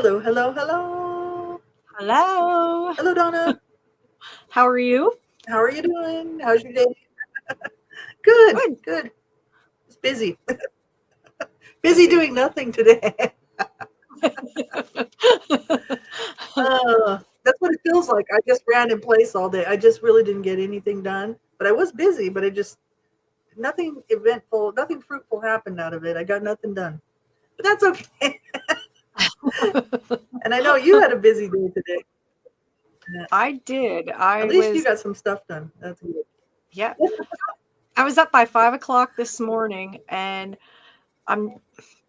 Hello, hello, hello. Hello. Hello, Donna. How are you? How are you doing? How's your day? Good, Good. good. It's busy. Busy Busy. doing nothing today. That's what it feels like. I just ran in place all day. I just really didn't get anything done. But I was busy, but it just, nothing eventful, nothing fruitful happened out of it. I got nothing done. But that's okay. And I know you had a busy day today. Yeah. I did. At I least you was, got some stuff done. That's good. yeah. I was up by 5 o'clock this morning, and I'm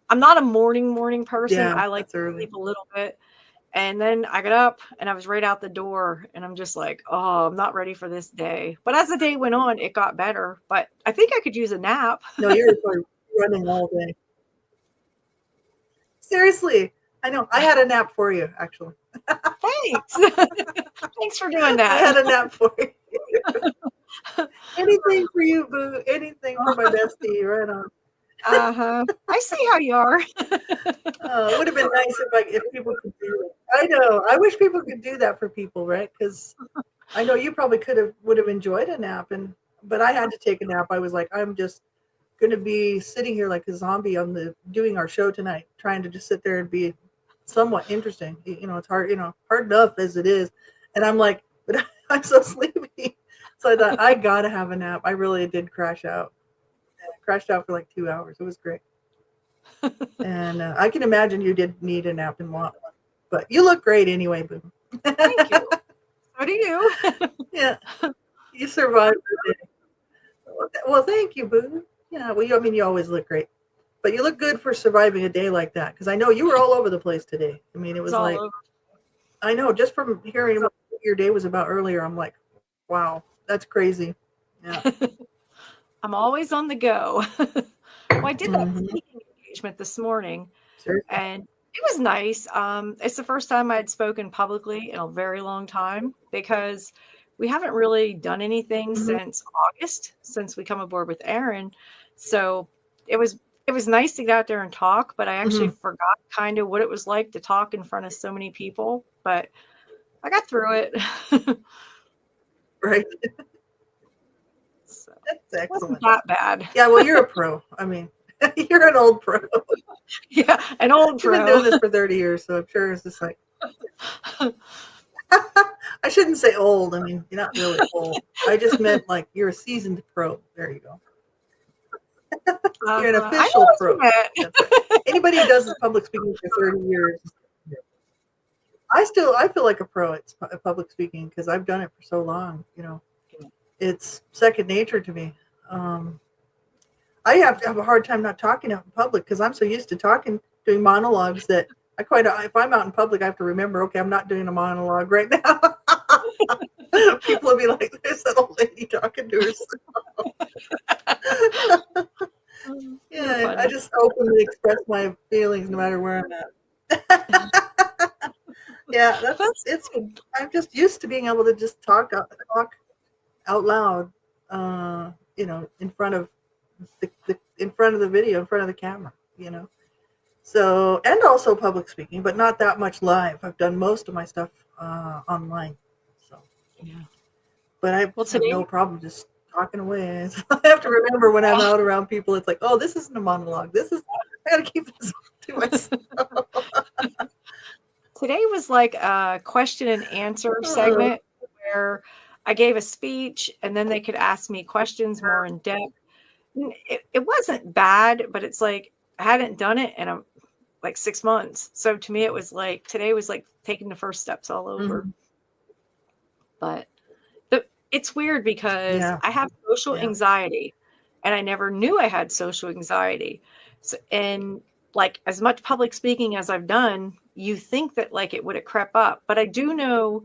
I'm not a morning person. Yeah, I like that's to early. sleep a little bit, and then I got up and I was right out the door, and I'm just like, oh, I'm not ready for this day. But as the day went on, it got better. But I think I could use a nap. No, you're probably running all day. Seriously, I know. I had a nap for you, actually. Thanks. Thanks for doing I that. had a nap for you. Anything for you, boo. Anything for my bestie. Right on. Uh-huh. I see how you are. It would have been nice if people could do that. I know. I wish people could do that for people, right? Because I know you probably would have enjoyed a nap, but I had to take a nap. I was like, I'm just going to be sitting here like a zombie on the doing our show tonight, trying to just sit there and be somewhat interesting. It's hard. Hard enough as it is, and I'm like, but I'm so sleepy. So I thought I gotta have a nap. I really did crash out. I crashed out for like 2 hours. It was great, and I can imagine you did need a nap and want one. But you look great anyway, boo. Thank you. So do you. Yeah, you survived the day. Well, thank you, boo. Yeah, well, I mean, you always look great. But you look good for surviving a day like that because I know you were all over the place today. I mean, it It's was all like, over. I know just from hearing what your day was about earlier, I'm like, wow, that's crazy. Yeah. I'm always on the go. Well, I did that Mm-hmm. speaking engagement this morning, Seriously. and it was nice. It's the first time I'd spoken publicly in a very long time because we haven't really done anything Mm-hmm. since August, since we come aboard with Aaron. So it was it was nice to get out there and talk, but I actually Mm-hmm. forgot kind of what it was like to talk in front of so many people. But I got through it. Right. So That's it wasn't excellent. that bad. Yeah. Well, you're a pro. I mean, you're an old pro. Yeah, an old You've been pro. doing this for 30 years, so I'm sure it's just like, I shouldn't say old. I mean, you're not really old. I just meant like you're a seasoned pro. There you go. You're an I know official what you pro. meant. That's right. Anybody who does public speaking for 30 years, I feel like a pro at public speaking because I've done it for so long. It's second nature to me. Um, I have to have a hard time not talking out in public because I'm so used to talking, doing monologues that if I'm out in public, I have to remember, okay, I'm not doing a monologue right now. People will be like, there's that old lady talking to herself. You're Yeah, I funny. just openly express my feelings no matter where I'm at. Yeah, That's good. I'm just used to being able to just talk out loud, in front of in front of the video, in front of the camera. So, and also public speaking, but not that much live. I've done most of my stuff online. So, Yeah. but I Well, have no today, problem just talking away. I have to remember when I'm out around people, it's like, oh, this isn't a monologue. I got to keep this to myself. today was like a question and answer Uh, segment where I gave a speech and then they could ask me questions more in depth. It wasn't bad, but it's like I hadn't done it in like 6 months. So to me, it was like today was like taking the first steps all over. mhm. But it's weird because Yeah, I have social yeah, anxiety and I never knew I had social anxiety. So, and like as much public speaking as I've done, you think that like it would have crept up, but I do know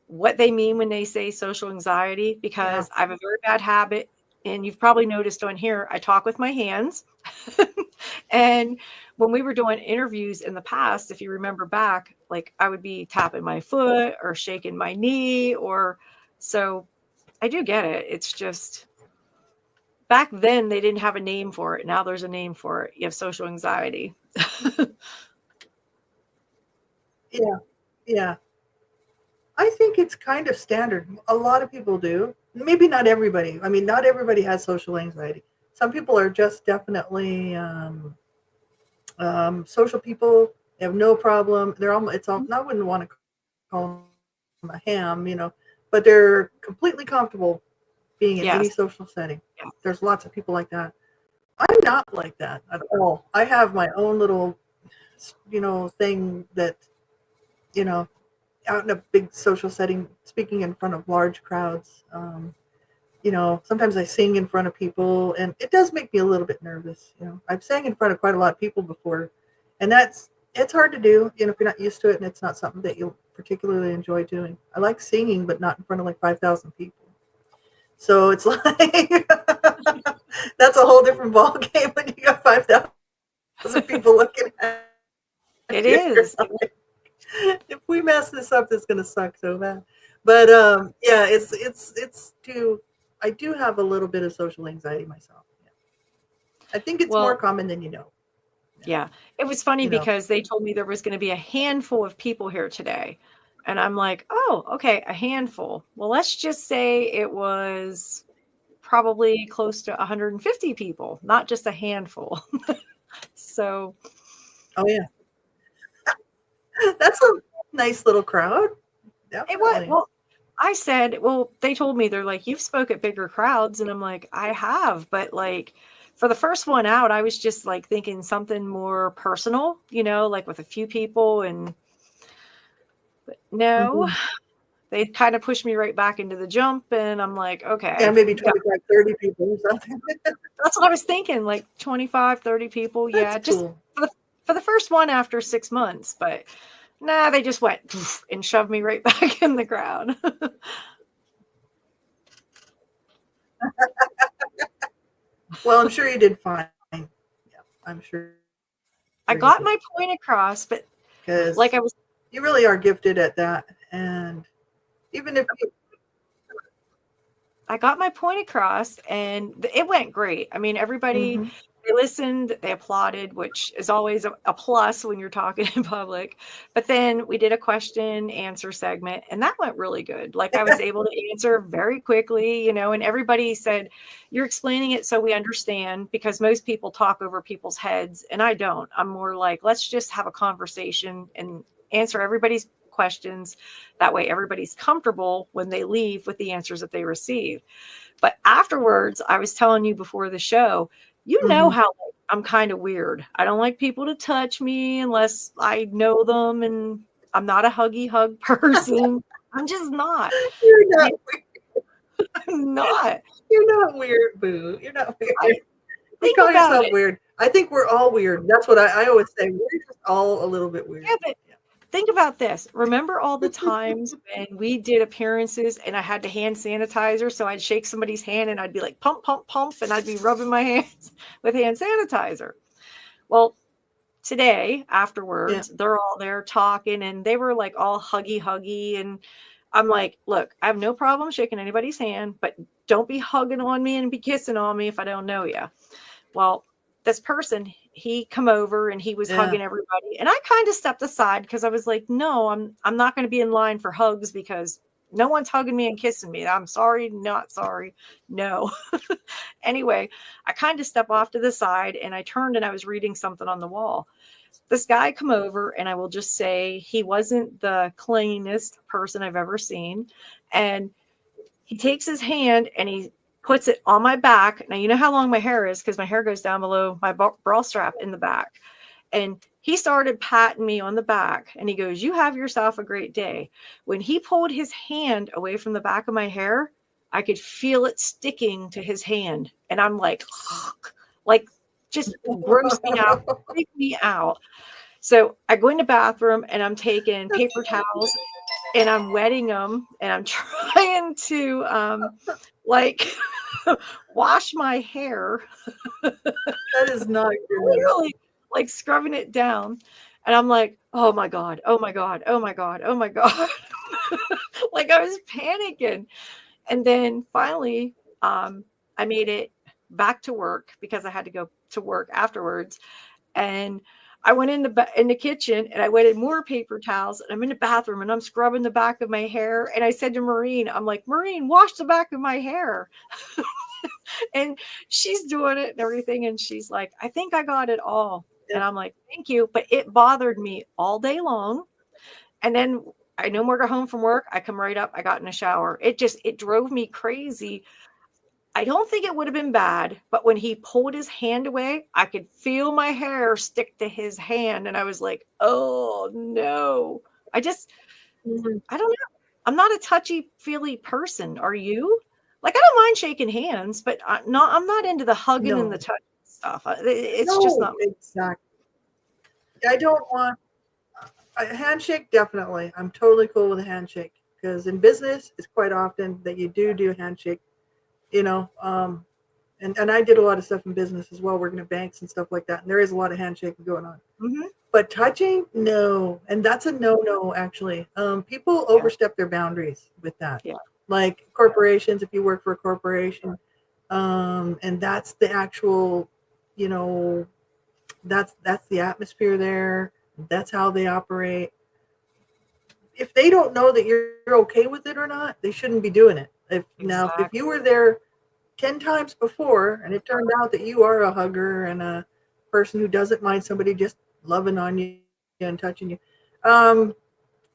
what they mean when they say social anxiety yeah. because I have a very bad habit. And you've probably noticed on here, I talk with my hands. And when we were doing interviews in the past, if you remember back, like I would be tapping my foot or shaking my knee or so I do get it. It's just back then they didn't have a name for it. Now there's a name for it. You have social anxiety. Yeah. Yeah. I think it's kind of standard. A lot of people do. Maybe not everybody. I mean, not everybody has social anxiety. Some people are just definitely social people. They have no problem. They're all. It's all. I wouldn't want to call them a ham, but they're completely comfortable being in any Yes. social setting. Yeah. There's lots of people like that. I'm not like that at all. I have my own little, thing that, you know, out in a big social setting, speaking in front of large crowds. Sometimes I sing in front of people, and it does make me a little bit nervous. I've sang in front of quite a lot of people before, and it's hard to do. If you're not used to it, and it's not something that you particularly enjoy doing. I like singing, but not in front of like 5,000 people. So it's like that's a whole different ball game when you got 5,000 people looking at It you. is. Like, if we mess this up, it's gonna suck so bad. But yeah, it's too. I do have a little bit of social anxiety myself. Yeah. I think it's more Well, common than you know. yeah. It was funny You know. because they told me there was going to be a handful of people here today. And I'm like, oh, okay, a handful. Well, let's just say it was probably close to 150 people, not just a handful. So Oh yeah, that's a nice little crowd. it was, Definitely. well, I said, well, they told me, they're like, you've spoke at bigger crowds. And I'm like, I have, but like for the first one out, I was just like thinking something more personal, like with a few people. And no, Mhm. they kind of pushed me right back into the jump. And I'm like, Yeah, okay, maybe 25, 30 people or something. that's what I was thinking, like 25, 30 people. That's Yeah, just cool. for the first one after 6 months. But nah, they just went and shoved me right back in the crowd. Well, I'm sure you did fine. Yeah, I'm sure I you got did my point across, but like because I was you really are gifted at that. And even if you, I got my point across and it went great. I mean, everybody, mhm. they listened, they applauded, which is always a plus when you're talking in public. But then we did a question answer segment and that went really good. Like I was able to answer very quickly, and everybody said, you're explaining it so we understand, because most people talk over people's heads and I don't. I'm more like, let's just have a conversation and answer everybody's questions. That way everybody's comfortable when they leave with the answers that they receive. But afterwards, I was telling you before the show, Mhm. how I'm kind of weird. I don't like people to touch me unless I know them, and I'm not a huggy hug person. I'm just not. You're not I, I'm not. you're not weird, boo. You're not I weird. You think call about yourself it. weird. I think we're all weird. That's what I always say. We're just all a little bit weird. Yeah, but think about this. Remember all the times when we did appearances and I had to hand sanitizer? So I'd shake somebody's hand and I'd be like, pump, pump, pump, and I'd be rubbing my hands with hand sanitizer. Well, today, Yeah. afterwards, they're all there talking and they were like all huggy, huggy. And I'm like, look, I have no problem shaking anybody's hand, but don't be hugging on me and be kissing on me if I don't know you. Well, this person, he come over and he was Yeah. hugging everybody. And I kind of stepped aside because I was like, no, I'm not going to be in line for hugs because no one's hugging me and kissing me. I'm sorry, not sorry. No. Anyway, I kind of stepped off to the side and I turned and I was reading something on the wall. This guy come over and I will just say he wasn't the cleanest person I've ever seen. And he takes his hand and he puts it on my back. Now, you know how long my hair is because my hair goes down below my bra strap in the back. And he started patting me on the back and he goes, you have yourself a great day. When he pulled his hand away from the back of my hair, I could feel it sticking to his hand. And I'm like just gross me out, freak me out. So I go in the bathroom and I'm taking paper towels and I'm wetting them and I'm trying to like wash my hair, That is not good. literally like scrubbing it down. And I'm like, oh my God, oh my God, oh my God, oh my God. Like I was panicking. And then finally, I made it back to work because I had to go to work afterwards. And I went in the kitchen and I went in more paper towels and I'm in the bathroom and I'm scrubbing the back of my hair. And I said to Maureen, I'm like, Maureen, wash the back of my hair. And she's doing it and everything. And she's like, I think I got it all. Yeah. And I'm like, thank you. But it bothered me all day long. And then I no more go home from work. I come right up. I got in a shower. It drove me crazy. I don't think it would have been bad, but when he pulled his hand away, I could feel my hair stick to his hand. And I was like, oh no. Mhm. I don't know. I'm not a touchy feely person. Are you? Like, I don't mind shaking hands, but I'm not into the hugging and the No, touch stuff. It's just no, not. exactly. I don't want a handshake. Definitely, I'm totally cool with a handshake because in business, it's quite often that you do a handshake. You know, and I did a lot of stuff in business as well, working at banks and stuff like that. And there is a lot of handshaking going on. Mhm. But touching, no, and that's a no actually. People Yeah. overstep their boundaries with that. Yeah. Like corporations, if you work for a corporation, and that's the actual, you know, that's the atmosphere there. That's how they operate. If they don't know that you're okay with it or not, they shouldn't be doing it. If you Exactly. were there 10 times before and it turned out that you are a hugger and a person who doesn't mind somebody just loving on you and touching you, um,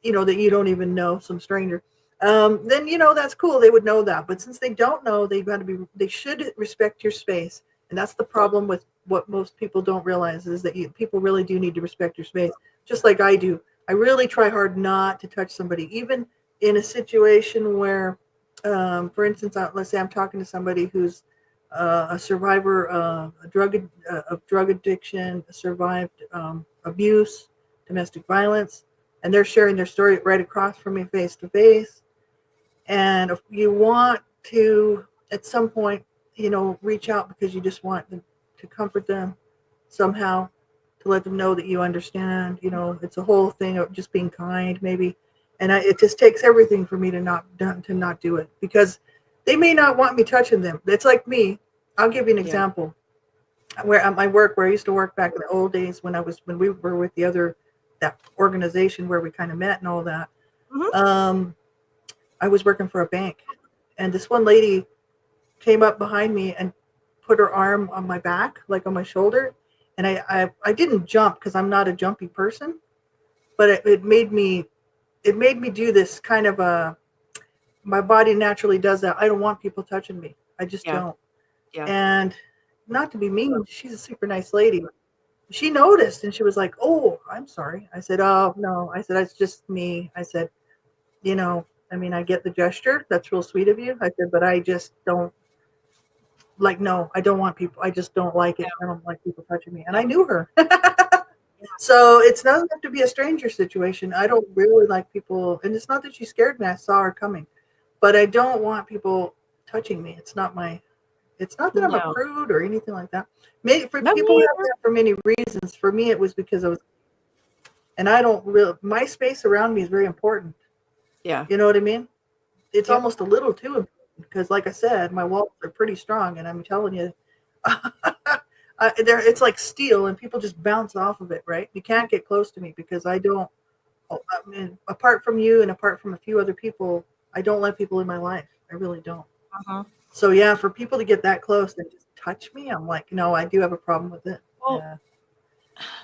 that you don't even know, some stranger, then that's cool. They would know that. But since they don't know, they should respect your space. And that's the problem with what most people don't realize is that people really do need to respect your space, just like I do. I really try hard not to touch somebody, even in a situation where, for instance, let's say I'm talking to somebody who's a survivor of drug addiction, survived abuse, domestic violence, and they're sharing their story right across from me face to face. And if you want to, at some point, reach out because you just want to comfort them somehow, to let them know that you understand. It's a whole thing of just being kind, maybe. And it just takes everything for me to not do it because they may not want me touching them. It's like me. I'll give you an Yeah. example. Where at my work, where I used to work back in the old days when we were with that organization where we kind of met and all that. Mhm. I was working for a bank, and this one lady came up behind me and put her arm on my back, like on my shoulder, and I didn't jump because I'm not a jumpy person, but it made me do this kind of my body naturally does that. I don't want people touching me. I just Yeah. don't. Yeah. And not to be mean, she's a super nice lady. She noticed and she was like, "Oh, I'm sorry." I said, "Oh, no." I said, "It's just me." I said, I mean, I get the gesture. That's real sweet of you. I said, "But I just don't like, no, I don't want people. I just don't like it. I don't like people touching me." And Yeah. I knew her. Yeah. So it's doesn't have to be a stranger situation. I don't really like people, and it's not that she scared me. I saw her coming, but I don't want people touching me. It's not that I'm a No. prude or anything like that. Maybe for No, people me have either. that for many reasons. For me, it was because and I don't really, my space around me is very important. Yeah. You know what I mean? It's Yep. almost a little too important because, like I said, my walls are pretty strong, and I'm telling you, it's like steel, and people just bounce off of it. Right? You can't get close to me because I don't. I mean, apart from you and apart from a few other people, I don't let people in my life. I really don't. Uh-huh. So yeah, for people to get that close and just touch me, I'm like, no, I do have a problem with it. Well,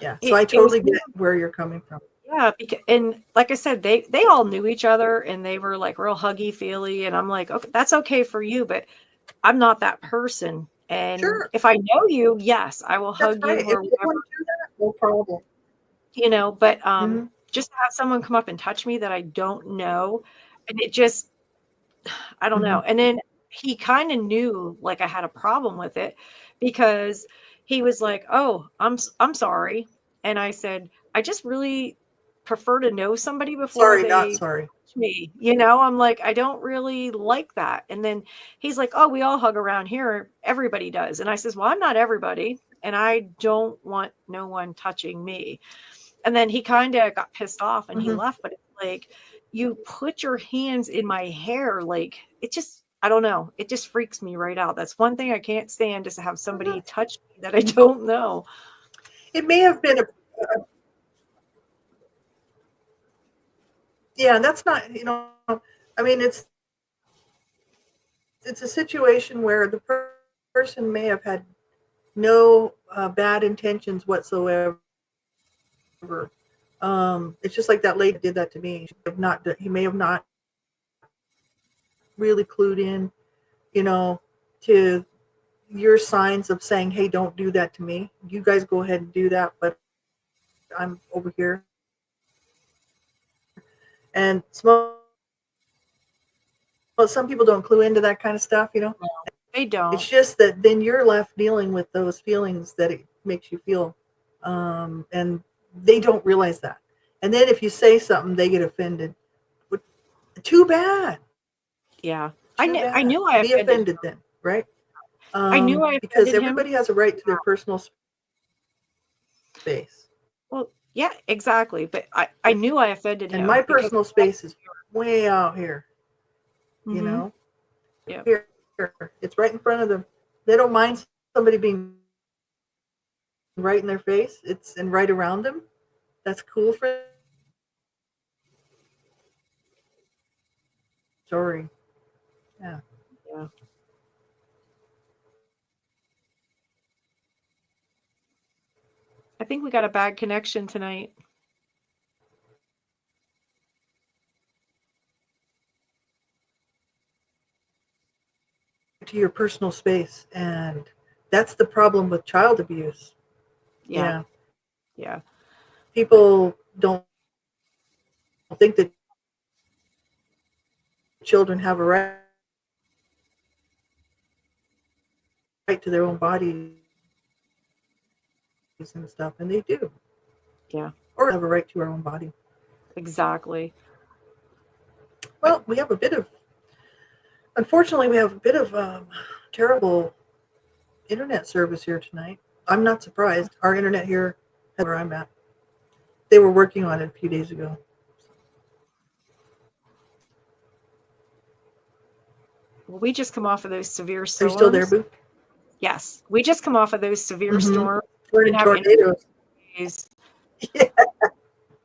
Yeah, yeah. So I it was totally get where you're coming from. yeah, and like I said, they all knew each other and they were like real huggy feely, and I'm like, okay, that's okay for you, but I'm not that person. And Sure, if I know you, yes, I will that's hug right. you If or you whatever, want to do that, no problem. but Hmm. just to have someone come up and touch me that I don't know, and it just I don't Hmm. know. And then he kind of knew like I had a problem with it because he was like, "Oh, I'm sorry." And I said, "I just really prefer to know somebody before Sorry, not they sorry. touch me." I'm like, "I don't really like that." And then he's like, "Oh, we all hug around here. Everybody does." And I says, "Well, I'm not everybody, and I don't want no one touching me." And then he kind of got pissed off and he Hmm. left, but it's like you put your hands in my hair, like it just I don't know, it just freaks me right out. That's one thing I can't stand is to have somebody touch me that I don't know. It may have been a Yeah, that's not, I mean, it's a situation where the person may have had no bad intentions whatsoever. It's just like that lady did that to me. He may have not really clued in, you know, to your signs of saying, "Hey, don't do that to me. You guys go ahead and do that, but I'm over here." And some people don't clue into that kind of stuff, No, they It's don't. just that then you're left dealing with those feelings that it makes you feel, and they don't realize that. And then if you say something, they get offended. But too bad, Yeah. too I bad. knew I Be offended him. offended then, right? I knew I Because offended him. everybody has a right to their personal space, Well, yeah, exactly. But I knew I offended and my him because personal space is way out here. You mm-hmm. know, Yeah. here it's right in front of them. They don't mind somebody being right in their face. It's and right around them. That's cool for story. Yeah. Yeah. I think we got a bad connection tonight. To your personal space, and that's the problem with child abuse. Yeah. Yeah. Yeah. People don't think that children have a right to their own bodies and stuff, and they do. Yeah. Or have a right to our own body. Exactly. But Well, unfortunately, we have a bit of terrible internet service here tonight. I'm not surprised. Our internet here, where I'm at, they were working on it a few days ago. we just come off of those severe Are you still there, storms. Boo? Yes. We just come off of those severe Mm-hmm. storms. We're in Didn't have internet tornadoes. days. Yeah.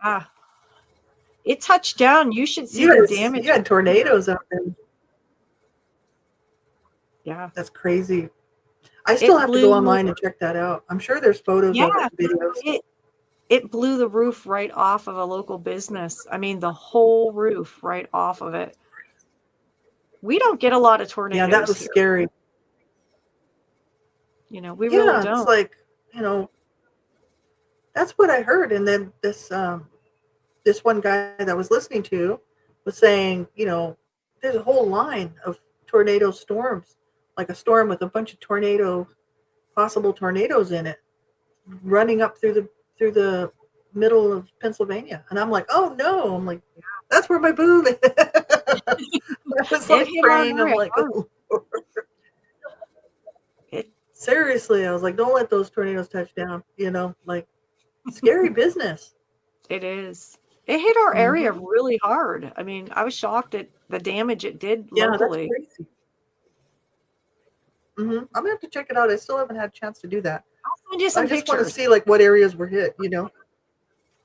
Ah, it touched down. You should see You the had, damage. you had tornadoes out there. Yeah. That's crazy. I still It have to go blew. online and check that out. I'm sure there's photos of Yeah. it, videos. It blew the roof right off of a local business. I mean, the whole roof right off of it. We don't get a lot of Yeah, that tornadoes was here. scary. We really Yeah, it's don't. like, that's what I heard. And then this one guy that I was listening to was saying, there's a whole line of tornado storms, like a storm with a bunch of possible tornadoes in it, running up through the middle of Pennsylvania. And I'm like, oh no. I'm like, that's where my boo is. I was It like hit our praying. I'm area like, hard. oh Lord. It Seriously, I was like, don't let those tornadoes touch down. Like scary business. it is. It hit our area Hmm. really hard. I mean, I was shocked at the damage it did Yeah, that's locally. crazy. I'm gonna have to check it out. I still haven't had a chance to do that. I'll send you I some just want to pictures. see like what areas were hit.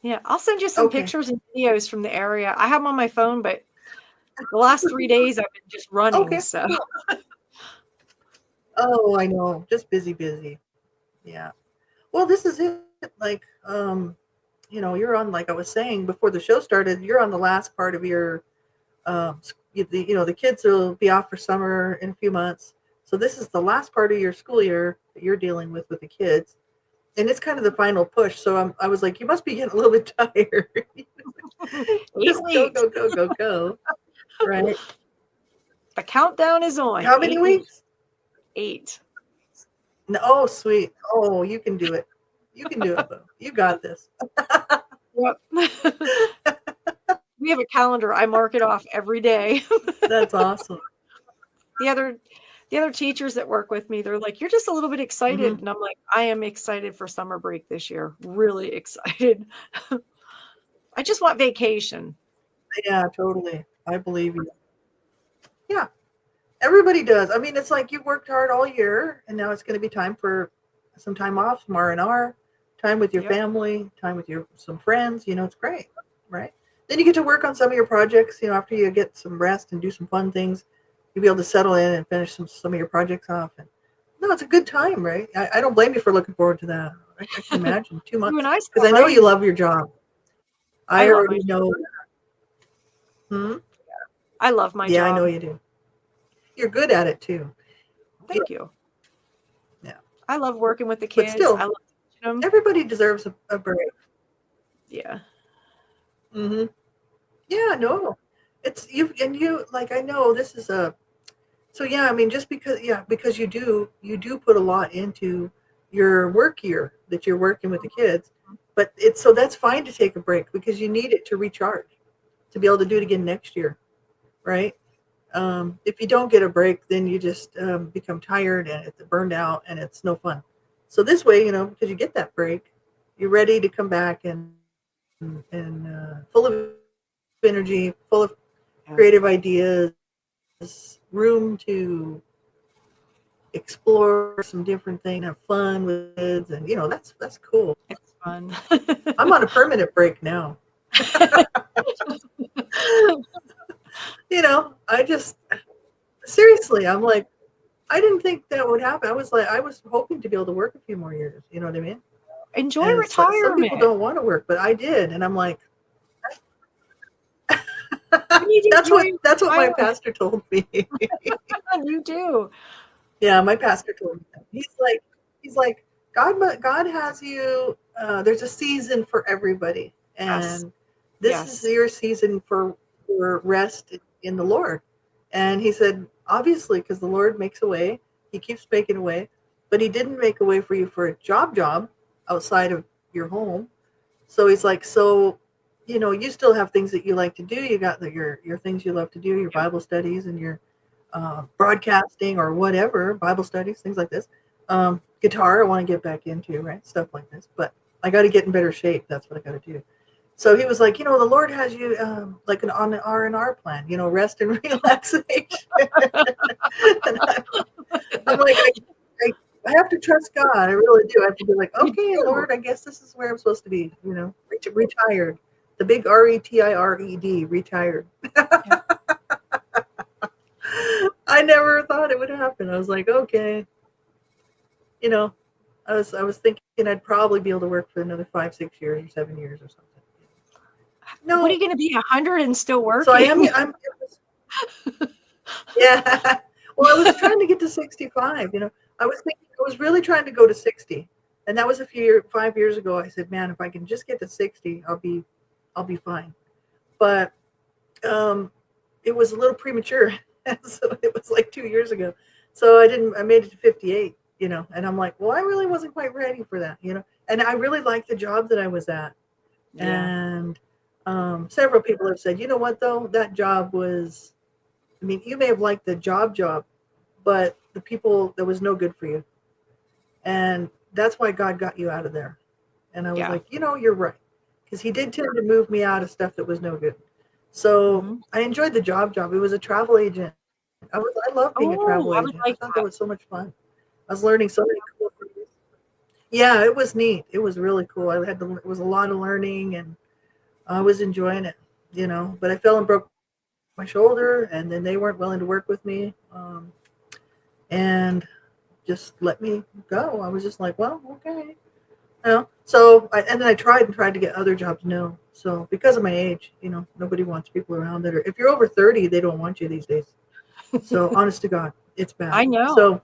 Yeah, I'll send you some Okay. pictures and videos from the area. I have them on my phone, but the last 3 days I've been just running, Okay. so Cool. Oh, I know. Just busy. Yeah. Well, this is it. Like, you're on, like I was saying before the show started, you're on the last part of your, the kids will be off for summer in a few months. So this is the last part of your school year that you're dealing with the kids. And it's kind of the final push. So I was like, you must be getting a little bit tired. 8 Just go, weeks. go, go, go, go. Right. The countdown is on. How many 8 weeks. weeks? 8. No, oh, sweet. Oh, you can do it. You can do it, Bo. You got this. Yep. We have a calendar. I mark it off every day. That's awesome. The other teachers that work with me, they're like, "You're just a little bit excited." Mm-hmm. And I'm like, "I am excited for summer break this year. Really excited." I just want vacation. Yeah, totally. I believe you. Yeah, everybody does. I mean, it's like you worked hard all year, and now it's going to be time for some time off, some R&R, time with your Yep. family, time with some friends. It's great, right? then you get to work on some of your projects. After you get some rest and do some fun things, you'll be able to settle in and finish some of your projects off. And no, it's a good time, right? I don't blame you for looking forward to that. I can imagine 2 You and months I because I start know you writing. love your job. I I love my already know. Hmm? I love my Yeah, I know job. you do. You're good at it too. Yeah, Thank you. yeah. I love working with the But kids. I still, love teaching them. everybody deserves a break. Yeah. Hmm. Yeah, no, it's you and you. Like I know this is a. So yeah, I mean, just because you do put a lot into your work year that you're working with the kids, but it's so that's fine to take a break because you need it to recharge to be able to do it again next year, right? If you don't get a break, then you just become tired and it's burned out and it's no fun. So this way, because you get that break, you're ready to come back and full of energy, full of Yeah. creative ideas, room to explore some different things, have fun with kids, and that's cool. It's fun. I'm on a permanent break now. I just seriously, I'm like, I didn't think that would happen. I was hoping to be able to work a few more years. You know what I mean? Enjoy And some people retirement. don't want to work, but I did, and I'm like, You need to that's enjoy what your that's what my retirement. pastor told me. You do. Yeah, my pastor told me that. He's like, God has you. There's a season for everybody, Yes. and this is Yes. your season for rest in the Lord. And he said, obviously, because the Lord makes a way, He keeps making a way, but He didn't make a way for you for a job outside of your home. So he's like, so, you still have things that you like to do. You got your things you love to do, your Yep. Bible studies and your broadcasting or whatever, Bible studies, things like this. Guitar, I want to get back into, right? Stuff like this. But I got to get in better shape. That's what I got to do. So he was like, the Lord has you like on an R&R plan, rest and relaxation. And I'm like, I, I have to trust God. I really do. I have to be like, You okay, do. Lord, I guess this is where I'm supposed to be, retired. The big RETIRED, retired. Yeah. I never thought it would happen. I was like, okay, you know, I was thinking I'd probably be able to work for another 5, 6 years or 7 years or something. What are No, you going to be 100 and still so I am. working? Yeah. Well, I was trying to get to 65. I was really trying to go to 60, and that was 5 years ago. I said, man, if I can just get to 60, I'll be fine. But um, it was a little premature, so it was like 2 years ago. So I didn't. I made it to 58. And I'm like, well, I really wasn't quite ready for that. And I really liked the job that I was at, Yeah. and several people have said, you know what though, that job was. I mean, you may have liked the job, but the people that was no good for you. And that's why God got you out of there. And I was Yeah. like, you're right. Because He did tend to move me out of stuff that was no good. So Mhm. I enjoyed the job. It was a travel agent. I love being a travel Oh, I would agent. I like thought that that. was so much fun. I was learning so many cool things. Yeah, it was neat. It was really cool. It was a lot of learning, and I was enjoying it. But I fell and broke my shoulder, and then they weren't willing to work with me. And just let me go. I was just like, well, okay. And then I tried and tried to get other jobs. No. So because of my age, nobody wants people around if you're over 30, they don't want you these days. So honest to God, it's bad. I know. So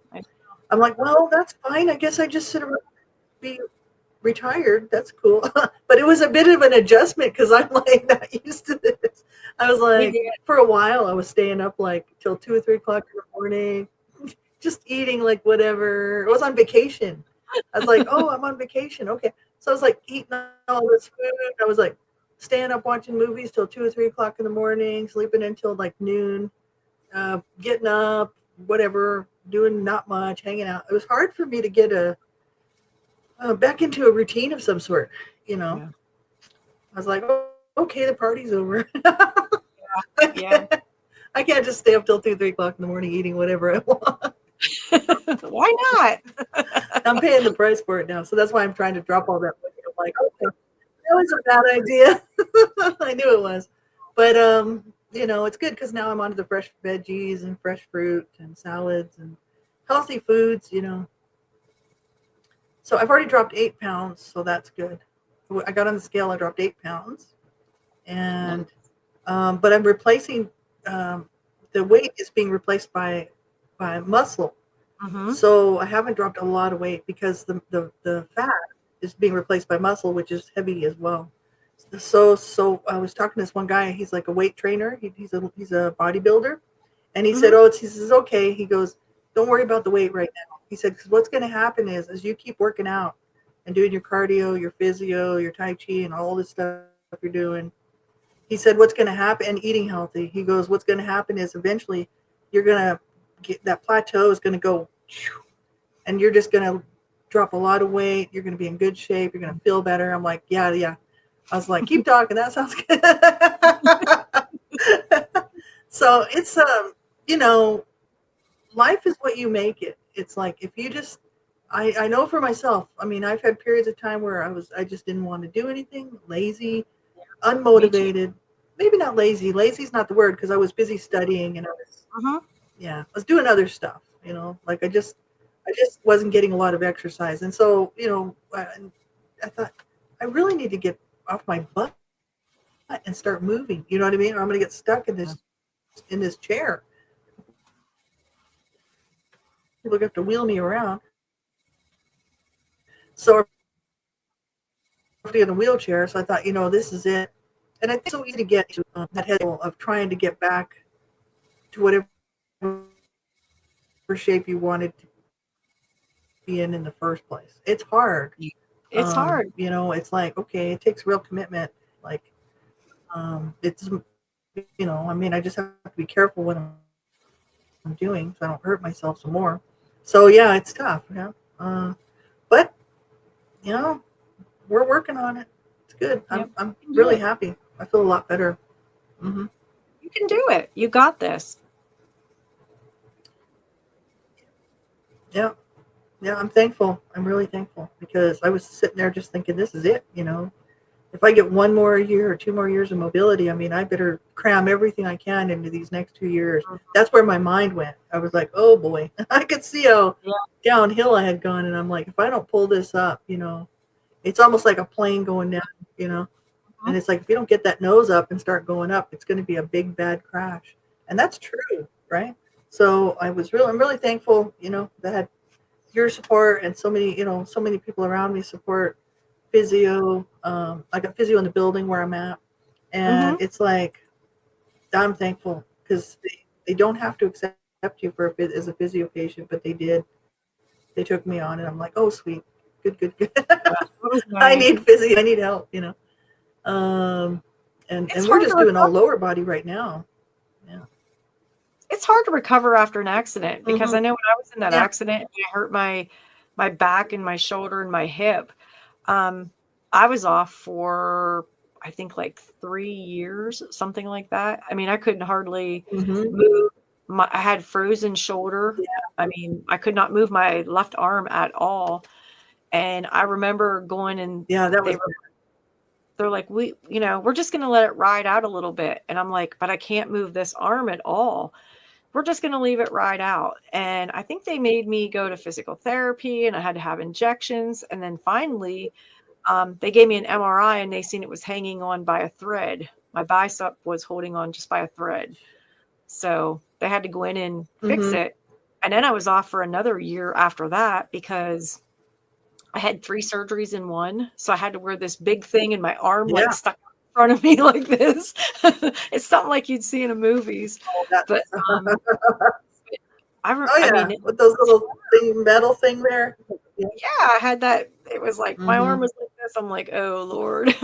I'm like, well, that's fine. I guess I just sit around and be retired. That's cool. But it was a bit of an adjustment because I'm like not used to this. I was We like, did. for a while, I was staying up like till 2 or 3 o'clock in the morning, just eating like whatever. I was on vacation. I was like, oh, I'm on vacation. Okay. So I was like eating all this food. I was like staying up watching movies till 2 or 3 o'clock in the morning, sleeping until like noon, getting up, whatever, doing not much, hanging out. It was hard for me to get back into a routine of some sort. Yeah. I was like, oh, okay, the party's over. Yeah. I can't just stay up till 2, 3 o'clock in the morning eating whatever I want. Why not? I'm paying the price for it now, so that's why I'm trying to drop all that weight. I'm like, okay, that was a bad idea. I knew it was. But it's good because now I'm onto the fresh veggies and fresh fruit and salads and healthy foods. So I've already dropped 8 pounds, so that's good. I got on the scale, I dropped 8 pounds, Nice. and but I'm replacing um, the weight is being replaced by muscle. Mm-hmm. So I haven't dropped a lot of weight because the fat is being replaced by muscle, which is heavy as well. So I was talking to this one guy. He's like a weight trainer. He's a bodybuilder, and he said, Mm-hmm. "Oh, he says okay." He goes, "Don't worry about the weight right now." He said, "Because what's going to happen is as you keep working out and doing your cardio, your physio, your tai chi, and all this stuff you're doing." He said, "What's going to happen?" And eating healthy. He goes, "What's going to happen is eventually you're going to get that plateau is going to go, and you're just going to drop a lot of weight. You're going to be in good shape. You're going to feel better." I'm like, "Yeah, yeah." I was like, "Keep talking. That sounds good." So it's you know, life is what you make it. It's like if you just I know for myself. I mean, I've had periods of time where I just didn't want to do anything, lazy, Me too. unmotivated. Maybe not lazy. Lazy's not the word because I was busy studying and Mm-hmm. I was doing other stuff. Like I just wasn't getting a lot of exercise, and so I thought I really need to get off my butt and start moving. You know what I mean? Or I'm going to get stuck in this chair. People have to wheel me around. So I'm in a wheelchair. So I thought, this is it. And I think it's so easy to get to that head of trying to get back to whatever shape you wanted to be in the first place. It's hard. It's hard. It's like, okay, it takes real commitment. Like, it's, I mean, I just have to be careful what I'm doing so I don't hurt myself some more. So yeah, it's tough. Yeah. But, you know, we're working on it. It's good. I'm, Yep. I'm You can do really it. happy. I feel a lot better. Hmm. You can do it. You got this. Yeah. Yeah. I'm thankful. I'm really thankful because I was sitting there just thinking, this is it. If I get one more year or 2 more years of mobility, I mean, I better cram everything I can into these next 2 years. That's where my mind went. I was like, oh boy, I could see how Yeah. downhill I had gone. And I'm like, if I don't pull this up, it's almost like a plane going down. And Mhm. it's like, if you don't get that nose up and start going up, it's going to be a big, bad crash. And that's true, right? So I'm really thankful, that I had your support and so many people around me support physio. I got physio in the building where I'm at. And Mhm. it's like, I'm thankful because they don't have to accept you as a physio patient, but they did. They took me on, and I'm like, oh, sweet. Good, good, good. Yeah. It was I nice. need physio. I need help. Um, and, It's and we're hard to just doing all recover. lower body right now. Yeah. It's hard to recover after an accident because Hmm. I know when I was in that Yeah. accident and I hurt my back and my shoulder and my hip, um, I was off for I think like 3 years, something like that. I mean, I couldn't hardly Hmm. move. I had frozen shoulder. I mean, I could not move my left arm at all. And I remember going and Yeah, that they was were they're like, we're just going to let it ride out a little bit. And I'm like, but I can't move this arm at all. We're just going to leave it ride out. And I think they made me go to physical therapy and I had to have injections. And then finally, they gave me an MRI and they seen it was hanging on by a thread. My bicep was holding on just by a thread. So they had to go in and fix bad. it. And then I was off for another year after that because I had 3 surgeries in one, so I had to wear this big thing and my arm, like, Yeah. stuck in front of me like this. It's something like you'd see in the movies, Oh, that. but, Oh I yeah, mean, with those it's little metal thing there. Yeah. yeah, I had that it was like my arm Hmm. was like this, I'm like, "Oh, Lord."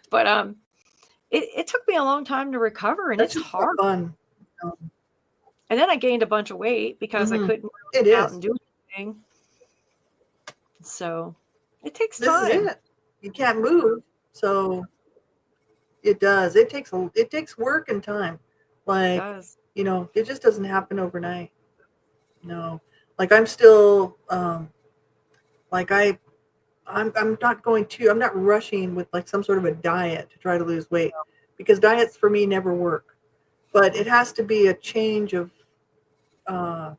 But, it took me a long time to recover, and That's it's just not hard. fun. And then I gained a bunch of weight because I Hmm. couldn't It really get out is. and do anything, so it takes This is time. it. You can't move, so it does. It takes work and time. It Like, does. it just doesn't happen overnight. No. Like I'm still like I'm not rushing with like some sort of a diet to try to lose weight because diets for me never work. But it has to be a change of an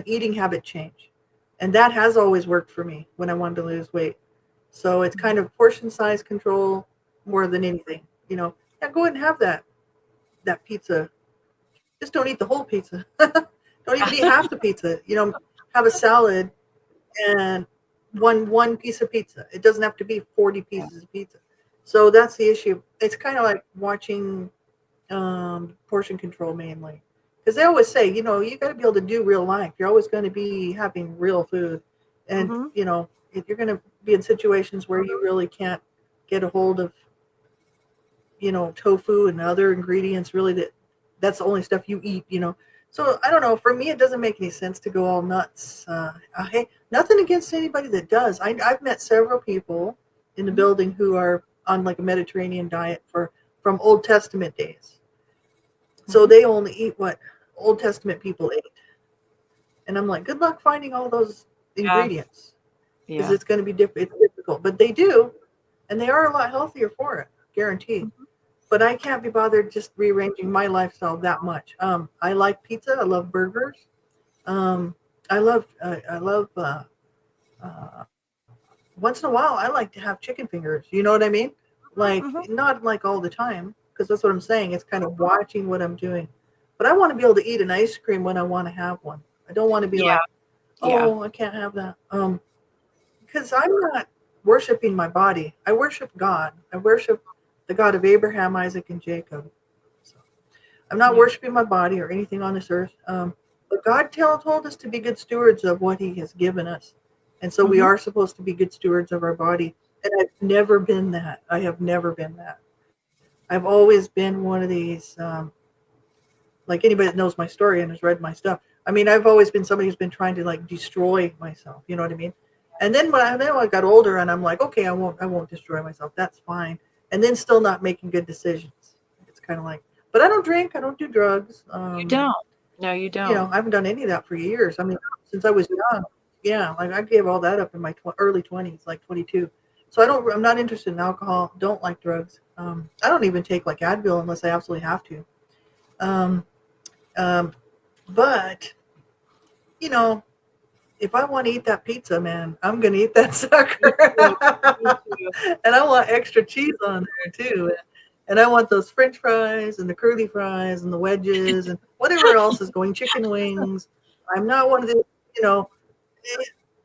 eating habit change, and that has always worked for me when I wanted to lose weight. So it's kind of portion size control more than anything. Yeah, go ahead and have that pizza. Just don't eat the whole pizza. Don't even eat half the pizza. Have a salad and one piece of pizza. It doesn't have to be 40 pieces of pizza. So that's the issue. It's kind of like watching portion control mainly, because they always say, you got to be able to do real life. You're always going to be having real food, and if you're going to be in situations where you really can't get a hold of tofu and other ingredients, really that's the only stuff you eat. So I don't know, for me it doesn't make any sense to go all nuts. Hey, nothing against anybody that does. I've met several people in the building who are on like a Mediterranean diet from Old Testament days. So they only eat what Old Testament people ate. And I'm like, good luck finding all those ingredients. Because it's going to be it's difficult. But they do, and they are a lot healthier for it, guaranteed. But I can't be bothered just rearranging my lifestyle that much. I like pizza. I love burgers. I love once in a while, I like to have chicken fingers. You know what I mean? Like, not like all the time, because that's what I'm saying. It's kind of watching what I'm doing. But I want to be able to eat an ice cream when I want to have one. I don't want to be like, oh, I can't have that. Because I'm not worshiping my body. I worship God. I worship the God of Abraham, Isaac, and Jacob. So I'm not worshiping my body or anything on this earth. But God told us to be good stewards of what he has given us. And so we are supposed to be good stewards of our body. And I've never been that. I have never been that. I've always been one of these, like anybody that knows my story and has read my stuff. I mean, I've always been somebody who's been trying to like destroy myself. You know what I mean? And then when I got older and I'm like, okay, I won't destroy myself. That's fine. And then still not making good decisions. It's kind of like, but I don't drink. I don't do drugs. You don't. No, you don't. I haven't done any of that for years. I mean, since I was young. Yeah, like I gave all that up in my early 20s, like 22. So I'm not interested in alcohol. Don't like drugs. I don't even take like Advil unless I absolutely have to. But if I want to eat that pizza, man, I'm gonna eat that sucker. And I want extra cheese on there too. And I want those French fries and the curly fries and the wedges and whatever else is going, chicken wings. I'm not one of the,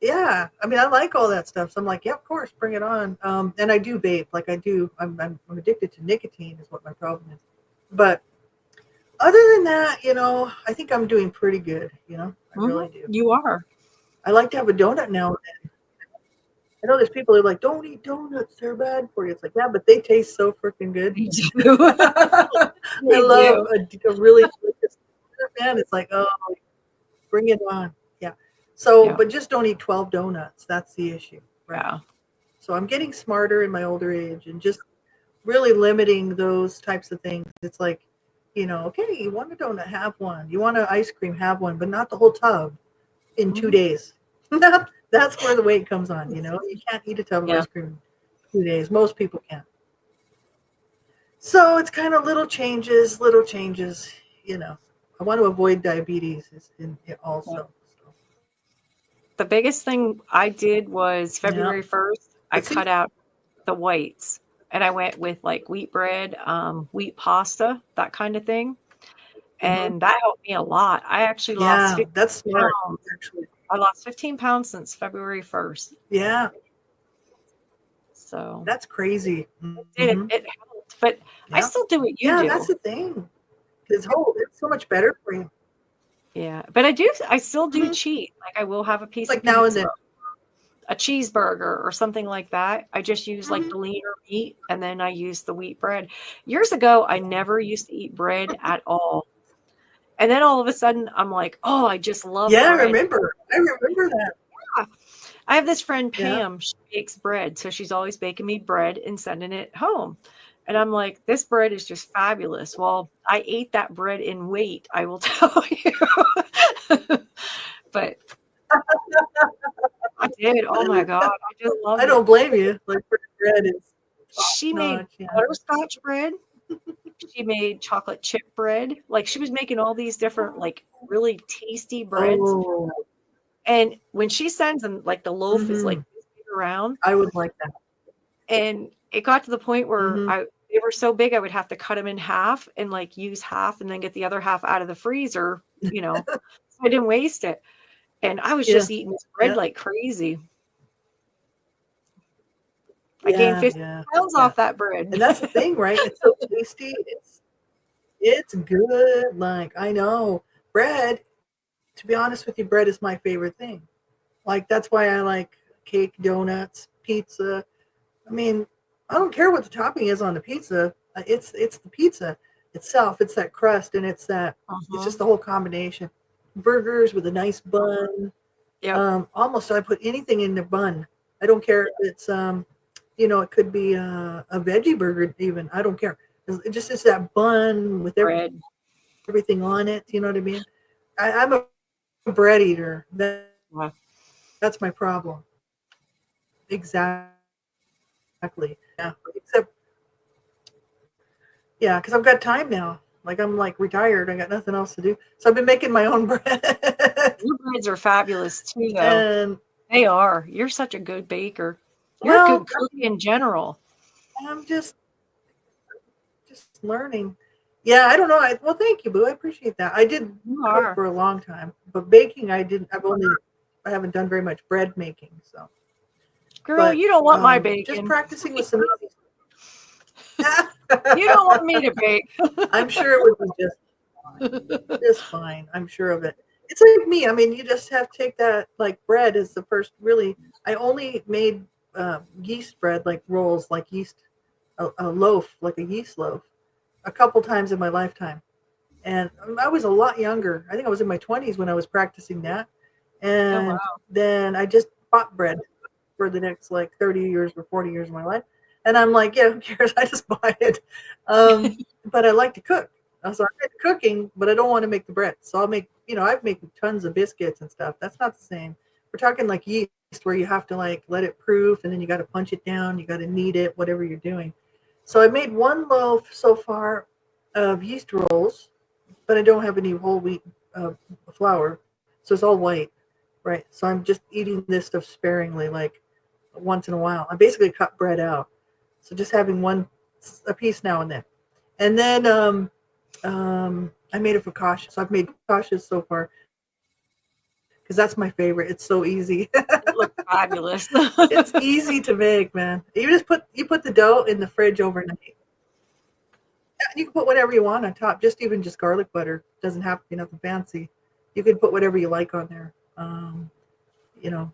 yeah. I mean, I like all that stuff. So I'm like, yeah, of course, bring it on. And I do vape, like I do. I'm addicted to nicotine, is what my problem is. But other than that, I think I'm doing pretty good. I really do. You are. I like to have a donut now and then. I know there's people who are like, don't eat donuts, they're bad for you. It's like, yeah, but they taste so freaking good. I love a really delicious donut, man. It's like, oh, bring it on. Yeah. So, but just don't eat 12 donuts. That's the issue. Right? Yeah. So I'm getting smarter in my older age and just really limiting those types of things. It's like, okay, you want a donut, have one. You want an ice cream, have one, but not the whole tub in 2 days. That's where the weight comes on. You can't eat a tub of ice cream in 2 days. Most people can't. So it's kind of little changes. I want to avoid diabetes also. The biggest thing I did was February 1st, I cut out the whites and I went with like wheat bread, wheat pasta, that kind of thing. And that helped me a lot. I actually lost 15 that's smart, pounds. Actually. I lost 15 pounds since February 1st. Yeah. So that's crazy. It helped, but I still do what you do. Yeah, that's the thing. Because it's so much better for you. Yeah, but I still do cheat. Like I will have a piece of pizza, now and then, a cheeseburger or something like that. I just use like the leaner meat and then I use the wheat bread. Years ago, I never used to eat bread at all. And then all of a sudden I'm like, oh, I just love bread. I remember that. Yeah. I have this friend, Pam, she bakes bread. So she's always baking me bread and sending it home. And I'm like, this bread is just fabulous. Well, I ate that bread in weight, I will tell you. But I did. Oh my God. I just love it. I don't blame you. Like bread is she made butterscotch bread she made chocolate chip bread. Like she was making all these different, like really tasty breads. Oh, And when she sends them, like the loaf is like mhm. this big around. I would like that. And it got to the point where Mhm. they were so big, I would have to cut them in half and like use half and then get the other half out of the freezer, so I didn't waste it. And I was Yeah. just eating this bread Yeah. like crazy. I gained Yeah. 50 Yeah. pounds Yeah. off that bread. And that's the thing, right? It's so tasty. It's good. Like, I know bread, to be honest with you, bread is my favorite thing. Like, that's why I like cake, donuts, pizza. I mean, I don't care what the topping is on the pizza. It's the pizza itself. It's that crust, and it's Uh-huh. just the whole combination. Burgers with a nice bun. Yep. Almost I put anything in the bun. I don't care if it's it could be a veggie burger even. I don't care. It's that bun with Bread. everything on it. You know what I mean? I'm a bread eater. Yeah. That's my problem. Exactly. Yeah. Except yeah, because I've got time now. Like I'm like retired. I got nothing else to do. So I've been making my own bread. Your breads are fabulous too, though. And They are. You're such a good baker. You're a well, good cook in general. I'm just learning. Yeah, I don't know. Well, thank you, Boo. I appreciate that. I did You cook are. for a long time, but baking I didn't. I haven't done very much bread making. So, Girl, but you don't want my just bacon. practicing with some easy. You don't want me to bake. I'm sure it would be just fine. I'm sure of it. It's like me. I mean, you just have to take that like bread is the first. Really, I only made yeast bread, like rolls, like yeast, a loaf, like a yeast loaf, a couple times in my lifetime. And I was a lot younger. I think I was in my 20s when I was practicing that. Oh, And wow. then I just bought bread for the next like 30 years or 40 years of my life. And I'm like, yeah, who cares? I just buy it. But I like to cook. So I like cooking, but I don't want to make the bread. So I'll make, I've made tons of biscuits and stuff. That's not the same. We're talking like yeast where you have to like let it proof and then you got to punch it down. You got to knead it, whatever you're doing. So I made one loaf so far of yeast rolls, but I don't have any whole wheat uh, flour, so it's all white, right? So I'm just eating this stuff sparingly, like once in a while. I basically cut bread out, so just having a piece now and then. And then I made a focaccia. So I've made focaccias so far because that's my favorite. It's so easy. It looks fabulous. It's easy to make, man. You put the dough in the fridge overnight. You can put whatever you want on top, just garlic butter. Doesn't have to be nothing fancy. You can put whatever you like on there. You know,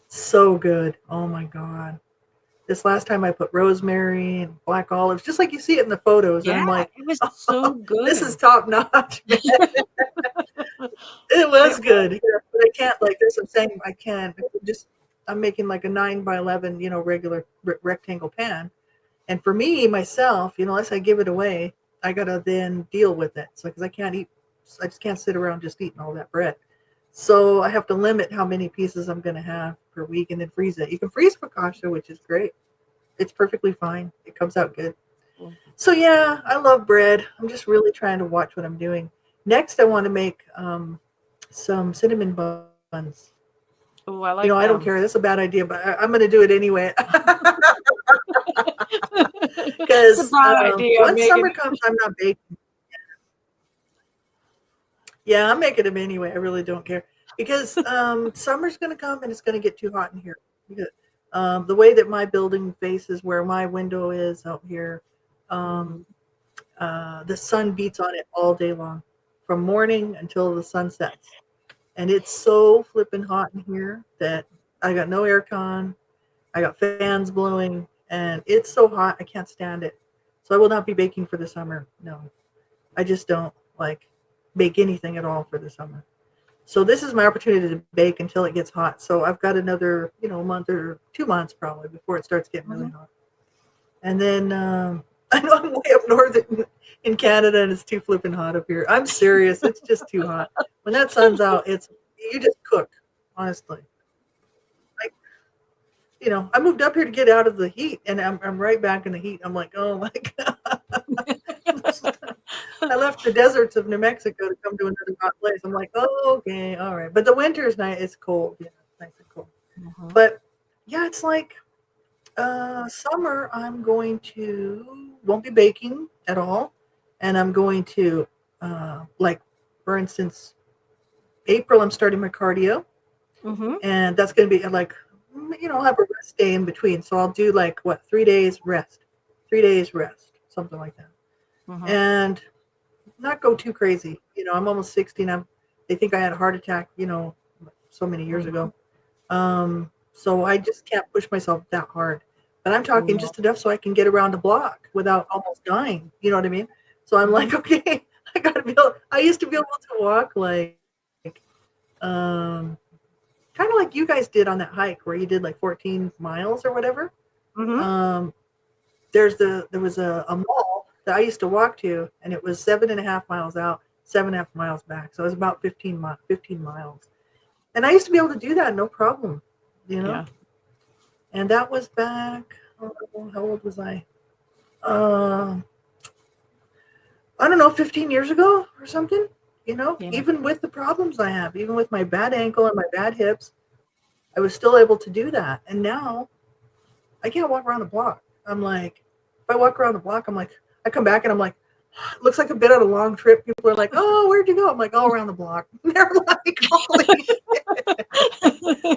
so good. Oh my god. This last time I put rosemary and black olives, just like you see it in the photos, and Yeah, I'm like, it was so this is good. top notch, man. It It was was. good. Yeah, but I can't like there's some saying I can't just I'm making like a 9 by 11, regular rectangle pan. And for me, myself, unless I give it away, I gotta then deal with it. So because I can't eat, I just can't sit around just eating all that bread. So I have to limit how many pieces I'm gonna have per week, and then freeze it. You can freeze focaccia, which is great. It's perfectly fine. It comes out good. So yeah, I love bread. I'm just really trying to watch what I'm doing. Next, I want to make some cinnamon buns. Oh, I like I don't them. care. That's a bad idea, but I'm going to do it anyway. It's a Because bad idea, once Megan. summer comes, I'm not baking. Yeah, I'm making them anyway. I really don't care because summer's going to come and it's going to get too hot in here. Because, the way that my building faces, where my window is out here, um, Mhm. the sun beats on it all day long, from morning until the sun sets, and it's so flipping hot in here that I got no air con. I got fans blowing, and it's so hot I can't stand it. So I will not be baking for the summer. No, I just don't like bake anything at all for the summer. So this is my opportunity to bake until it gets hot. So I've got another, a month or 2 months probably before it starts getting really Mhm. hot. And then I know I'm way up north in Canada, and it's too flipping hot up here. I'm serious; it's just too hot. When that sun's out, it's you just cook. Honestly, like I moved up here to get out of the heat, and I'm right back in the heat. I'm like, oh my god. I left the deserts of New Mexico to come to another hot place. I'm like, oh, okay, all right. But the winter's nice. It's cold. Yeah, it's nice and cold. Mhm. But yeah, it's like summer. I'm going to won't be baking at all, and I'm going to like, for instance, April. I'm starting my cardio, Mhm. and that's going to be like, I'll have a rest day in between. So I'll do like what, 3 days rest, 3 days rest, something like that, Mhm. and not go too crazy. I'm almost 60 and they think I had a heart attack, so many years Mhm. ago. So I just can't push myself that hard. But I'm talking Yeah. just enough so I can get around the block without almost dying. You know what I mean? So I'm Mhm. like, okay, I used to be able to walk like, um, kind of like you guys did on that hike where you did like 14 miles or whatever. Mhm. Um, there was a mall that I used to walk to, and it was 7.5 miles out, 7.5 miles back. So it was about 15 miles. And I used to be able to do that no problem, you know. Yeah. And that was back. Oh, how old was I? Uh, I don't know, 15 years ago or something. Yeah. Even with the problems I have, even with my bad ankle and my bad hips, I was still able to do that. And now I can't walk around the block. I'm like, if I walk around the block, I'm like, I come back and I'm like, it looks like I've been on a long trip. People are like, oh, where'd you go? I'm like, all around the block. They're like, holy shit.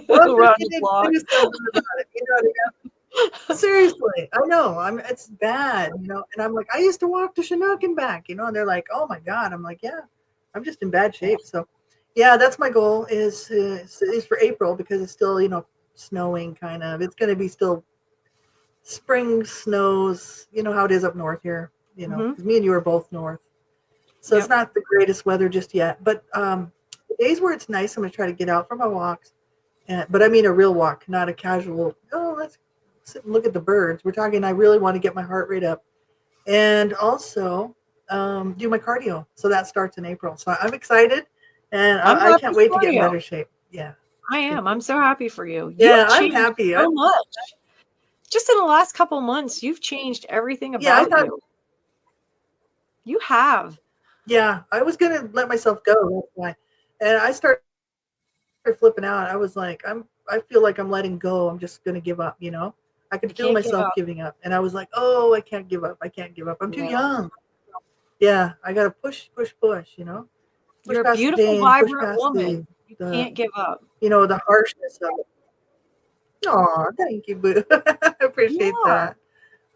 Well, Around you the need to block. do something about it. Seriously, I know. It's bad, and I'm like, I used to walk to Chinook and back, and they're like, oh my God. I'm like, yeah, I'm just in bad shape. So yeah, that's my goal is for April because it's still, snowing kind of. It's going to be still spring snows, how it is up north here, Mhm. because me and you are both north. So it's Yep. not the greatest weather just yet. But the days where it's nice, I'm going to try to get out for my walks. But I mean a real walk, not a casual, oh, let's sit and look at the birds. We're talking, I really want to get my heart rate up and also do my cardio. So that starts in April. So I'm excited and I'm I can't happy wait to for get in you. better shape. Yeah. I am. I'm so happy for you. Yeah, You've I'm changed happy. so much. Just in the last couple months, you've changed everything Yeah, I about thought, you. You have. yeah, I was going to let myself go. That's why. And I started flipping out. I was like, I feel like I'm letting go. I'm just gonna give up, I could You feel can't give myself up. giving up. And I was like, oh, I can't give up. I can't give up. I'm too No. young. Yeah, I gotta push, push, push, push You're a past the beautiful, pain, push vibrant past the woman. You the can't give up. the harshness of it. Aw, thank you, boo. I You appreciate are. that.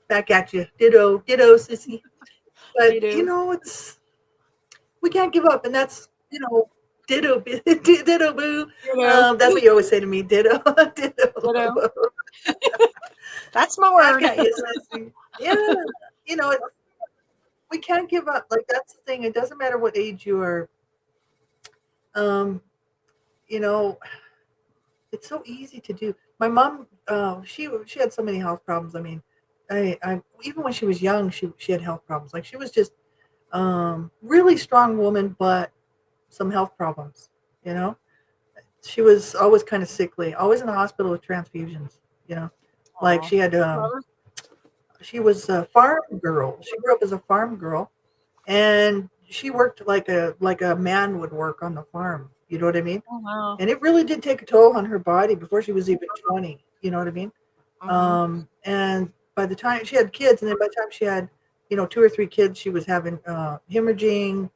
Back at you. Ditto, ditto, sissy. But Ditto. it's we can't give up, and that's ditto, ditto, boo. Ditto. That's what you always say to me, ditto, Ditto. ditto. That's my Back word. at you, sissy. Yeah, it's, we can't give up. Like that's the thing. It doesn't matter what age you are. Um, you know, it's so easy to do. My mom, she had so many health problems. I mean, I even when she was young, she had health problems. Like she was just really strong woman, but some health problems. You know, she was always kind of sickly, always in the hospital with transfusions. You know, like Aw. she had she was a farm girl. She grew up as a farm girl, and she worked like a man would work on the farm. You know what I mean? Oh, wow. And it really did take a toll on her body before she was even 20. You know what I mean? Mhm. And by the time she had kids, and then by the time she had, two or three kids, she was having hemorrhaging,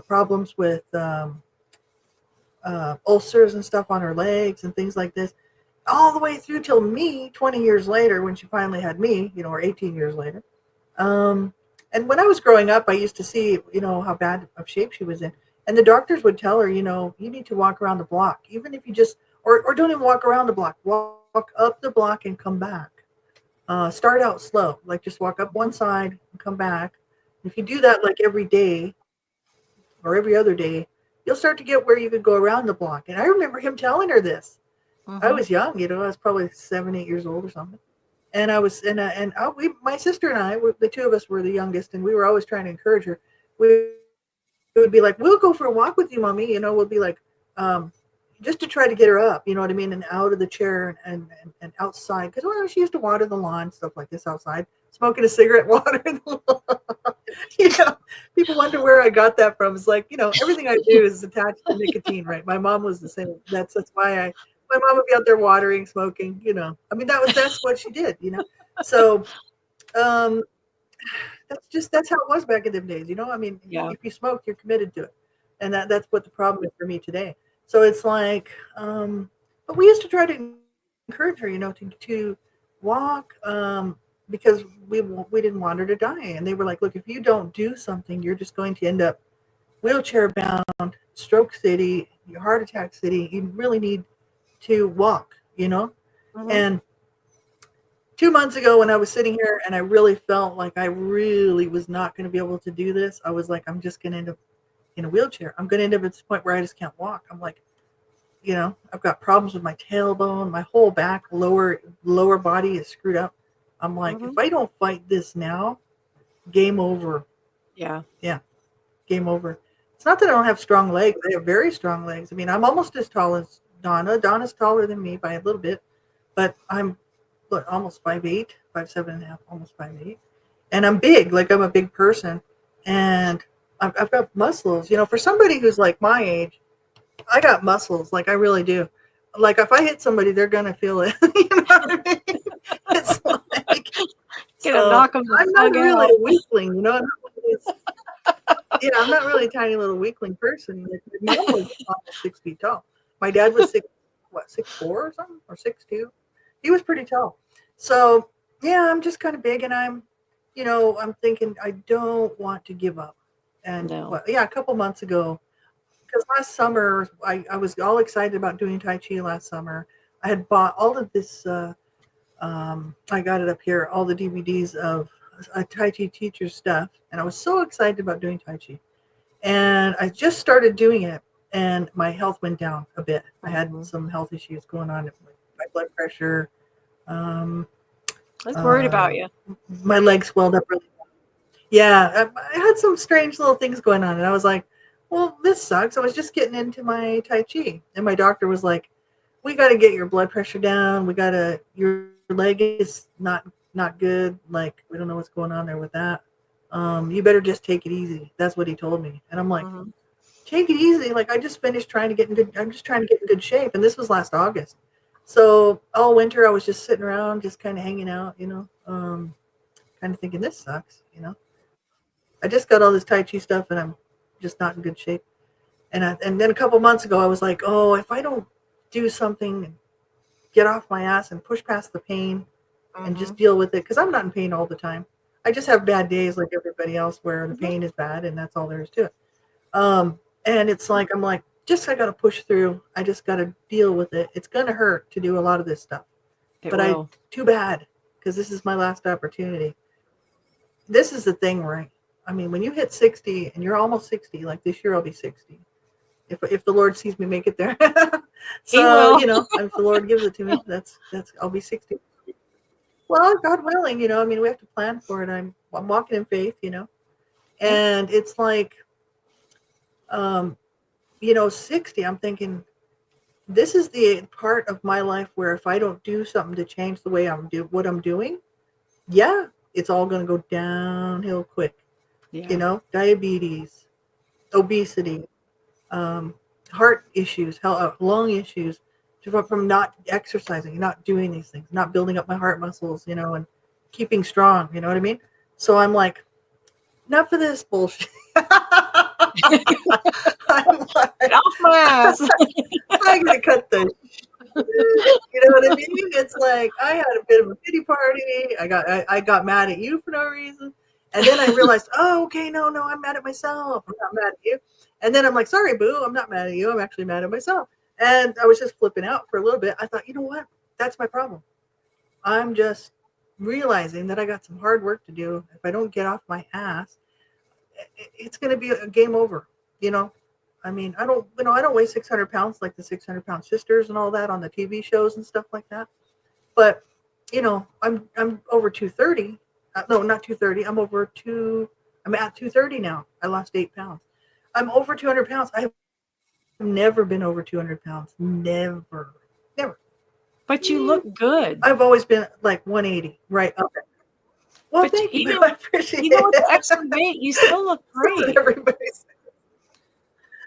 problems with ulcers and stuff on her legs and things like this, all the way through till me 20 years later when she finally had me, or 18 years later. Um, and when I was growing up, I used to see, how bad of shape she was in. And the doctors would tell her, you need to walk around the block, even if you just, or don't even walk around the block, walk up the block and come back. Start out slow, like just walk up one side and come back. If you do that like every day or every other day, you'll start to get where you could go around the block. And I remember him telling her this. I Mhm. was young, I was probably 7, 8 years old or something. And I was, my sister and I, the two of us were the youngest, and we were always trying to encourage her. We would be like, "We'll go for a walk with you, mommy." We'll be like, um, just to try to get her up, you know what I mean, and out of the chair and outside. Because well, she used to water the lawn, stuff like this outside, smoking a cigarette, watering the lawn. You know, people wonder where I got that from. It's like, you know, everything I do is attached to nicotine, right? My mom was the same. That's why my mom would be out there watering, smoking, you know. I mean, that's what she did, you know. So um, that's how it was back in them days, you know. I mean, Yeah. if you smoke, you're committed to it, and that's what the problem is for me today. So it's like, but we used to try to encourage her, you know, to walk, because we didn't want her to die, and they were like, look, if you don't do something, you're just going to end up wheelchair bound, stroke city, your heart attack city. You really need to walk, you know. Mm-hmm. And 2 months ago when I was sitting here and I really felt like I really was not going to be able to do this, I was like, I'm just going to end up in a wheelchair. I'm going to end up at this point where I just can't walk. I'm like, you know, I've got problems with my tailbone, my whole back, lower body is screwed up. I'm like, Mm-hmm. if I don't fight this now, game over. Yeah. Yeah, game over. It's not that I don't have strong legs. I have very strong legs. I mean, I'm almost as tall as Donna. Donna's taller than me by a little bit, but I'm almost 5'8", 5'7.5", almost 5'8", and I'm big. Like I'm a big person, and I've got muscles. You know, for somebody who's like my age, I got muscles. Like I really do. Like if I hit somebody, they're gonna feel it. You know what I mean? It's like Gonna so. knock them the I'm not plug really out. a weakling. You know. Yeah, I'm not really a tiny little weakling person. Like, my mom was almost 6 feet tall. My dad was 6'4" or something, or 6'2". He was pretty tall. So yeah, I'm just kind of big, and you know, I'm thinking I don't want to give up. And No. yeah, a couple months ago, because last summer I was all excited about doing Tai Chi last summer. I had bought all of this. I got it up here, all the DVDs of Tai Chi teacher stuff, and I was so excited about doing Tai Chi. And I just started doing it, and my health went down a bit. I had Mm-hmm. some health issues going on with my blood pressure. Um, I was worried uh, about you. my legs swelled up really. Yeah, I had some strange little things going on, and I was like, "Well, this sucks." I was just getting into my Tai Chi, and my doctor was like, "We got to get your blood pressure down. Your leg is not good. Like we don't know what's going on there with that. You better just take it easy." That's what he told me, and I'm like, Mm-hmm. "Take it easy." Like I just finished trying to get in good. I'm just trying to get in good shape, and this was last August. So all winter I was just sitting around, just kind of hanging out, you know, kind of thinking this sucks, you know. I just got all this Tai Chi stuff, and I'm just not in good shape. And then a couple months ago, I was like, oh, if I don't do something and get off my ass and push past the pain and Mm-hmm. just deal with it, because I'm not in pain all the time. I just have bad days like everybody else where the Mm-hmm. pain is bad, and that's all there is to it. And it's like I'm like, just I got to push through. I just got to deal with it. It's gonna hurt to do a lot of this stuff, It but I will. too bad because this is my last opportunity. This is the thing, right? I mean, when you hit 60 and you're almost 60, like this year I'll be 60. If the Lord sees me make it there. He So, will. you know, if the Lord gives it to me, that's I'll be 60. Well, God willing, you know, I mean, we have to plan for it. I'm walking in faith, you know. Yeah. And it's like um, you know, 60, I'm thinking this is the part of my life where if I don't do something to change the way what I'm doing, yeah, it's all going to go downhill quick. You Yeah. know, diabetes, obesity, um, heart issues, lung issues, from not exercising, not doing these things, not building up my heart muscles, you know, and keeping strong. You know what I mean? So I'm like, enough of this bullshit. I'm Get like, off my ass. I gotta cut the. You know what I mean? It's like I had a bit of a pity party. I got mad at you for no reason, and then I realized, oh, okay, no, I'm mad at myself. I'm not mad at you. And then I'm like, sorry, boo, I'm not mad at you. I'm actually mad at myself. And I was just flipping out for a little bit. I thought, you know what? That's my problem. I'm just realizing that I got some hard work to do. If I don't get off my ass, it's going to be a game over. You know, I mean, I don't weigh 600 pounds like the 600-pound sisters and all that on the TV shows and stuff like that. But you know, I'm over 230. No, not 230. I'm at 230 now. I lost 8 pounds. I'm over 200 pounds. I have I've never been over 200 pounds. Never. Never. But you look good. I've always been like 180, right up there. Well, But thank you. even I appreciate with the it. extra weight, you still look great. Everybody's.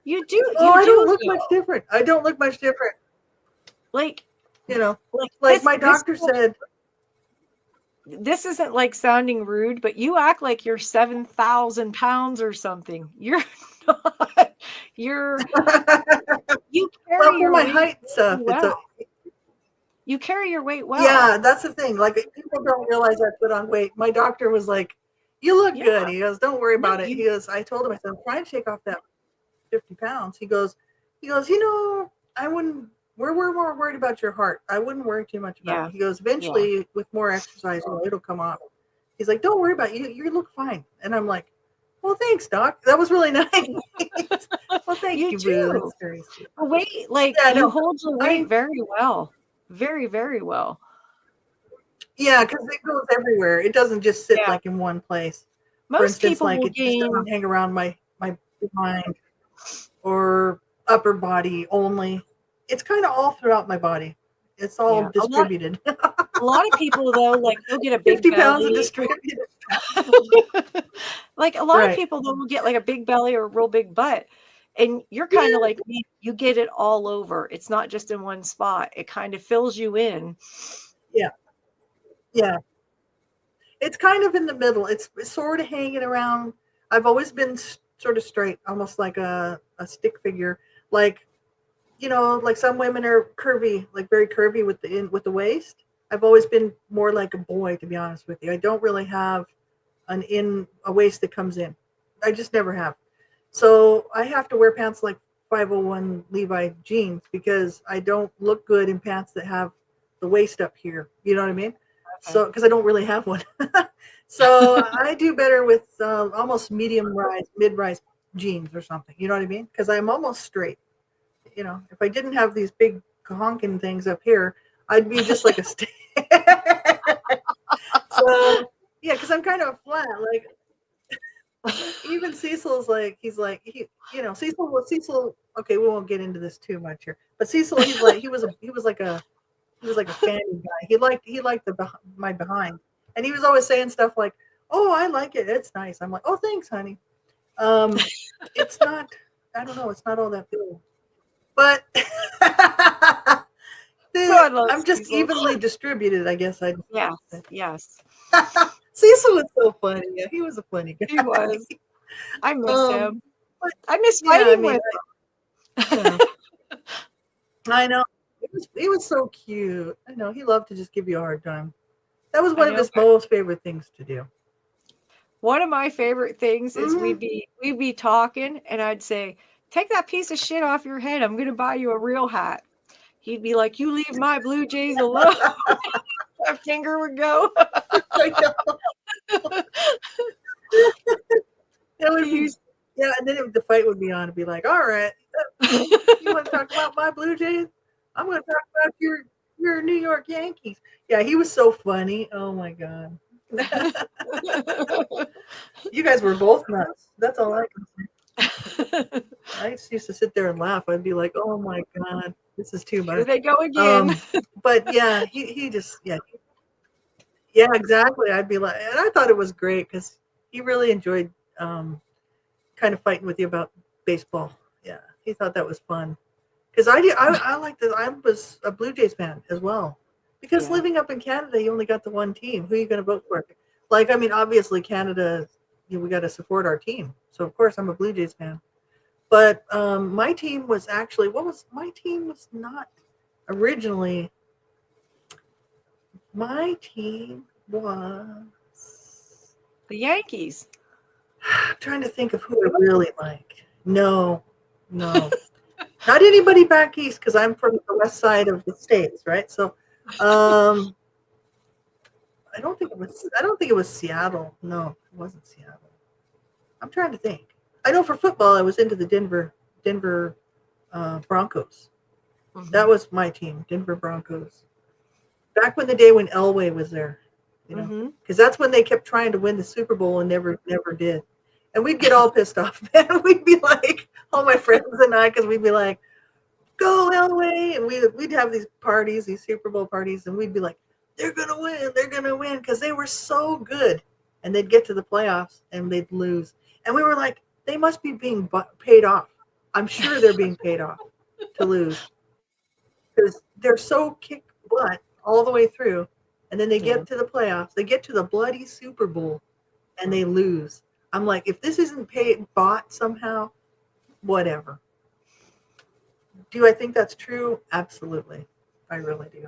You do. Oh, I don't look though. much different. I don't look much different. Like, You know, like like my doctor said. This isn't like sounding rude, but you act like you're 7,000 pounds or something. You're not. You carry Well, for your my weight height stuff, it's a. well. You carry your weight well. Yeah, that's the thing. Like people don't realize I put on weight. My doctor was like, "You look good." He goes, "Don't worry about it." He goes, "I told him, I said, I'm trying to shake off that 50 pounds." He goes, you know, I wouldn't. We're more worried about your heart. I wouldn't worry too much about it. He goes, eventually, with more exercise, it'll come off. He's like, "Don't worry about it. You look fine." And I'm like, "Well, thanks, doc. That was really nice." Well, thank you, boo. That's very sweet. Weight, like you hold your weight very well. Very, very well. Yeah, because it goes everywhere. It doesn't just sit like in one place. Most For instance, people like will it just doesn't hang around my behind or upper body only. It's kind of all throughout my body. It's all distributed. A lot of people though, like they'll get a big 50 pounds belly. of distributed. Like a lot of people though will get like a big belly or a real big butt. And you're kind of like me, you get it all over. It's not just in one spot. It kind of fills you in. Yeah. Yeah. It's kind of in the middle. It's sort of hanging around. I've always been sort of straight, almost like a stick figure. Like, you know, like some women are curvy, like very curvy with the waist. I've always been more like a boy, to be honest with you. I don't really have a waist that comes in. I just never have. So I have to wear pants like 501 Levi jeans because I don't look good in pants that have the waist up here. You know what I mean? Okay. So because I don't really have one. So I do better with almost mid-rise jeans or something. You know what I mean? Because I'm almost straight. You know, if I didn't have these big honking things up here, I'd be just like a stick. So yeah, because I'm kind of flat. Like even Cecil's like, Cecil. Okay, we won't get into this too much here, but Cecil, he was like a fanny guy. He liked my behind, and he was always saying stuff like, "Oh, I like it. It's nice." I'm like, "Oh, thanks, honey." It's not. I don't know. It's not all that big, but I'm just Cecil. Evenly distributed, I guess. Yes. Cecil was so funny. Yeah, he was a funny guy. He was. I miss him. I miss fighting with him. I know. He was so cute. I know. He loved to just give you a hard time. That was one of his most favorite things to do. One of my favorite things is we'd be talking, and I'd say, "Take that piece of shit off your head. I'm going to buy you a real hat." He'd be like, "You leave my Blue Jays alone." That finger would go. Yeah, and then the fight would be on. It'd be like, "All right, you want to talk about my Blue Jays? I'm going to talk about your New York Yankees." Yeah, he was so funny. Oh my god. You guys were both nuts. That's all I can say. I used to sit there and laugh. I'd be like, "Oh my god, this is too much." Here they go again. But yeah, he just yeah, exactly. I'd be like, and I thought it was great because he really enjoyed kind of fighting with you about baseball. Yeah, he thought that was fun because I like that. I was a Blue Jays fan as well because living up in Canada, you only got the one team. Who are you going to vote for? Like, I mean, obviously Canada, we got to support our team. So of course I'm a Blue Jays fan. But my team was actually my team was not originally. My team was the Yankees. I'm trying to think of who I really like. No. Not anybody back east because I'm from the west side of the states, right? So, I don't think it was Seattle. No, it wasn't Seattle. I'm trying to think. I know for football, I was into the Denver Broncos. Mm-hmm. That was my team, Denver Broncos. Back when Elway was there, you know, because that's when they kept trying to win the Super Bowl and never did. And we'd get all pissed off. And we'd be like, all my friends and I, because we'd be like, "Go Elway," and we'd have these parties, these Super Bowl parties, and we'd be like, "They're gonna win," because they were so good, and they'd get to the playoffs and they'd lose, and we were like, "They must be being paid off. I'm sure they're being paid off to lose because they're so kick butt all the way through, and then they Yeah. get to the playoffs, they get to the bloody Super Bowl, and they lose." I'm like, if this isn't bought somehow, whatever. Do I think that's true? Absolutely. I really do.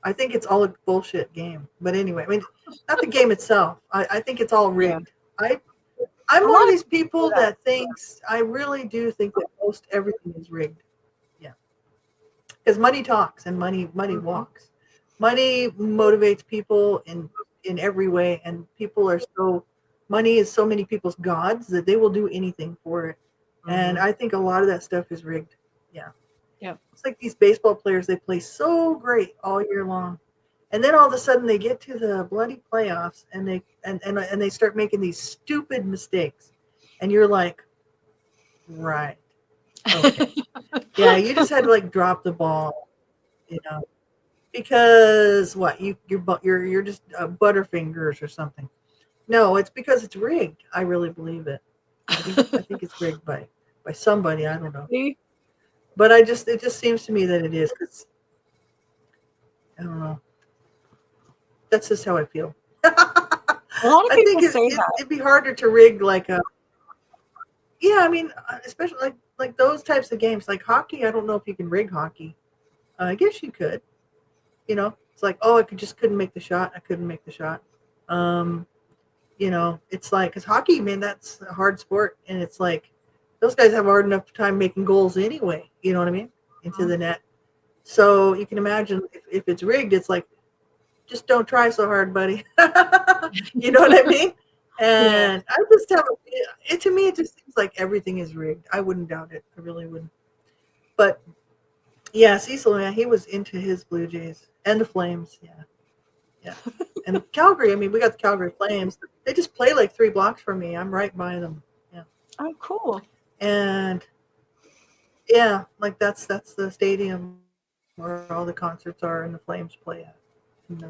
I think it's all a bullshit game. But anyway, I mean, not the game itself. I think it's all Yeah. rigged. I'm A one lot of of these people people do that. that thinks, I really do think that most everything is rigged. Yeah. Because money talks and money walks. Money motivates people in every way, and people are so, money is so many people's gods that they will do anything for it. And Mhm. I think a lot of that stuff is rigged. Yeah. Yeah. It's like these baseball players, they play so great all year long. And then all of a sudden they get to the bloody playoffs and they start making these stupid mistakes. And you're like, right. Okay. Yeah, you just had to like drop the ball, you know. Because what? You're just butterfingers or something. No, it's because it's rigged. I really believe it. I think it's rigged by somebody, I don't know. See? But it just seems to me that it is, cuz I don't know. That's just how I feel. A lot of I think people say that. it'd be harder to rig like a, yeah. I mean, especially like those types of games, like hockey. I don't know if you can rig hockey. I guess you could. It's like, oh, just couldn't make the shot. I couldn't make the shot. Um, it's like, because hockey, man, that's a hard sport, and it's like those guys have a hard enough time making goals anyway. You know what I mean? Into Mhm. the net. So you can imagine if it's rigged, it's like, just don't try so hard, buddy. You know what I mean? Yeah. And I just have it, to me, it just seems like everything is rigged. I wouldn't doubt it. I really wouldn't. But yeah, Cecil, man, he was into his Blue Jays and the Flames. Yeah, yeah. And Calgary, I mean, we got the Calgary Flames. They just play like 3 blocks from me. I'm right by them. Yeah. Oh, cool. And yeah, like that's the stadium where all the concerts are and the Flames play at. And,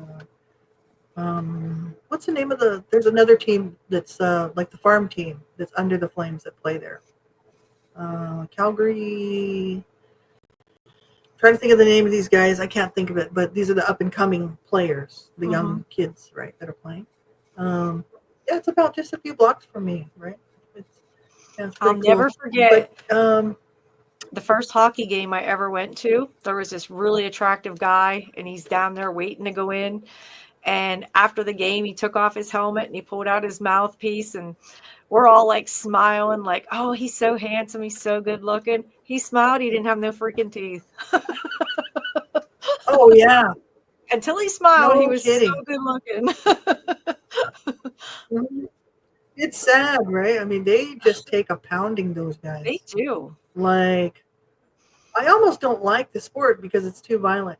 what's the name of there's another team that's like the farm team that's under the Flames that play there. Calgary. Trying to think of the name of these guys. I can't think of it, but these are the up and coming players, the Mhm. young kids, right, that are playing. Um, yeah, it's about just a few blocks from me, right? It's Yeah, it's I'll pretty cool. never But forget the first hockey game I ever went to. There was this really attractive guy, and he's down there waiting to go in. And after the game, he took off his helmet and he pulled out his mouthpiece, and we're all like smiling, like, oh, he's so handsome. He's so good looking. He smiled. He didn't have no freaking teeth. oh yeah, Until he smiled, he no was so kidding. good looking. Mhm. It's sad, right? I mean, they just take a pounding, those They guys. do. Like, I almost don't like the sport because it's too violent.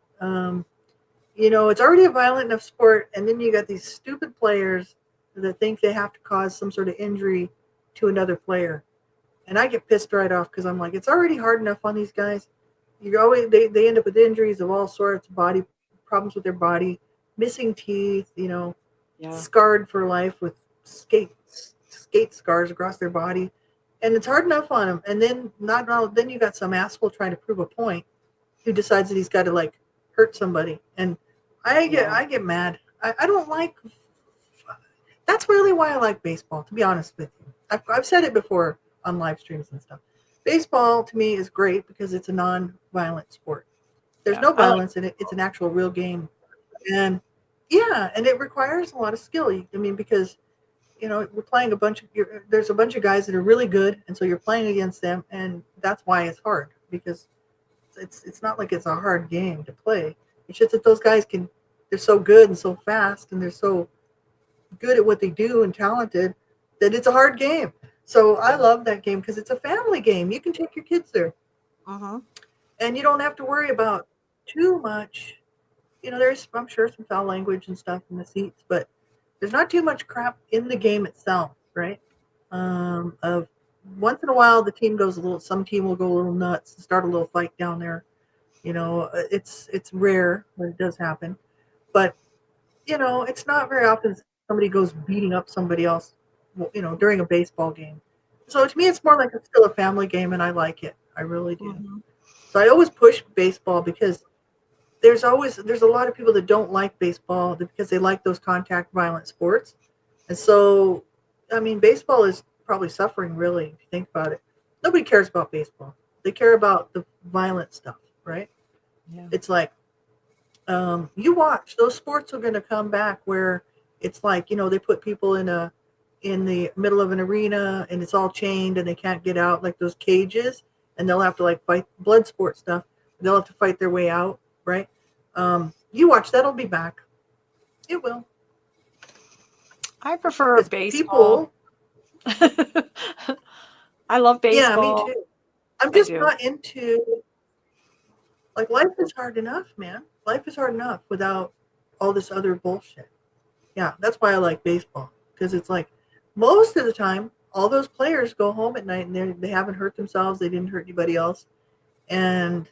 It's already a violent enough sport, and then you got these stupid players that think they have to cause some sort of injury to another player. And I get pissed right off because I'm like, it's already hard enough on these guys. They end up with injuries of all sorts, body problems with their body, missing teeth, Yeah. scarred for life with skate scars across their body. And it's hard enough on them. And then not all then you got some asshole trying to prove a point who decides that he's got to like hurt somebody. And Yeah. I get mad. I don't like. That's really why I like baseball. To be honest with you, I've said it before on live streams and stuff. Baseball to me is great because it's a non-violent sport. There's Yeah. no I like violence in it. It's an actual real game, and yeah, and it requires a lot of skill. I mean, because we're playing there's a bunch of guys that are really good, and so you're playing against them, and that's why it's hard because it's not like it's a hard game to play. It's just that those guys they're so good and so fast, and they're so good at what they do and talented that it's a hard game. So I love that game because it's a family game. You can take your kids there, uh-huh. and you don't have to worry about too much. There's, I'm sure, some foul language and stuff in the seats, but there's not too much crap in the game itself, right? Of once in a while the team goes a little. Some team will go a little nuts and start a little fight down there. It's rare when it does happen, but it's not very often somebody goes beating up somebody else, during a baseball game. So to me, it's more like it's still a family game, and I like it. I really do. Mhm. So I always push baseball because there's a lot of people that don't like baseball because they like those contact violent sports. And so, I mean, baseball is probably suffering really if you think about it. Nobody cares about baseball. They care about the violent stuff, right? Yeah. It's like you watch those sports are going to come back where it's like they put people in the middle of an arena and it's all chained and they can't get out like those cages, and they'll have to like fight blood sport stuff. They'll have to fight their way out, right? You watch that'll be back. It will. I prefer Because baseball. people, I love yeah, me baseball. too. I'm I just do. not into like life is hard enough, man. Life is hard enough without all this other bullshit. Yeah, that's why I like baseball because it's like most of the time all those players go home at night and they haven't hurt themselves, they didn't hurt anybody else, and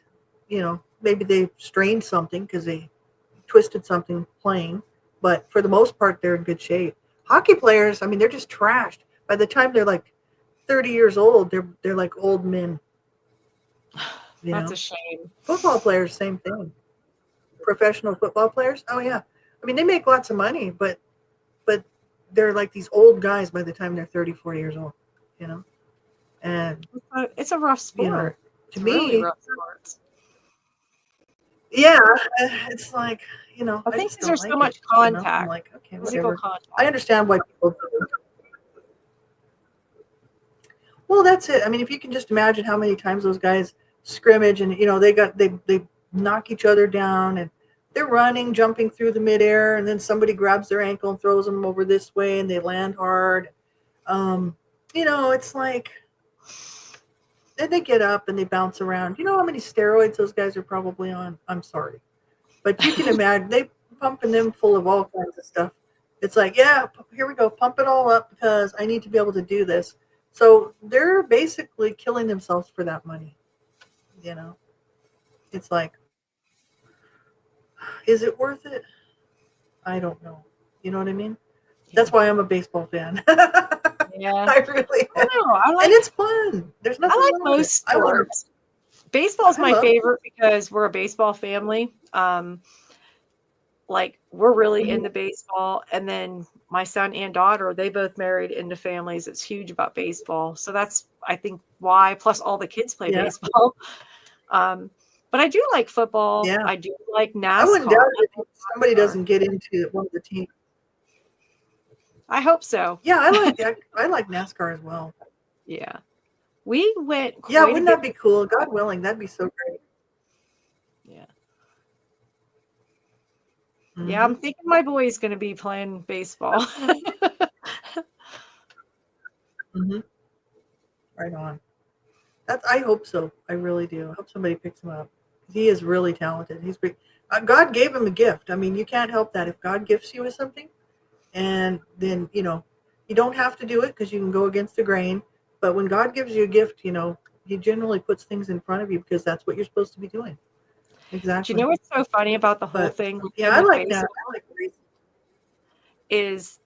maybe they strained something because they twisted something playing, but for the most part they're in good shape. Hockey players, I mean, they're just trashed by the time they're like 30 years old. They're like old men. That's a shame. Football players, same thing. Professional football players, oh yeah, I mean they make lots of money, but they're like these old guys by the time they're 30, 40 years old, you know? And, It's a rough you know, sport. to It's really me, rough sport. yeah, it's like, I I think just because don't there's so like it. much I'm contact, like, okay, physical whatever. I contact. understand why people do it. Well, that's it. I mean, if you can just imagine how many times those guys scrimmage and, they knock each other down and they're running, jumping through the midair, and then somebody grabs their ankle and throws them over this way and they land hard. Um, it's like, then they get up and they bounce around. You know how many steroids those guys are probably on? I'm sorry. But you can imagine they pumping them full of all kinds of stuff. It's like, yeah, here we go, pump it all up because I need to be able to do this. So they're basically killing themselves for that money. You know, it's like, is it worth it? I don't know. You know what I mean? That's Yeah. why I'm a baseball fan. Yeah. I really I am. don't know. And it's fun. There's I nothing like wrong with it. most I love it. sports. Baseball's I my love it. favorite because we're a baseball family. Like we're really Mhm. into baseball, and then my son and daughter, they both married into families that's huge about baseball. So that's I think why. Plus, all the kids play Yeah. baseball. But I do like football. Yeah. I do like I wouldn't NASCAR. doubt it if somebody doesn't get into one of the teams. I hope so. Yeah, I like that. I like NASCAR as well. Yeah, we went Yeah, quite a wouldn't bit. that be cool? God willing, that'd be so great. Yeah, yeah. Hmm. I'm thinking my boy's going to be playing baseball. Hmm. Right on. That's. I hope so. I really do. I hope somebody picks him up. He is really talented. He's big. God gave him a gift. I mean, you can't help that. If God gifts you with something, and then you don't have to do it because you can go against the grain. But when God gives you a gift, He generally puts things in front of you because that's what you're supposed to be doing. Do you Exactly. know what's so funny about the whole But thing with yeah, him I with like that. baseball I like racing. is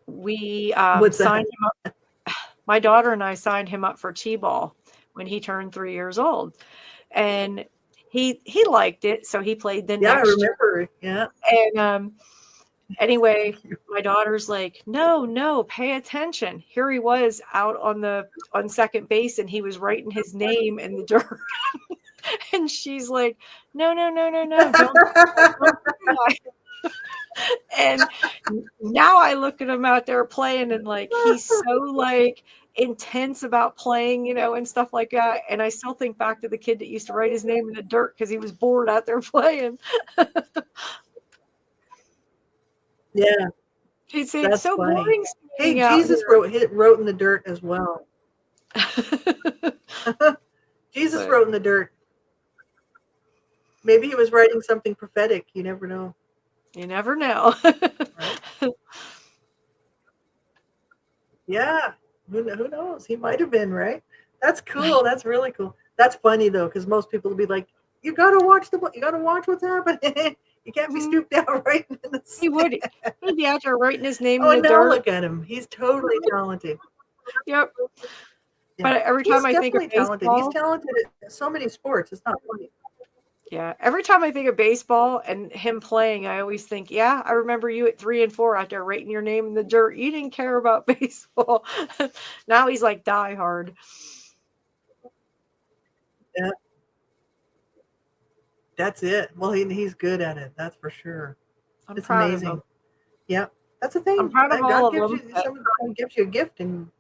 we What's signed that? him up. My daughter and I signed him up for T-ball when he turned 3 years old, and he liked it, so he played the Yeah, I next year. remember. Yeah. And anyway, my daughter's like, no, no, pay attention. Here he was out on second base, and he was writing his name in the dirt. And she's like, no, no, no, no, no, don't do that. And now I look at him out there playing, and like he's so like intense about playing, and stuff like that. And I still think back to the kid that used to write his name in the dirt because he was bored out there playing. Yeah, He said, "It's that's so funny. boring Hey, standing out Jesus wrote in the dirt as well. here." Jesus But wrote in the dirt. Maybe he was writing something prophetic. You never know, you never know. right? Yeah. Who knows? He might have been, right? That's cool. That's really cool. That's funny though, because most people will be like, "You gotta watch you gotta watch what's happening. You can't be Mhm. stooped down right in the He would. He'd be out there writing his name in Oh, the and now dirt. look at him. He's totally talented. Yep. Yeah, But every time he's I think of definitely talented. He's baseball, talented at so many sports. It's not funny. yeah, every time I think of baseball and him playing, I always think, yeah, I remember you at 3 and 4 out there writing your name in the dirt. You didn't care about baseball. Now he's like die hard. Yeah, that's it. Well, he's good at it. That's for sure. I'm It's proud of him. amazing. Yep, that's the I'm thing. proud of That all God of gives them. you. God gives you a gift, and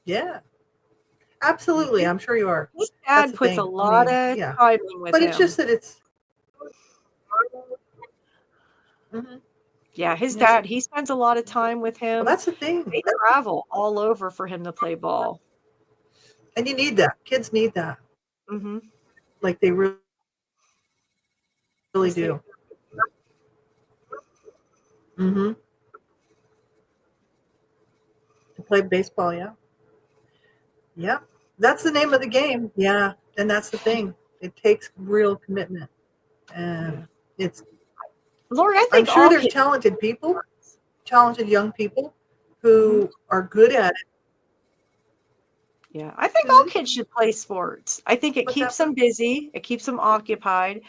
yeah, absolutely. His, I'm sure you are. his That's dad the puts a thing. I lot mean, of yeah, time in with but it's him. just that it's. Mhm. Yeah, his Yeah. dad, he spends a lot of time with Well, him. that's the thing. They travel all over for him to play ball. And you need that. Kids need that. Hmm. Like they really Yes, they. do. Mm-hmm. To play baseball, yeah. Yeah. That's the name of the game. Yeah. And that's the thing. It takes real commitment. And Yeah. it's Lori, I I'm think sure all there's kids. talented people, talented young people Hmm. who are good at it. Yeah, I think all Mhm. kids should play sports. I think it What's that? keeps them busy. It keeps them occupied.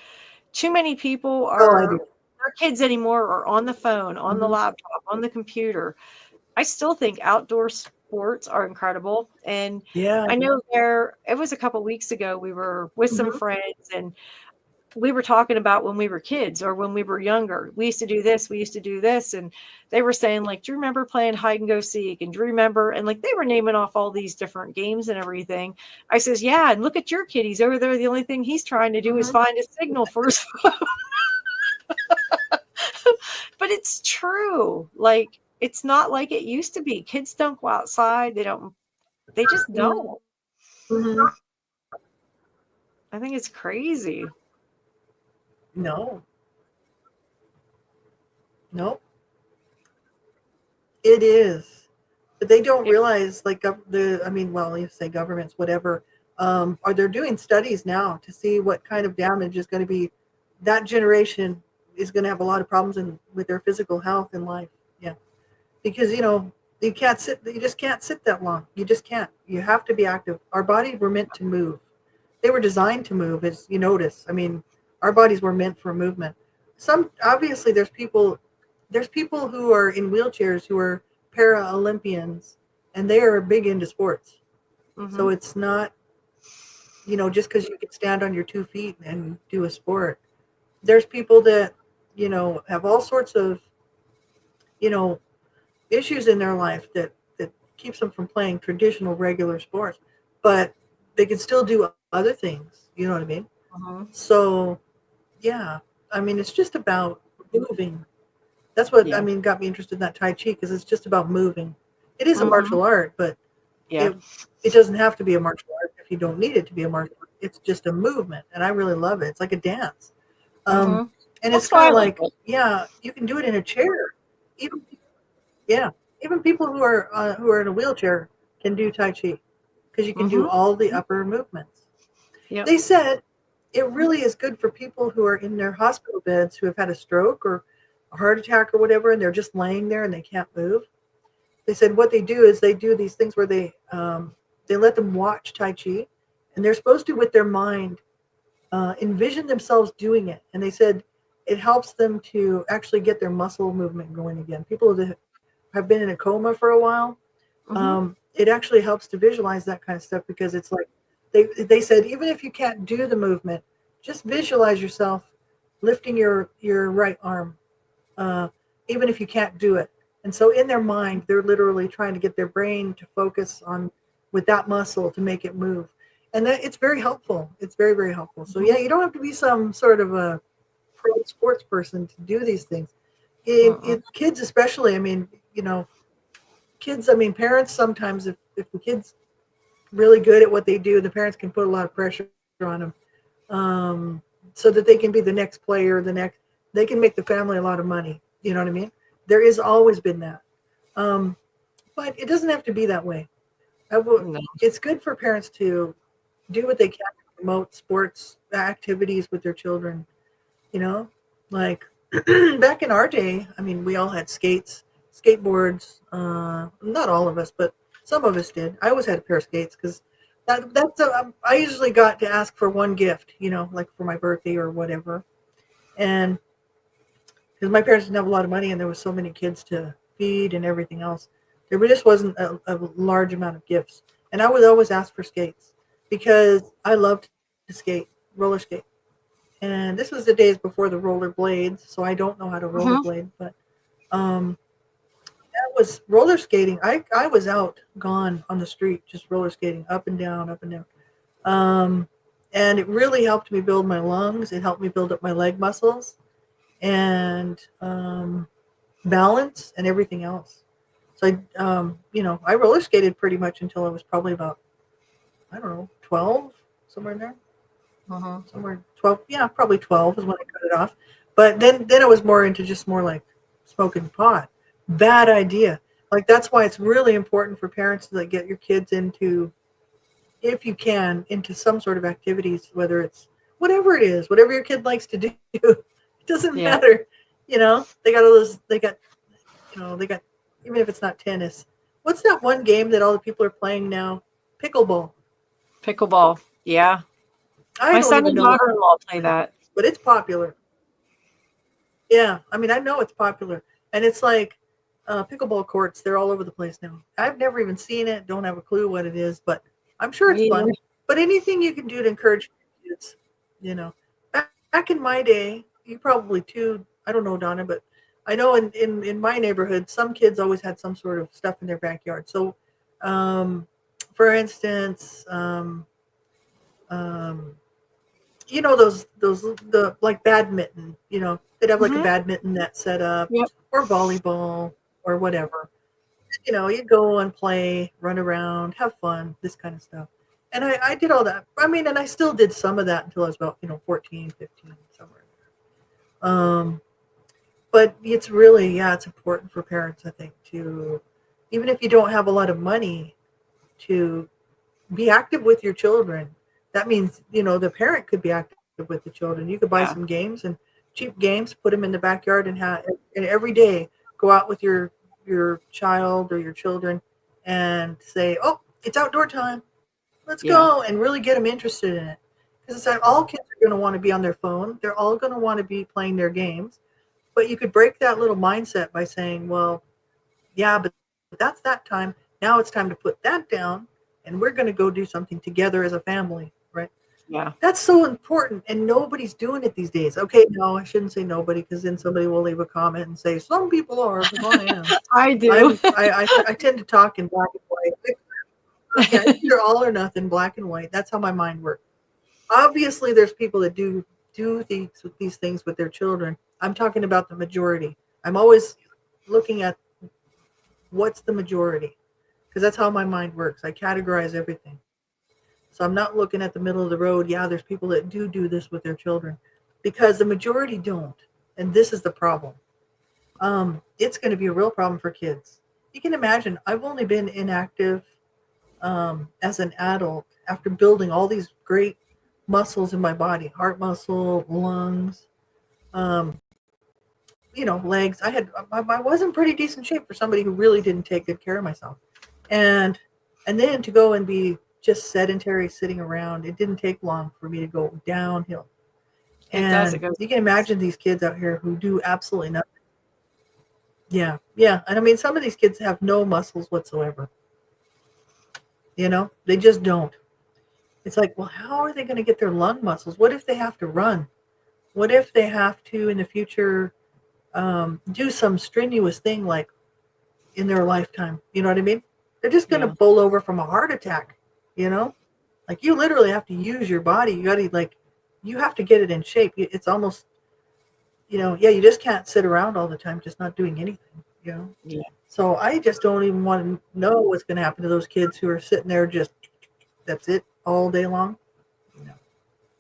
Too many people Oh, I do. are their kids anymore are on the phone, on the Hmm. laptop, on the computer. I still think outdoor sports are incredible. And Yeah. I know it was a couple weeks ago, we were with some Hmm. friends and we were talking about when we were kids or when we were younger. We used to do this, we used to do this. And they were saying, like, do you remember playing hide and go seek? And do you remember? And like they were naming off all these different games and everything. I says, yeah, and look at your kid. He's over there. The only thing he's trying to do is Hmm. find a signal for his but it's true. Like it's not like it used to be. Kids don't go outside. They just don't. Hmm. I think it's crazy. No, no, it is. But they don't Yeah. realize, like I mean, well, you say governments, whatever, are they're doing studies now to see what kind of damage is going to be. That generation is going to have a lot of problems with their physical health and life. Yeah, because you can't sit. You just can't sit that long. You just can't. You have to be active. Our bodies were meant to move. They were designed to move, as you notice. I mean, our bodies were meant for movement. Some obviously there's people who are in wheelchairs who are para Olympians, and they are big into sports. Mm-hmm. So it's not just because you can stand on your 2 feet and do a sport. There's people that have all sorts of you know issues in their life that keeps them from playing traditional regular sports, but they can still do other things. You know what I mean? Mm-hmm. So yeah, I mean it's just about moving. That's what I Yeah. mean got me interested in that Tai Chi, because it's just about moving. It is a Mm-hmm. martial art, but Yeah. it it doesn't have to be a martial art if you don't need it to be a martial art. It's just a movement, and I really love it. It's like a dance, um, Mm-hmm. and it's That's kind why I of like like, it. yeah, you can do it in a chair. Even Yeah, even people who are in a wheelchair can do Tai Chi, because you can do Mm-hmm. all the upper movements. Yep. They said it really is good for people who are in their hospital beds who have had a stroke or a heart attack or whatever, and they're just laying there and they can't move. They said what they do is they do these things where they let them watch Tai Chi, and they're supposed to, with their mind, envision themselves doing it. And they said it helps them to actually get their muscle movement going again. People that have been in a coma for a while, Mm-hmm. it actually helps to visualize that kind of stuff, because it's like they said even if you can't do the movement, just visualize yourself lifting your right arm, uh, even if you can't do it. And so in their mind, they're literally trying to get their brain to focus on with that muscle to make it move. And that it's very helpful. It's very, very helpful. So Mm-hmm. yeah, you don't have to be some sort of a pro sports person to do these things. Kids especially, I mean, kids, I mean, parents sometimes, if the kid's really good at what they do, the parents can put a lot of pressure on them, so that they can be the next player, they can make the family a lot of money. You know what I mean? There is always been that. Um, but it doesn't have to be that way. No. It's good for parents to do what they can to promote sports activities with their children. You know, like back in our day, I mean, we all had skates, skateboards. Not all of us, but some of us did. I always had a pair of skates because I usually got to ask for one gift, you know, like for my birthday or whatever. And because my parents didn't have a lot of money and there was so many kids to feed and everything else, there just wasn't a large amount of gifts. And I would always ask for skates because I loved to skate, roller skate. And this was the days before the roller blades, so I don't know how to Mhm. rollerblade, but um, that was roller skating. I was out, gone on the street, just roller skating up and down, up and down. Um, and it really helped me build my lungs. It helped me build up my leg muscles and balance and everything else. So I roller skated pretty much until I was probably about, I don't know, 12, somewhere in there. Mhm. Somewhere 12, yeah, probably 12 is when I cut it off. But then I was more into just more like smoking pot. Bad idea. Like that's why it's really important for parents to like get your kids into, if you can, into some sort of activities, whether it's whatever it is, whatever your kid likes to do. It doesn't Yeah. matter. They got all those they got, even if it's not tennis. What's that one game that all the people are playing now? Pickleball. Pickleball. Yeah. I My don't son even and know what daughter-in-law play it is, that. but it's popular. Yeah, I mean, I know it's popular, and it's like pickleball courts. They're all over the place now. I've never even seen it. Don't have a clue what it is, but I'm sure it's Me fun. either. But anything you can do to encourage kids, you know. Back in my day, you probably too. I don't know, Donna, but I know in my neighborhood, some kids always had some sort of stuff in their backyard. So, um, for instance, um, those the like badminton, they'd have like a Mhm. badminton net set up, Yep. or volleyball or whatever. You go and play, run around, have fun, this kind of stuff. And I did all that. I mean, and I still did some of that until I was about 14, 15, somewhere there. But it's really, yeah, it's important for parents, I think, to, even if you don't have a lot of money, to be active with your children. That means, the parent could be active with the children. You could buy some Yeah. games, and cheap games, put them in the backyard, and every day go out with your child or your children and say, "Oh, it's outdoor time. Let's Yeah. go," and really get them interested in it. Because it's like all kids are going to want to be on their phone. They're all going to want to be playing their games. But you could break that little mindset by saying, "Well, yeah, but that's that time. Now it's time to put that down, and we're going to go do something together as a family," right? Yeah. That's so important, and nobody's doing it these days. Okay, no, I shouldn't say nobody because then somebody will leave a comment and say some people are, because I am. I do. I tend to talk in black and white. Yeah, it's either all or nothing, black and white. That's how my mind works. Obviously, there's people that do these things with their children. I'm talking about the majority. I'm always looking at what's the majority, because that's how my mind works. I categorize everything. So I'm not looking at the middle of the road. Yeah, there's people that do this with their children, because the majority don't. And this is the problem. It's going to be a real problem for kids. You can imagine, I've only been inactive as an adult after building all these great muscles in my body, heart muscle, lungs, um, legs. I was in pretty decent shape for somebody who really didn't take good care of myself. And then to go and be just sedentary sitting around, it didn't take long for me to go downhill. It does. It And goes. you can imagine these kids out here who do absolutely nothing. Yeah, yeah. And I mean, some of these kids have no muscles whatsoever. They just don't. It's like, well, how are they going to get their lung muscles? What if they have to run? What if they have to in the future do some strenuous thing like in their lifetime? You know what I mean? They're just going to Yeah. bowl over from a heart attack. You know, like you literally have to use your body. You got to you have to get it in shape. It's almost, yeah, you just can't sit around all the time just not doing anything. Yeah. So I just don't even want to know what's going to happen to those kids who are sitting there just, that's it, all day long.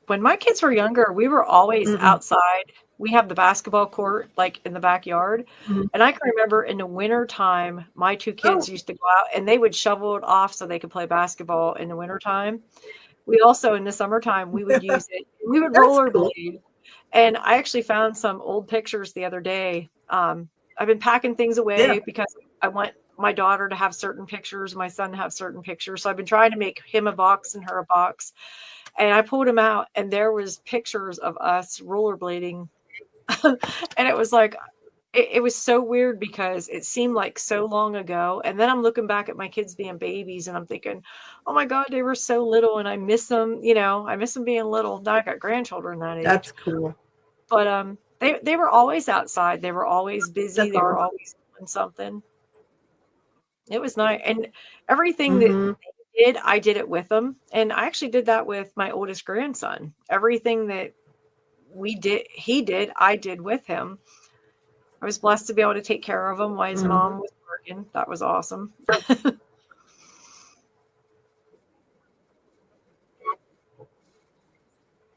when my kids were younger, we were always Mm-mm. outside. We have the basketball court like in the backyard. Mm-hmm. And I can remember in the winter time, my two kids Oh, used to go out and they would shovel it off so they could play basketball in the wintertime. We also, in the summertime, we would use it. We would that's cool. rollerblade. And I actually found some old pictures the other day. I've been packing things Yeah. away because I want my daughter to have certain pictures, my son to have certain pictures. So I've been trying to make him a box and her a box. And I pulled them out, and there was pictures of us rollerblading. And it was like, it was so weird because it seemed like so long ago. And then I'm looking back at my kids being babies, and I'm thinking, oh my God, they were so little, and I miss them. You know, I miss them being little. Now I got grandchildren that age. That's cool. But they were always outside. They were always busy. That's They were awesome. always doing something. It was nice. And everything that Mm-hmm. they did, I did it with them. And I actually did that with my oldest grandson. Everything that he did, I did with him. I was blessed to be able to take care of him while his Mm-hmm. mom was working. That was awesome.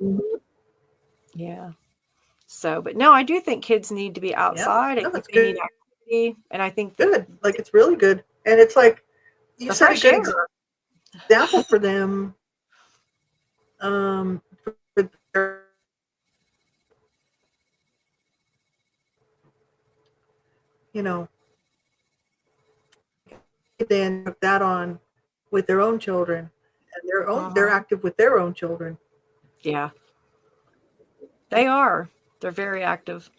Mm-hmm. Yeah. So, but no, I do think kids need to be Yeah. outside. I No, think that's they need good. activity. And I think Good. Like, it's really good. And it's like, you the set a fresh good air. example for them. For their, you know, then put that on with their own children, and they're Uh-huh. active with their own children. Yeah, they are. They're very active.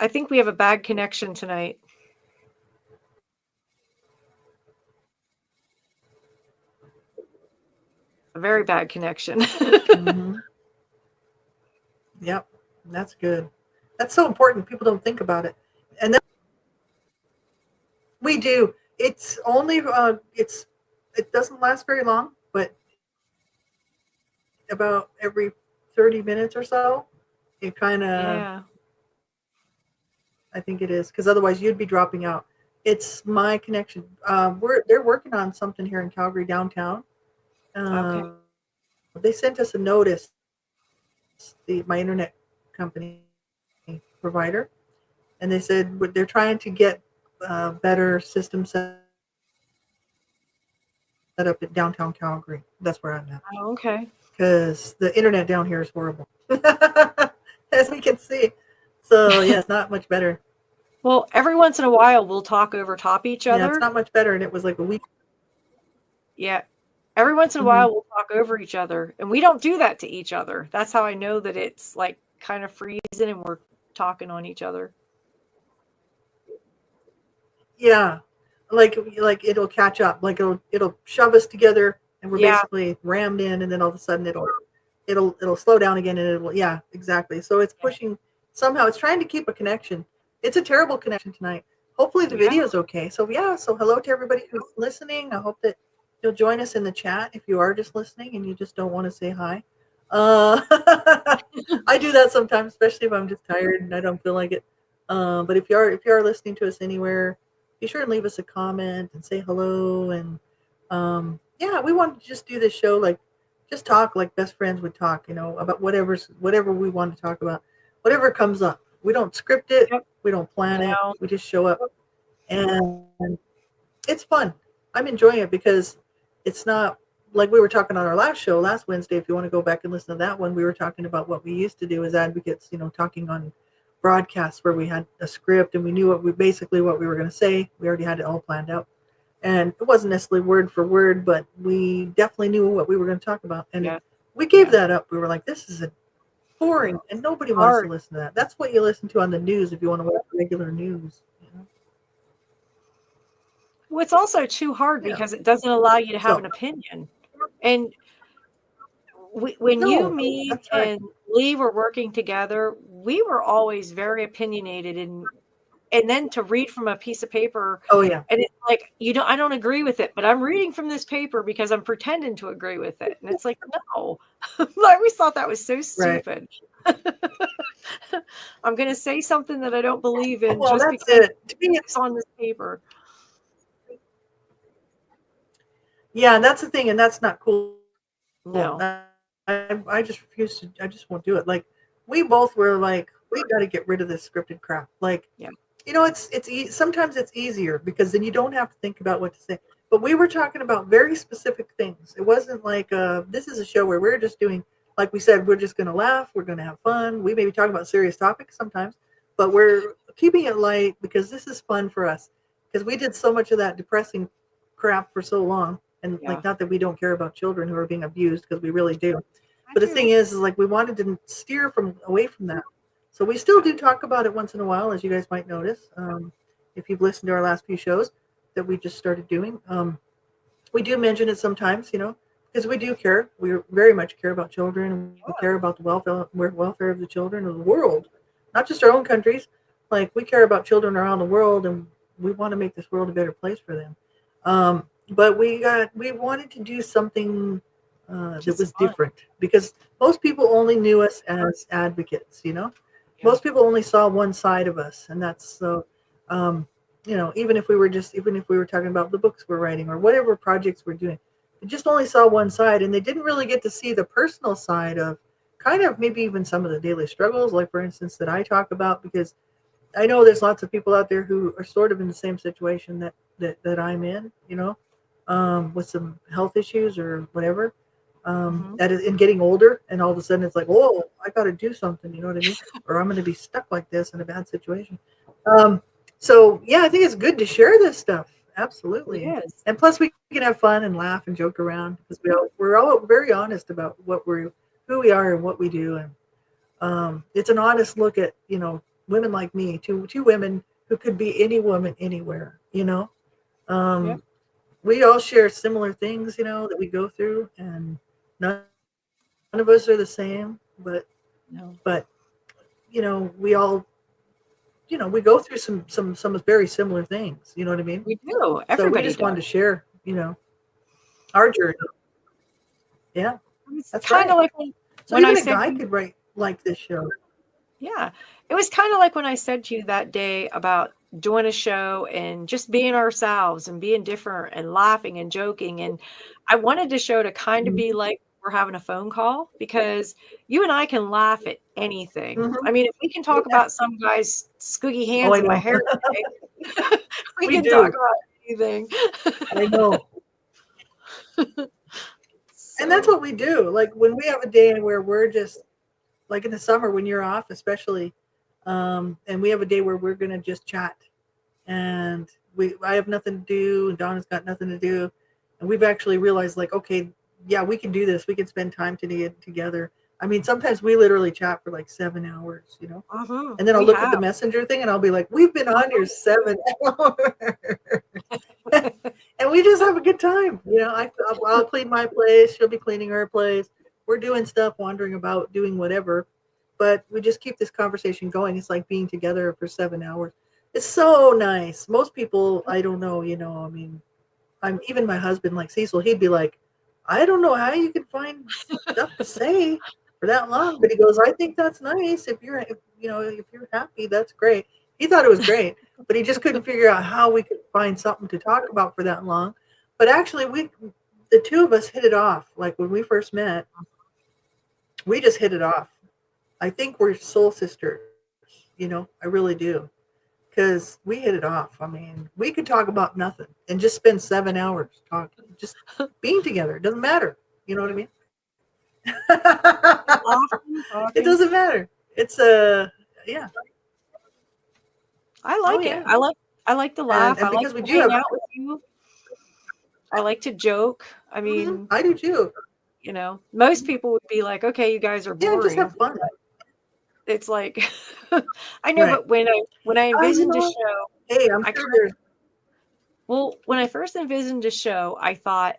I think we have a bad connection tonight. A very bad connection. Mm-hmm. Yep, that's good. That's so important. People don't think about it, and then we do. It's only it doesn't last very long, but about every 30 minutes or so, it kind of, Yeah. I think it is, because otherwise you'd be dropping out. It's my connection. They're working on something here in Calgary downtown. Okay. They sent us a notice. My internet company provider, and they said they're trying to get better system set up at downtown Calgary. That's where I'm at, Oh, okay. because the internet down here is horrible, as we can see. So yeah, it's not much better. Well, every once in a while we'll talk over top each Yeah, it's other. not much better, and it was like a week. Yeah. Every once in a Mm-hmm. while we'll talk over each other, and we don't do that to each other. That's how I know that it's like kind of freezing and we're talking on each other. Yeah, like it'll catch up. Like it'll shove us together, and we're Yeah. basically rammed in, and then all of a sudden it'll slow down again, and it'll, yeah, exactly. So it's pushing, somehow it's trying to keep a connection. It's a terrible connection tonight. Hopefully the Yeah. video is okay. So yeah, so hello to everybody who's listening. I hope that you'll join us in the chat if you are just listening and you just don't want to say hi. I do that sometimes, especially if I'm just tired and I don't feel like it. But if you are listening to us anywhere, be sure and leave us a comment and say hello. And yeah, we want to just do this show like, just talk like best friends would talk, about whatever we want to talk about, whatever comes up. We don't script it, Yep. we don't plan it, No. we just show up, and it's fun. I'm enjoying it because it's not like we were talking on our last show last Wednesday. If you want to go back and listen to that one, we were talking about what we used to do as advocates, talking on broadcasts where we had a script and we knew what we were going to say. We already had it all planned out. And it wasn't necessarily word for word, but we definitely knew what we were going to talk about. And Yeah. we gave Yeah. that up. We were like, this is boring, and nobody wants to Hard. listen to that. That's what you listen to on the news if you want to watch regular news. Well, it's also too hard Yeah. because it doesn't allow you to have So, an opinion. And when you, no, me, that's right. and Lee were working together, we were always very opinionated, and then to read from a piece of paper, Oh, yeah. and it's like, I don't agree with it, but I'm reading from this paper because I'm pretending to agree with it. And it's like, no. I always thought that was so Right. stupid. I'm going to say something that I don't believe in Well, just that's because it. To me, it's on this paper. yeah, that's the thing, and that's not cool No. I just refuse to. I just won't do it. Like we both were like, we got to get rid of this scripted crap. Like, Yeah. sometimes it's easier because then you don't have to think about what to say. But we were talking about very specific things. It wasn't like this is a show where we're just doing, like we said, we're just going to laugh, we're going to have fun. We may be talking about serious topics sometimes, but we're keeping it light because this is fun for us. Because we did so much of that depressing crap for so long, and Yeah. like not that we don't care about children who are being abused, because we really do. I But the do. thing is like we wanted to steer away from that. So we still do talk about it once in a while, as you guys might notice, if you've listened to our last few shows that we just started doing. We do mention it sometimes, because we do care. We very much care about children, and we care about the welfare of the children of the world, not just our own countries. Like we care about children around the world, and we want to make this world a better place for them. But we wanted to do something that Just was fun. different because most people only knew us as advocates. Yeah. Most people only saw one side of us, and that's so. Even if we were talking about the books we're writing or whatever projects we're doing, they just only saw one side, and they didn't really get to see the personal side of kind of maybe even some of the daily struggles, like for instance that I talk about, because I know there's lots of people out there who are sort of in the same situation that I'm in, with some health issues or whatever. In getting older, and all of a sudden it's like, oh, I got to do something, you know what I mean? Or I'm going to be stuck like this in a bad situation. Um, so yeah, I think it's good to share this stuff. It Absolutely. is. And plus we can have fun and laugh and joke around because we're all very honest about who we are and what we do. And it's an honest look at, women like me, two women who could be any woman anywhere, Yeah. um, we all share similar things, that we go through, and none of us are the same, No. but we all, we go through some very similar things, you know what I mean? We do. So we Everybody just does. wanted to share, our journey. Yeah, It's that's kind right. of like So when I even a said guy you, could write like this show. yeah, it was kind of like when I said to you that day about doing a show and just being ourselves and being different and laughing and joking. And I wanted the show to kind of be Mhm. like we're having a phone call because you and I can laugh at anything. Mhm. I mean, if we can talk Yeah. about some guy's skooky Oh, hands I in my know. hair today, we We can talk do. about anything. I know. And that's So, what we do. Like when we have a day where we're just like in the summer when you're off, especially, and we have a day where we're gonna just chat, and I have nothing to do, and Donna's got nothing to do, and we've actually realized like, okay, yeah, we can do this. We can spend time together. I mean, sometimes we literally chat for like 7 hours, and then I'll we look at the have. messenger thing and I'll be like, we've been on here 7 hours. And we just have a good time. I'll clean my place. She'll be cleaning her place. We're doing stuff, wandering about, doing whatever. But we just keep this conversation going. It's like being together for 7 hours. It's so nice. Most people, I don't know, I mean, I'm even my husband, like Cecil, he'd be like, I don't know how you can find stuff to say for that long. But he goes, I think that's nice. If you're happy, that's great. He thought it was great, but he just couldn't figure out how we could find something to talk about for that long. But actually, the two of us hit it off. Like when we first met, we just hit it off. I think we're soul sisters. I really do. Because we hit it off. I mean, we could talk about nothing and just spend 7 hours talking, just being together. It doesn't matter. You know what I Yep. mean? Laughing, It talking. doesn't matter. It's yeah. I Oh like it. yeah. I like to And laugh. and I like because we to do hang have, out with you. I like to joke. I mean, I do too. most people would be like, "Okay, you guys are Yeah, and just boring." have fun. It's like I know, Right. but when I You envisioned a know, show, hey, I'm I sure kind there's. well, when I first envisioned a show, I thought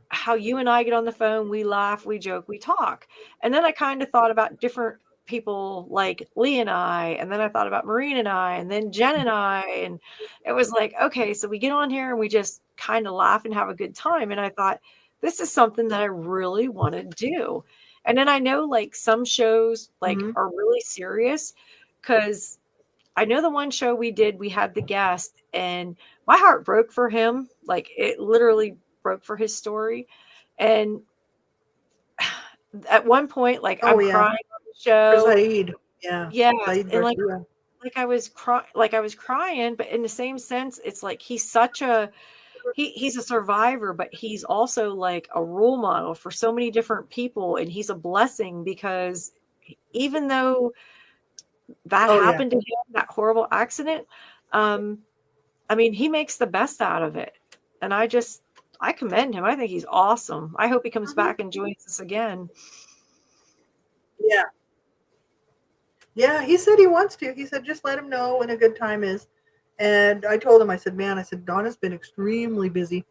how you and I get on the phone, we laugh, we joke, we talk. And then I kind of thought about different people like Lee and I, and then I thought about Maureen and I, and then Jen and I. And it was like, okay, so we get on here and we just kind of laugh and have a good time. And I thought, this is something that I really want to do. And then I know like some shows like Mhm. are really serious because I know the one show we did, we had the guest, and my heart broke for him. Like it literally broke for his story. And at one point, like, Oh I'm yeah, crying on the for show. Zaid. Yeah, Yes, Zaid and, Garcia. like, I was crying, but in the same sense, it's like he's a survivor, but he's also, like, a role model for so many different people, and he's a blessing because even though that Oh yeah, happened to him, that horrible accident, um, I mean, he makes the best out of it, and I commend him. I think he's awesome. I hope he comes hmm back and joins us again. yeah, yeah. He said he wants to. He said just let him know when a good time is. And I told him, I said, man, I said Donna's been extremely busy.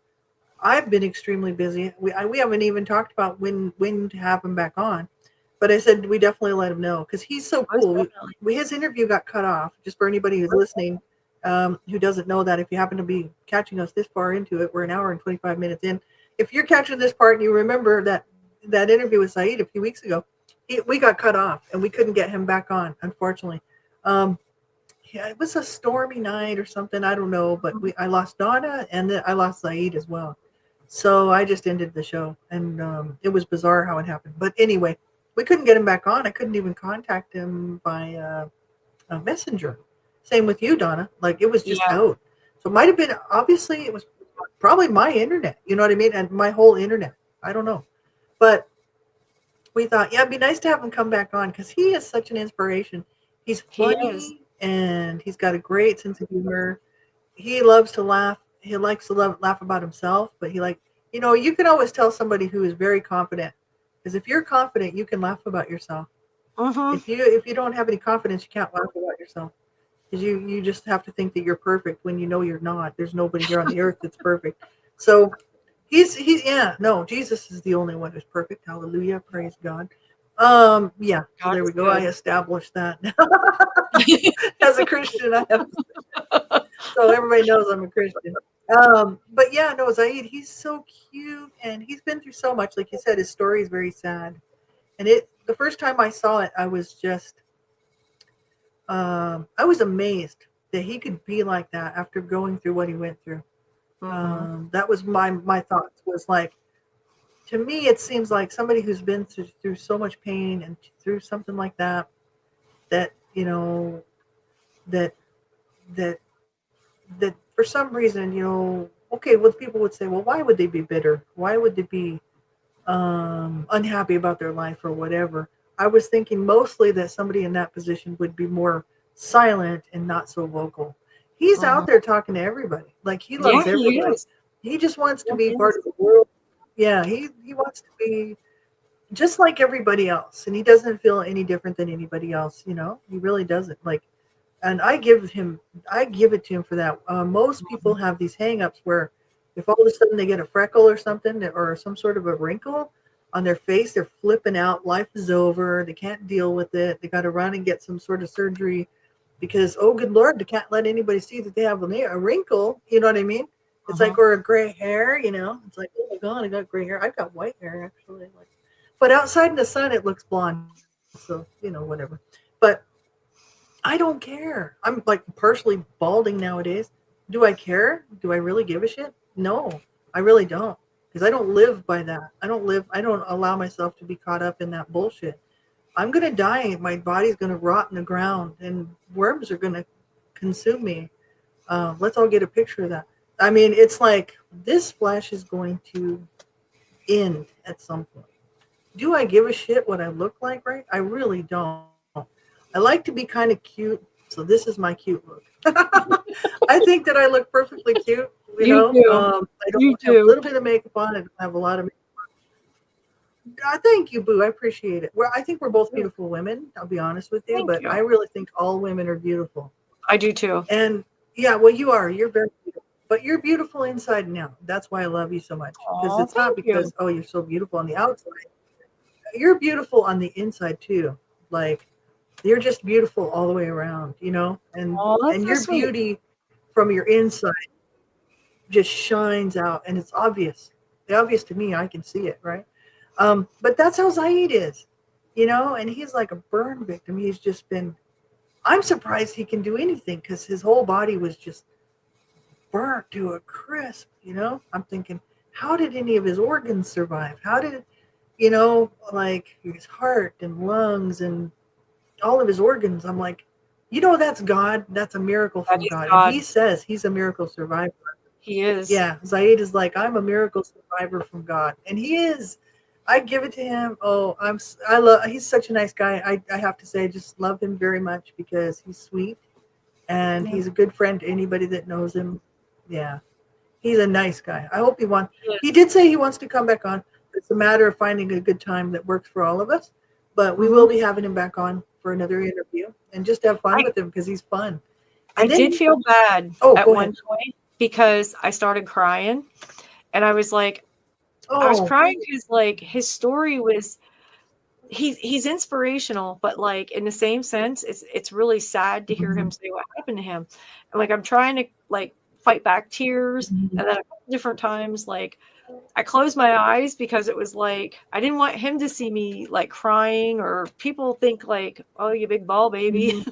I've been extremely busy. We haven't even talked about when to have him back on, but I said we definitely let him know because he's so Most cool. definitely. His interview got cut off. Just for anybody who's listening, who doesn't know that, if you happen to be catching us this far into it, we're an hour and 25 minutes in. If you're catching this part and you remember that interview with Saeed a few weeks ago, we got cut off and we couldn't get him back on, unfortunately. Um, yeah, it was a stormy night or something. I don't know, but I lost Donna and then I lost Saeed as well. So I just ended the show, and it was bizarre how it happened. But anyway, we couldn't get him back on. I couldn't even contact him by a messenger. Same with you, Donna. Like it was just Yeah. out. So it might have been obviously it was probably my internet. You know what I mean? And my whole internet. I don't know, but we thought, yeah, it'd be nice to have him come back on because he is such an inspiration. He's He is. funny and he's got a great sense of humor. He loves to laugh. He likes to laugh about himself, but you can always tell somebody who is very confident because if you're confident, you can laugh about yourself. Mhm. If you don't have any confidence, you can't laugh about yourself because you just have to think that you're perfect when you know you're not. There's nobody here on the earth that's perfect. So he's yeah, no, Jesus is the only one who's perfect. Hallelujah, praise God. Yeah, so God there is we go. I good. established that. As a Christian, I have so everybody knows I'm a Christian. But yeah, no, Zaid, he's so cute and he's been through so much. Like you said, his story is very sad. And the first time I saw it, I was just I was amazed that he could be like that after going through what he went through. Mhm. That was my thoughts was like, to me it seems like somebody who's been through so much pain and through something like that that that that for some reason, okay, well, people would say, well, why would they be bitter? Why would they be unhappy about their life or whatever? I was thinking mostly that somebody in that position would be more silent and not so vocal. He's Mhm. out there talking to everybody. Like he Yeah, loves he everybody. is. He just wants to Yeah, be he part is. of the world. Yeah, he wants to be just like everybody else, and he doesn't feel any different than anybody else. He really doesn't. Like, and I give it to him for that. Most people Mhm. have these hangups where if all of a sudden they get a freckle or something or some sort of a wrinkle on their face, they're flipping out. Life is over. They can't deal with it. They got to run and get some sort of surgery because, oh, good Lord, they can't let anybody see that they have a wrinkle. You know what I mean? It's like, Mhm. or a gray hair, It's like, oh my God, I got gray hair. I've got white hair, actually. Like, but outside in the sun, it looks blonde. So, whatever. But I don't care. I'm like partially balding nowadays. Do I care? Do I really give a shit? No, I really don't. Because I don't live by that. I don't allow myself to be caught up in that bullshit. I'm going to die. My body's going to rot in the ground and worms are going to consume me. Let's all get a picture of that. I mean, it's like this flesh is going to end at some point. Do I give a shit what I look like, right? I really don't. I like to be kind of cute, so this is my cute look. I think that I look perfectly cute, You do. I don't You have a do. little bit of makeup on. I don't have a lot of thank you, Boo. I appreciate it. I think we're both Yeah. beautiful women. I'll be honest with you, Thank but I you. really think all women are beautiful. I do too. And yeah, well, you are. You're very beautiful, but you're beautiful inside and out. That's why I love you so much. Because Oh, it's not thank you. because, oh, you're so beautiful on the outside. You're beautiful on the inside too. Like you're just beautiful all the way around, and Oh, that's so your sweet. beauty from your inside just shines out, and it's obvious. It's obvious to me. I can see it, right? But that's how Zaid is, and he's like a burn victim. He's just been. I'm surprised he can do anything because his whole body was just burnt to a crisp. I'm thinking, how did any of his organs survive? How did like his heart and lungs and all of his organs. I'm like, that's God. That's a miracle That from is God. And he God. says he's a miracle survivor. He is. Yeah, Zaid is like, I'm a miracle survivor from God, and he is. I give it to him. Oh, I love. He's such a nice guy. I have to say, I just love him very much because he's sweet and Yeah, he's a good friend to anybody that knows him. Yeah, he's a nice guy. I hope he wants. he He is. did say he wants to come back on. It's a matter of finding a good time that works for all of us. But we Hmm. will be having him back on for another interview and just have fun I with him because he's fun. I And did then, feel bad oh, at go ahead. one point because I started crying, and I was Oh, crying because like his story was he's inspirational, but like in the same sense, it's really sad to hear him mhm, say what happened to him. And like I'm trying to like fight back tears, mhm. and then a couple different times like I closed my eyes because it was like I didn't want him to see me like crying or people think like, oh, you big ball baby. Mhm.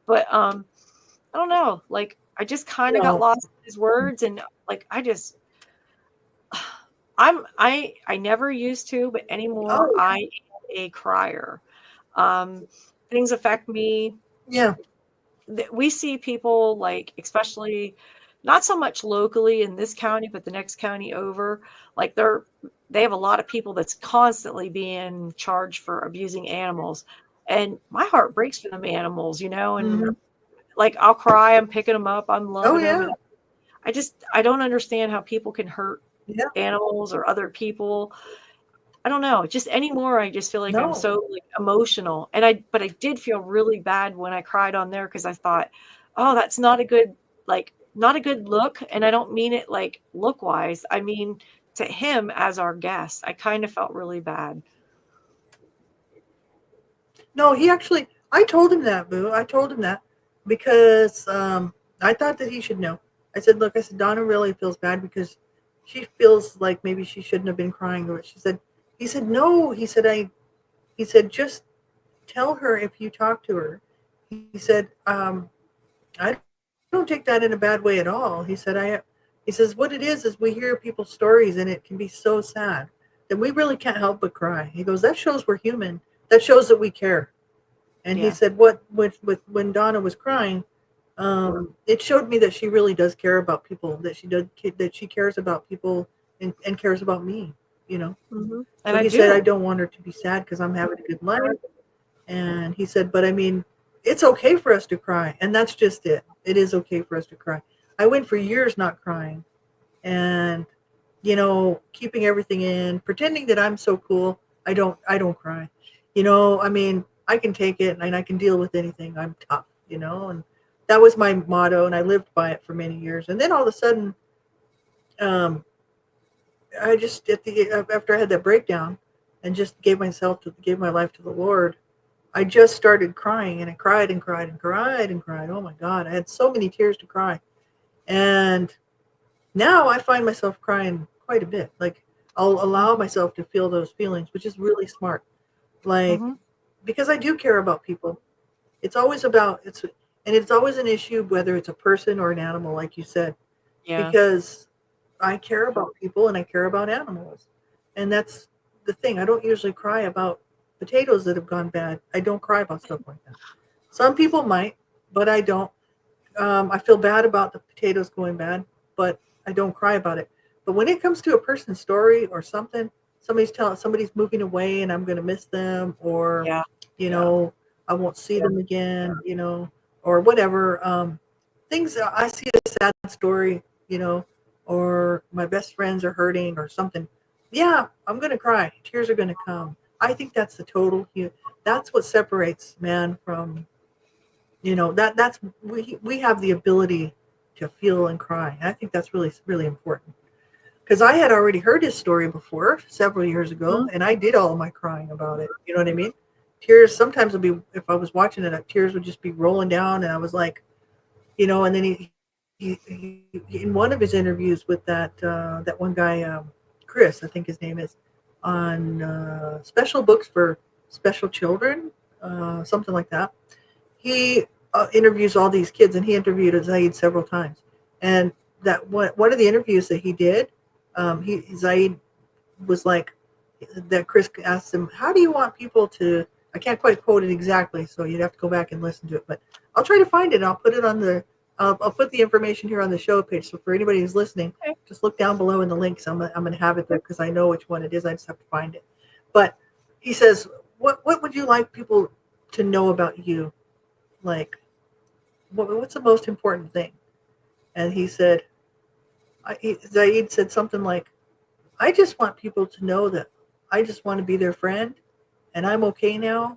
But I don't know, like I just kind of got No. lost in his words and like I just I never used to, but anymore Oh, I am a crier. Um, things affect me. yeah. We see people like, especially not so much locally in this county, but the next county over, like they have a lot of people that's constantly being charged for abusing animals. And my heart breaks for them animals, and Mhm. like I'll cry, I'm picking them up, I'm Oh, loving them. yeah. And I don't understand how people can hurt Yeah. animals or other people. I don't know, just anymore, I just feel like I'm No. so, like, emotional, but I did feel really bad when I cried on there because I thought, "Oh, that's not a good not a good look," and I don't mean it, like, look-wise, I mean to him as our guest. I kinda felt really bad. No, he actually I told him that, Boo. I told him that because I thought that he should know. I said, "Look, I said Donna really feels bad because she feels like maybe she shouldn't have been crying." But she said, he said, "No." He said, "Just tell her if you talk to her." He said, "I don't take that in a bad way at all." He says, "What it is we hear people's stories and it can be so sad that we really can't help but cry." He goes, "That shows we're human. That shows that we care." And he Yeah. said, "What with when Donna was crying, it showed me that she really does care about people. That she cares about people and cares about me. You know." Mhm. And So I he said, "I do. don't want her to be sad because I'm having a good life." And he said, "But I mean, it's okay for us to cry, and that's just it. It is okay for us to cry." I went for years not crying, and keeping everything in, pretending that I'm so cool. I don't cry. I mean, I can take it and I can deal with anything. I'm tough, and that was my motto, and I lived by it for many years. And then all of a sudden, um, I just after I had that breakdown, and just gave my life to the Lord. I just started crying, and I cried and cried and cried and cried. Oh my God, I had so many tears to cry, and now I find myself crying quite a bit. Like, I'll allow myself to feel those feelings, which is really smart. Like, Mhm. because I do care about people. It's always an issue whether it's a person or an animal, like you said, Yeah. because I care about people and I care about animals, and that's the thing. I don't usually cry about potatoes that have gone bad. I don't cry about stuff like that. Some people might, but I don't. I feel bad about the potatoes going bad, but I don't cry about it. But when it comes to a person's story or something, somebody's moving away and I'm going to miss them, or Yeah. you Yeah. know, I won't see them again, or whatever. Things I see a sad story, or my best friends are hurting or something. Yeah, I'm going to cry. Tears are going to come. I think that's the total. That's what separates man from that's we have the ability to feel and cry. And I think that's really really important because I had already heard his story before several years ago, Mhm. and I did all of my crying about it. You know what I mean? Tears sometimes would be if I was watching it, tears would just be rolling down, and I was like, and then he in one of his interviews with that one guy, Chris, I think his name is, on special books for special children, something like that. He interviews all these kids, and he interviewed Zaid several times. And that one of the interviews that he did, Zaid was like, that Chris asked him, how do you want people to, I can't quite quote it exactly, so you'd have to go back and listen to it, but I'll try to find it. I'll put it on I'll put the information here on the show page. So for anybody who's listening, Okay. just look down below in the links. I'm going to have it there because I know which one it is. I just have to find it. But he says, what would you like people to know about you? Like, what's the most important thing? And he said, Zaid said something like, I just want people to know that I just want to be their friend, and I'm okay now,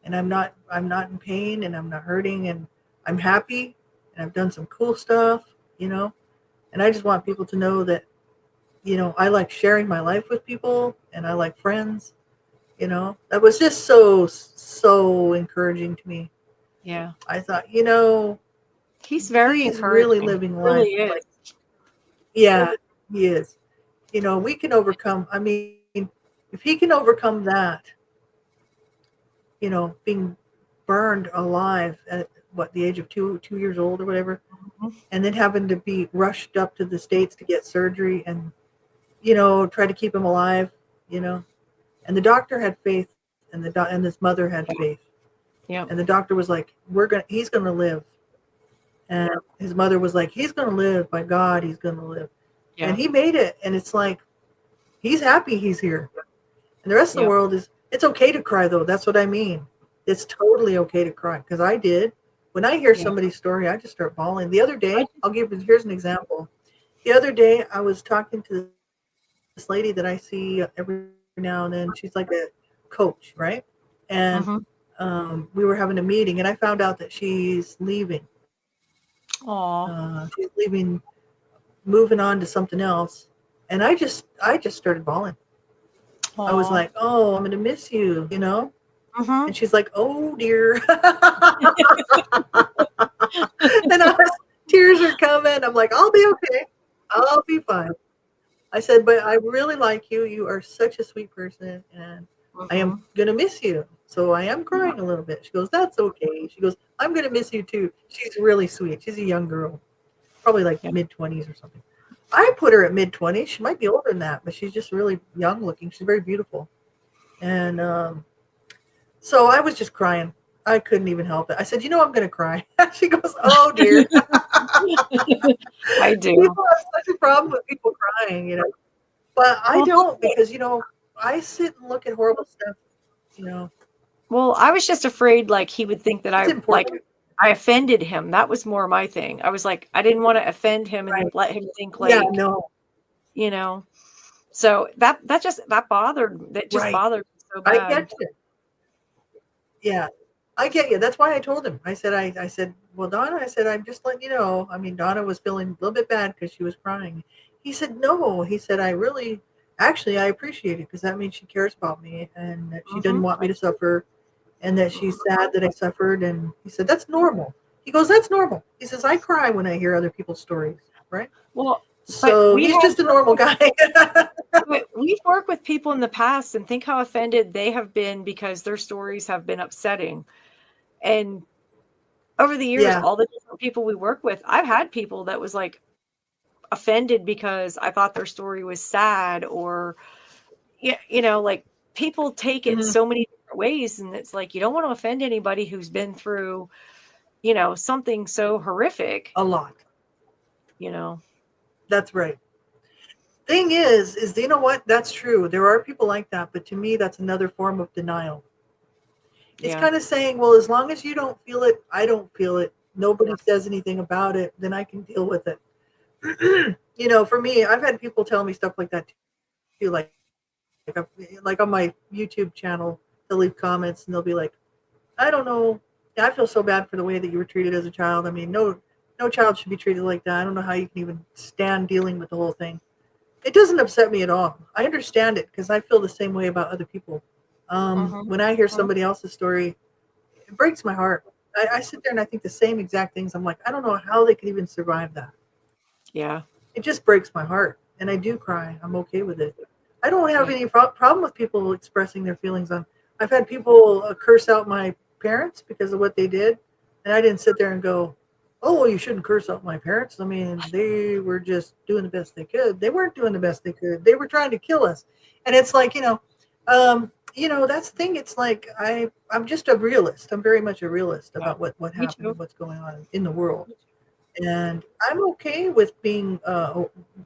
and I'm not in pain, and I'm not hurting, and I'm happy, and I've done some cool stuff, and I just want people to know that, I like sharing my life with people, and I like friends. That was just so encouraging to me. Yeah. I thought, He's very he's really encouraging. living He life really is. like, yeah, he is. We can overcome. I mean, if he can overcome that, being burned alive at the age of 2 years old or whatever, Mhm. and then having to be rushed up to the States to get surgery and, try to keep him alive, and the doctor had faith, and his mother had faith, Yeah. and the doctor was like, he's gonna live, and his mother was like, he's gonna live, by God, he's gonna live, Yeah. and he made it, and it's like, he's happy he's here, and the rest of the Yeah. world it's okay to cry though. That's what I mean. It's totally okay to cry because I did. When I hear Yeah. somebody's story, I just start bawling. The other day, here's an example. The other day, I was talking to this lady that I see every now and then. She's like a coach, right? And Mhm. we were having a meeting, and I found out that she's leaving. Aw. She's leaving, moving on to something else, and I just started bawling. I was Aw. like, "Oh, I'm gonna miss you." Mhm. And she's like, "Oh dear," and tears are coming. I'm like, "I'll be okay. I'll be fine." I said, "But I really like you. You are such a sweet person, and I am Mhm. gonna miss you. So I am crying a little bit." She goes, "That's okay." She goes, "I'm gonna miss you too." She's really sweet. She's a young girl, probably like Yeah. mid-20s or something. I put her at mid-20s. She might be older than that, but she's just really young looking. She's very beautiful. And so I was just crying. I couldn't even help it. I said, I'm going to cry. She goes, "Oh, dear." I do. People have such a problem with people crying. But I Well, don't because, I sit and look at horrible stuff, you know. well, I was just afraid like he would think that It's important. I offended him. That was more my thing. I was like, I didn't want to offend him and then Right. let him think Yeah, like, no. you know. So that just Right. bothered me so I bad. get you. Yeah. I get you. That's why I told him. I said, "Well, Donna," I said, "I'm just letting you know." I mean, Donna was feeling a little bit bad because she was crying. He said, "No." He said, actually, I appreciate it because that means she cares about me and that she doesn't Mhm. want me to suffer and that she's Mhm. sad that I suffered." And he said, "That's normal." He goes, "That's normal." He says, "I cry when I hear other people's stories." Right. Well, but So he's just a normal guy. we've worked with people in the past and think how offended they have been because their stories have been upsetting. And over the years, Yeah. all the different people we work with, I've had people that was like offended because I thought their story was sad or like people take it Mhm. so many different ways and it's like you don't want to offend anybody who's been through, something so horrific, A lot. you know. That's right. Thing is you know what? That's true. There are people like that, but to me, that's another form of denial. It's Yeah. kind of saying, well, as long as you don't feel it, I don't feel it. Nobody says anything about it, then I can deal with it. For me, I've had people tell me stuff like that too, like on my YouTube channel, they'll leave comments and they'll be like, "I don't know. I feel so bad for the way that you were treated as a child. I mean, no child should be treated like that. I don't know how you can even stand dealing with the whole thing." It doesn't upset me at all. I understand it because I feel the same way about other people. Mhm. When I hear Mhm. somebody else's story, it breaks my heart. I sit there and I think the same exact things. I'm like, I don't know how they could even survive that. Yeah. It just breaks my heart. And I do cry. I'm okay with it. I don't have Yeah. any problem with people expressing their feelings on. I've had people curse out my parents because of what they did. And I didn't sit there and go, "Oh, well, you shouldn't curse out my parents." I mean, they were just doing the best they could. They weren't doing the best they could. They were trying to kill us. And it's like, That's the thing. It's like I'm just a realist. I'm very much a realist Yeah. about what Me happened too. and what's going on in the world. And I'm okay with being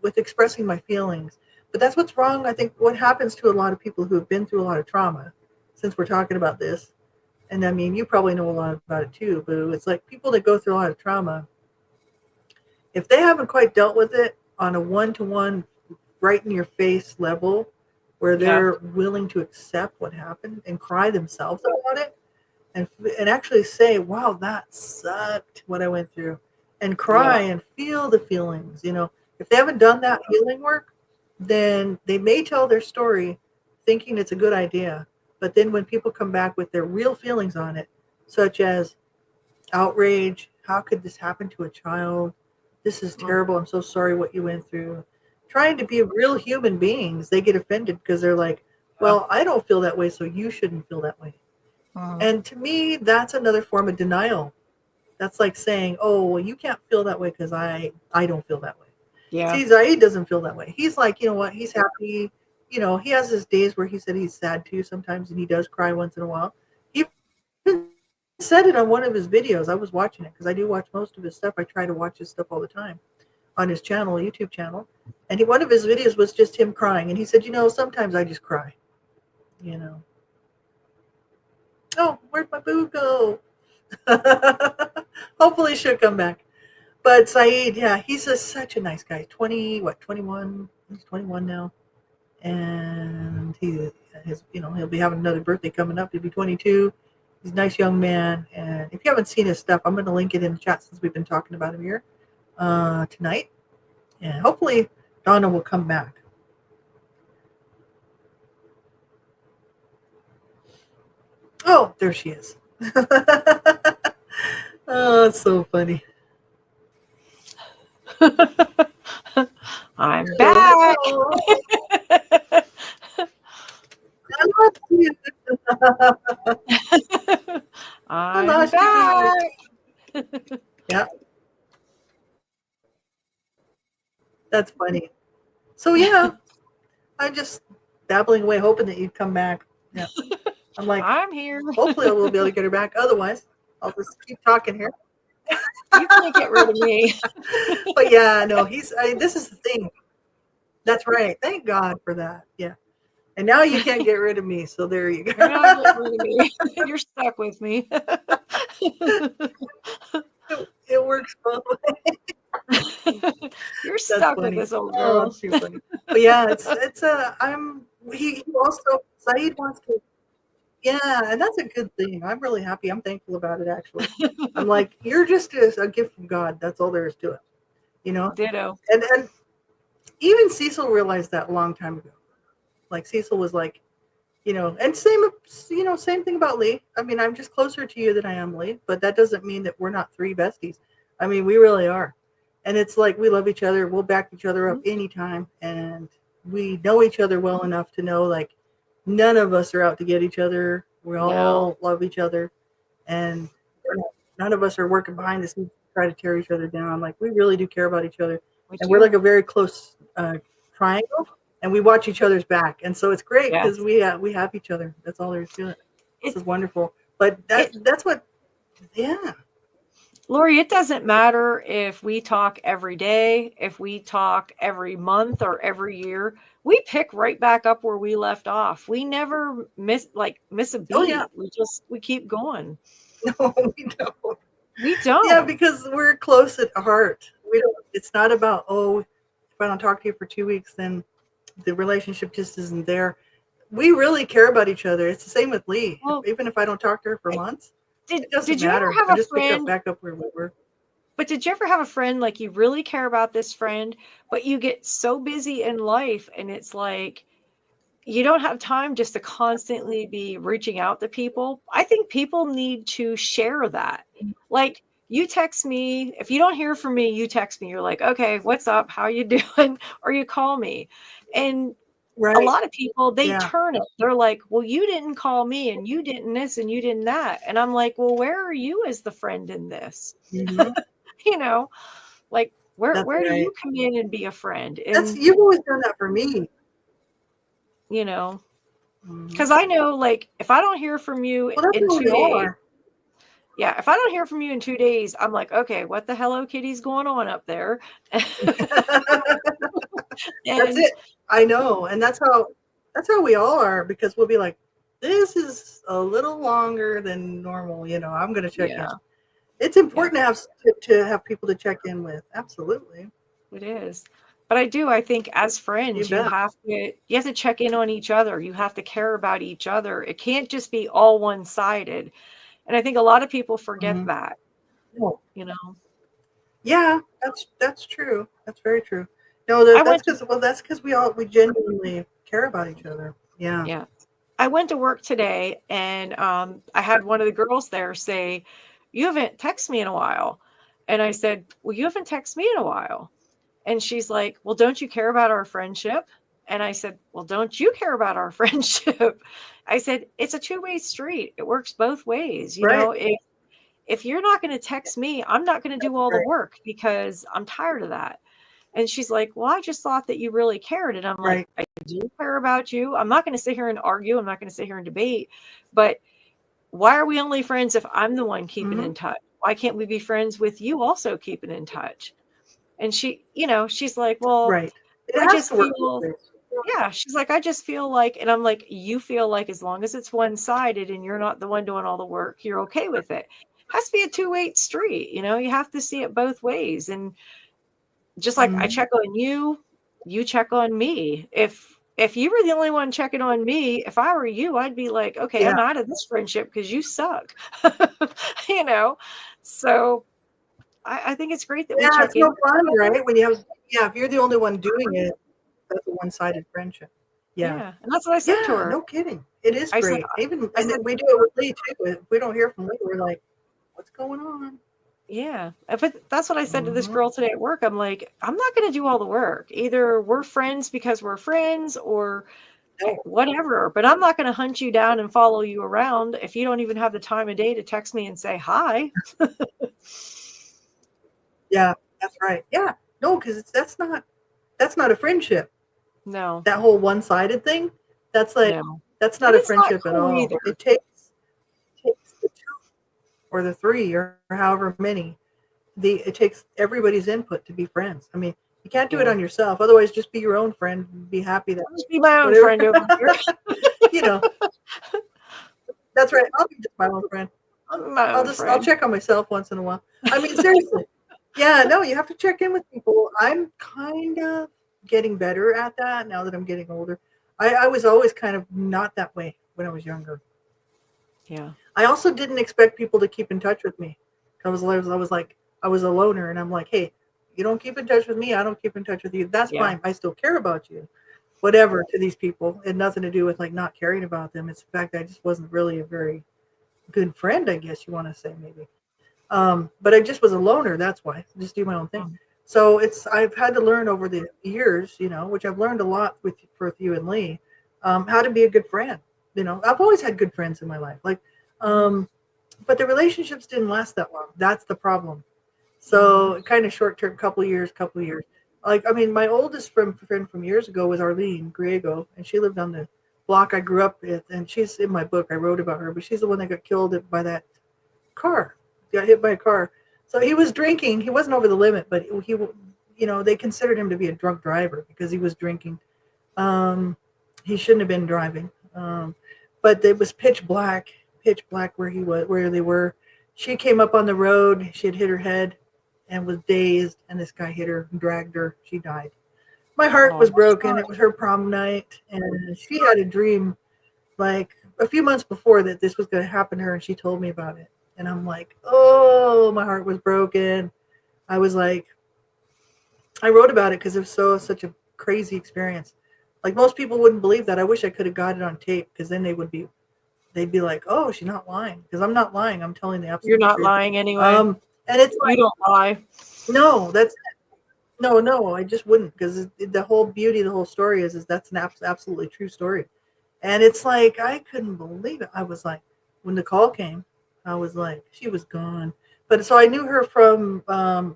with expressing my feelings. But that's what's wrong. I think what happens to a lot of people who have been through a lot of trauma, since we're talking about this, and I mean you probably know a lot about it too, Boo. It's like people that go through a lot of trauma, if they haven't quite dealt with it on a one-to-one, right in your face level, where Yeah. they're willing to accept what happened and cry themselves about it, and actually say, "Wow, that sucked what I went through," and cry Yeah. and feel the feelings. If they haven't done that healing work, then they may tell their story thinking it's a good idea, but then when people come back with their real feelings on it, such as outrage, how could this happen to a child? This is Mm, terrible. I'm so sorry what you went through. Trying to be real human beings, they get offended because they're like, yeah. well, I don't feel that way, so you shouldn't feel that way. Mhm. And to me, that's another form of denial. That's like saying, oh, well, you can't feel that way because I don't feel that way. Yeah. See, Zaid doesn't feel that way. He's like, you know what? He's happy. He has his days where he said he's sad too sometimes, and he does cry once in a while. He even said it on one of his videos. I was watching it because I do watch most of his stuff. I try to watch his stuff all the time on his channel, YouTube channel. And one of his videos was just him crying. And he said, sometimes I just cry. You know, oh, where'd my boo go? Hopefully she'll come back. But Saeed, yeah, he's such a nice guy. 21? He's 21 now. And he'll be having another birthday coming up. He'll be 22. He's a nice young man. And if you haven't seen his stuff, I'm going to link it in the chat since we've been talking about him here tonight. And hopefully Donna will come back. Oh, there she is. Oh, it's so funny. I'm Hello, back. hello. I lost you. I I'm lost you, boo. back. Yeah, that's funny. So yeah, I'm just dabbling away, hoping that you'd come back. Yeah, I'm like, I'm here. hopefully I will be able to get her back. Otherwise, I'll just keep talking here. You can't get rid of me. But yeah, no, this is the thing. That's right. Thank God for that. Yeah. And now you can't get rid of me. So there you You're not go. getting rid of me. You're stuck with me. It works both ways. You're That's stuck with funny. this old Oh, girl. it's too funny. But yeah, he also, Saeed wants to, yeah, and that's a good thing. I'm really happy. I'm thankful about it, actually. I'm like, you're just a gift from God. That's all there is to it, you know? Ditto. And even Cecil realized that a long time ago. Like Cecil was like, and same thing about Lee. I mean, I'm just closer to you than I am Lee, but that doesn't mean that we're not three besties. I mean, we really are. And it's like we love each other. We'll back each other up anytime. And we know each other well enough to know like none of us are out to get each other. We No. all love each other. And none of us are working behind the scenes to try to tear each other down. Like we really do care about each other. We And we're like do. a very close triangle and we watch each other's back, and so it's great Yeah. because we have each other. That's all there is to it. This It, is wonderful. But it, that's what, yeah. Lori, it doesn't matter if we talk every day, if we talk every month or every year. We pick right back up where we left off. We never miss a Oh yeah. beat. We keep going. No, we don't. We Yeah, don't. because we're close at heart. We don't. It's not about, oh, if I don't talk to you for 2 weeks, then the relationship just isn't there. We really care about each other. It's the same with Lee. Well, Even if I don't talk to her for months, it doesn't did you ever matter. have I a just pick up friend? back up where we were. But did you ever have a friend like you really care about this friend, but you get so busy in life and it's like you don't have time just to constantly be reaching out to people? I think people need to share that. Like you text me, if you don't hear from me, you text me. You're like, "Okay, what's up? How you doing?" Or you call me. And a Right. lot of people, they Yeah. turn it. They're like, "Well, you didn't call me and you didn't this and you didn't that." And I'm like, "Well, where are you as the friend in this?" Hmm. You know, like That's where do right. you come in and be a friend? That's And You've always done that for me. you know, Because I know, like, if I don't hear from you Well, that's in who 2 we all days, are. yeah, if I don't hear from you in 2 days, I'm like, okay, what the Hello Kitty's going on up there? That's And it. I know, and that's how we all are, because we'll be like, this is a little longer than normal. I'm going to check in. yeah, It's yeah, important to have people to check in with. Absolutely, it is. But I think as you friends, bet. you have to check in on each other. You have to care about each other. It can't just be all one-sided. And I think a lot of people forget Hmm. that, No. you know. Yeah, that's true. That's very true. No, I that's went to because we genuinely care about each other. Yeah. Yeah. I went to work today and I had one of the girls there say, "You haven't texted me in a while." And I said, "Well, you haven't texted me in a while." And she's like, "Well, don't you care about our friendship?" And I said, "Well, don't you care about our friendship?" I said, "It's a two-way street. It works both ways. Right. If you're not going to text me, I'm not going to do all the Right. work because I'm tired of that." And she's like, "Well, I just thought that you really cared." And I'm like, Right. "I do care about you. I'm not going to sit here and argue. I'm not going to sit here and debate. But why are we only friends if I'm the one keeping Hmm. in touch? Why can't we be friends with you also keeping in touch?" And she's like, "Well, Right. It I has just to work both feel," ways. yeah, she's like, "I just feel like," and I'm like, "You feel like as long as it's one sided and you're not the one doing all the work, you're okay with it. Has to be a two-way street. You have to see it both ways. And just like I Hmm. check on you, you check on me. If you were the only one checking on me, if I were you, I'd be like, okay, Yeah. I'm out of this friendship because you suck." you know. So I think it's great that we Yeah, check it's in no with fun, each other. right? Yeah, if you're the only one doing it, that's a one-sided friendship. Yeah. Yeah. And that's what I said to Yeah, her. no kidding. It is I said, great. Even I and said, we do it with Lee too. If we don't hear from Lee, we're like, what's going on? yeah. But that's what I said to this Hmm. girl today at work. I'm like, I'm not going to do all the work. Either we're friends because we're friends or No. whatever, but I'm not going to hunt you down and follow you around if you don't even have the time of day to text me and say hi. Yeah, that's right. Yeah. No, because that's not a friendship. No, That whole one-sided thing, that's like no. that's And not a it's not friendship at cool all. either. It takes the two or the three or however many. It takes everybody's input to be friends. I mean, you can't do it Yeah. on yourself. Otherwise, just be your own friend and be happy that I'll just be my own whatever. friend over here. you know, that's right. I'll be just my own friend. I'm my I'll own just I'll friend. check on myself once in a while. I mean, seriously. Yeah, no, you have to check in with people. I'm kind of getting better at that now that I'm getting older. I was always kind of not that way when I was younger. Yeah. I also didn't expect people to keep in touch with me. I was like, I was a loner, and I'm like, hey, you don't keep in touch with me, I don't keep in touch with you. That's Yeah. fine. I still care about you. Whatever to these people. It had nothing to do with like not caring about them. It's the fact that I just wasn't really a very good friend, I guess you want to say maybe. But I just was a loner. That's why. Just do my own thing. Mm. So I've had to learn over the years, which I've learned a lot with you and Lee, how to be a good friend. I've always had good friends in my life. Like, um, but the relationships didn't last that long. That's the problem. Mm-hmm. So kind of short term, couple years. Like, I mean, my oldest friend from years ago was Arlene Griego, and she lived on the block I grew up with, and she's in my book. I wrote about her, but she's the one that got killed by that car. Got hit by a car. So he was drinking. He wasn't over the limit, but they considered him to be a drunk driver because he was drinking. Um, he shouldn't have been driving. But it was pitch black where they were. She came up on the road. She had hit her head and was dazed, and this guy hit her and dragged her. She died. My heart Oh, was I'm broken. sorry. It was her prom night, and she had a dream like a few months before that this was going to happen to her, and she told me about it. And I'm like, oh, my heart was broken. I was like, I wrote about it because it was such a crazy experience. Like most people wouldn't believe that. I wish I could have got it on tape because then they'd be like, oh, she's not lying, because I'm not lying. I'm telling the You're absolute not truth. lying anyway. And it's You like, don't lie. no, no, I just wouldn't, because the whole beauty, the whole story is that's an absolutely true story. And it's like, I couldn't believe it. I was like, when the call came, I was like, she was gone. But so I knew her from,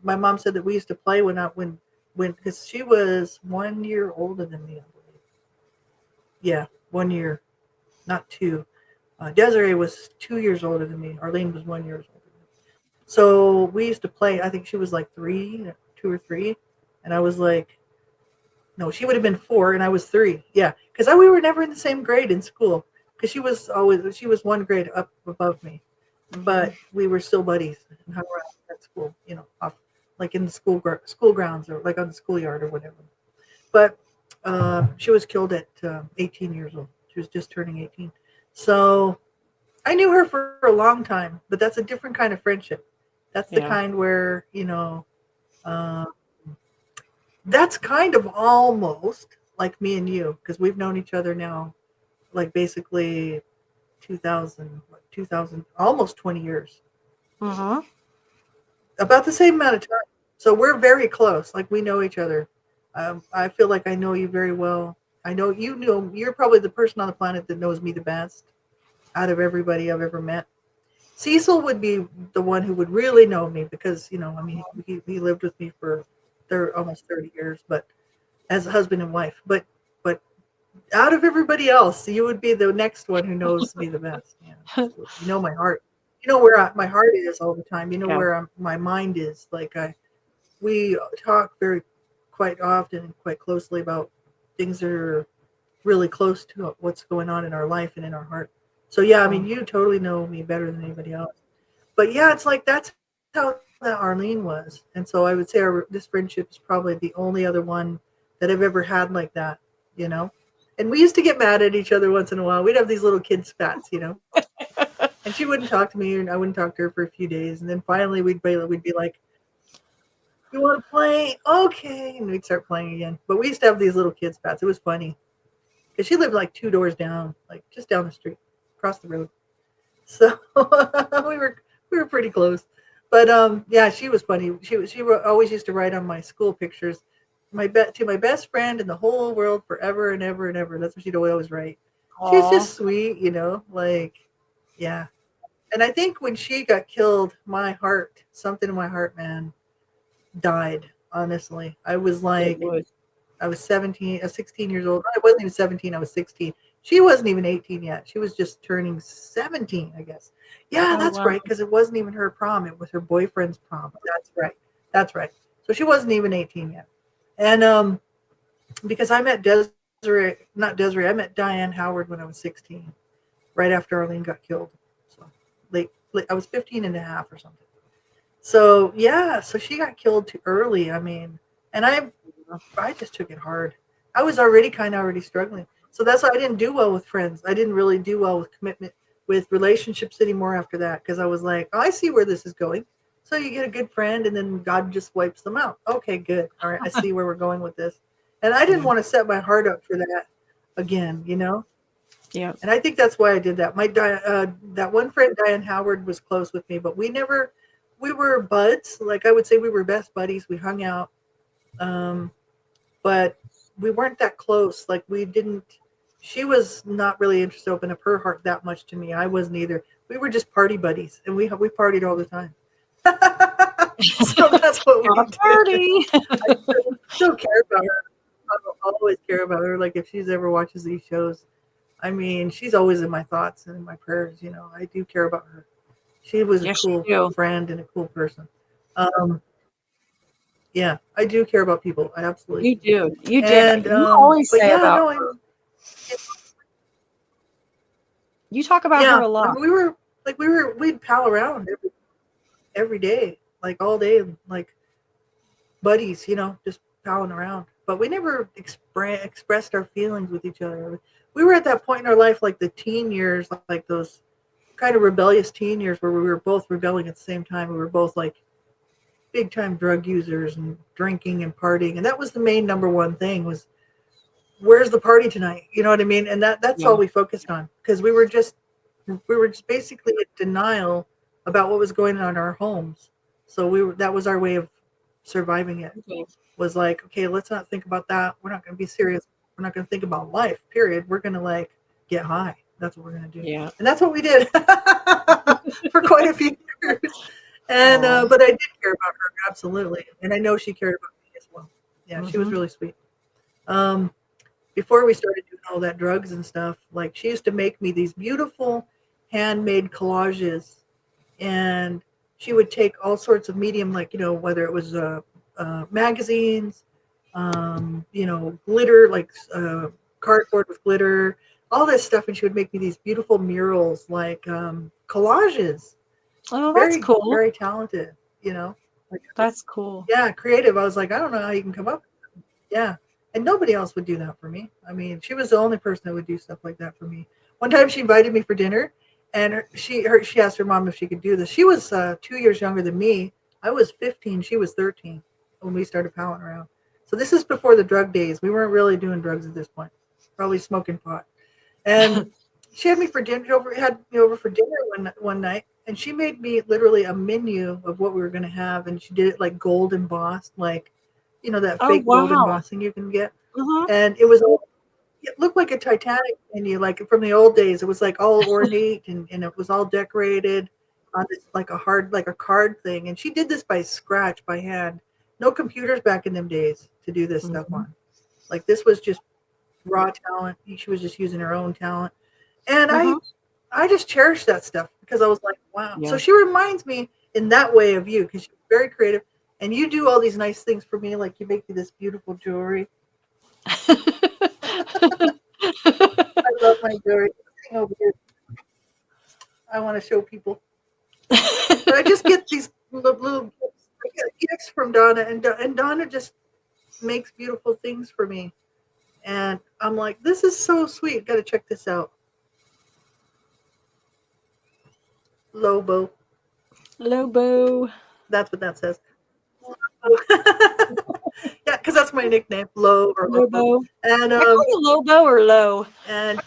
my mom said that we used to play because she was 1 year older than me, I believe. Yeah, 1 year. not 2. Desiree was 2 years older than me. Arlene was 1 year older than me. So we used to play. I think she was like 3, 2 or 3, and I was like, no, she would have been 4, and I was 3. Yeah, because we were never in the same grade in school. Because she was 1 grade up above me, but we were still buddies and hung around at school. Off like in the school grounds or like on the schoolyard or whatever. But she was killed at 18 years old. She was just turning 18. So I knew her for a long time, but that's a different kind of friendship. That's the kind where, uh, that's kind of almost like me and you, because we've known each other now, like basically 2000, almost 20 years. About the same amount of time. So we're very close. Like we know each other. I feel like I know you very well. I know you're probably the person on the planet that knows me the best out of everybody I've ever met. Cecil would be the one who would really know me because, I mean, he lived with me for almost 30 years, but as a husband and wife. But out of everybody else, you would be the next one who knows me the best. Yeah, you know my heart. You know where my heart is all the time. You know where my mind is. Like we talk quite often and quite closely about things that are really close to what's going on in our life and in our heart. So yeah, I mean, you totally know me better than anybody else. But yeah, it's like that's how that Arlene was, and so I would say this friendship is probably the only other one that I've ever had like that. And we used to get mad at each other once in a while. We'd have these little kid spats, and she wouldn't talk to me, and I wouldn't talk to her for a few days, and then finally we'd be like, "You want to play? Okay," and we'd start playing again. But we used to have these little kid spats. It was funny because she lived like 2 doors down, like just down the street, across the road. So we were pretty close. But yeah, she was funny. She always used to write on my school pictures, to my best friend in the whole world forever and ever and ever. That's what she'd always write. She was just sweet, like, yeah. And I think when she got killed, something in my heart, man, died. Honestly, I was like, I was 16 years old. I wasn't even 17. I was 16. She wasn't even 18 yet. She was just turning 17, I guess. Yeah, that's right, because it wasn't even her prom. It was her boyfriend's prom. That's right. So she wasn't even 18 yet. And because I met I met Diane Howard when I was 16, right after Arlene got killed. So late, I was 15 and a half or something. So yeah, so she got killed too early. I mean, and I just took it hard. I was already struggling. So that's why I didn't do well with friends. I didn't really do well with commitment, with relationships anymore after that, because I was like, oh, I see where this is going. So you get a good friend and then God just wipes them out. Okay, good. All right, I see where we're going with this. And I didn't want to set my heart up for that again, Yeah. And I think that's why I did that. That one friend, Diane Howard, was close with me, but we were buds. Like I would say we were best buddies. We hung out. But we weren't that close. Like she was not really interested to open up her heart that much to me. I wasn't either. We were just party buddies, and we partied all the time. So that's what we party. I still care about her. I'll always care about her. Like if she's ever watches these shows, I mean, she's always in my thoughts and in my prayers. I do care about her. She was a cool friend and a cool person. Yeah, I do care about people. I absolutely do. You did. You always say about her. You talk about her a lot. We'd pal around every day, like all day, like buddies, just palling around. But we never expressed our feelings with each other. We were at that point in our life, like the teen years, like those kind of rebellious teen years where we were both rebelling at the same time. We were both like big time drug users and drinking and partying. And that was the main number one thing was, where's the party tonight? You know what I mean? And that's all we focused on, because we were just basically in denial about what was going on in our homes. So that was our way of surviving it. Was like, okay, let's not think about that. We're not going to be serious. We're not going to think about life, period. We're going to like get high. That's what we're going to do. Yeah. And that's what we did for quite a few years. And but I did care about her, absolutely. And I know she cared about me as well. Yeah, she was really sweet. before we started doing all that drugs and stuff, like she used to make me these beautiful handmade collages, and she would take all sorts of medium, like, whether it was magazines, glitter, like cardboard with glitter, all this stuff, and she would make me these beautiful murals, like collages. Oh, that's Very, cool. very talented, like, That's cool. yeah, creative. I was like, I don't know how you can come up. Yeah. And nobody else would do that for me. I mean, she was the only person that would do stuff like that for me. One time she invited me for dinner, and she asked her mom if she could do this. She was 2 years younger than me. I was 15. She was 13 when we started palling around. So this is before the drug days. We weren't really doing drugs at this point. Probably smoking pot. And she had me for dinner had me over for dinner one night, and she made me literally a menu of what we were going to have, and she did it like gold embossed, like that Oh, fake gold wow. embossing you can get. Mhm. And it looked like a Titanic menu, like from the old days. It was like all ornate, and it was all decorated on this like a card thing. And she did this by scratch, by hand. No computers back in them days to do this stuff on. Like, this was just raw talent. She was just using her own talent. And I just cherish that stuff because I was like, wow. Yeah. So she reminds me in that way of you, because she's very creative, and you do all these nice things for me. Like, you make me this beautiful jewelry. I love my jewelry. Over here. I want to show people. But I just get these little gifts. I get gifts from Donna, and Donna just makes beautiful things for me. And I'm like, this is so sweet. Got to check this out. Lobo. That's what that says. Yeah, because that's my nickname, Lobo. And I call you Lobo or Low. And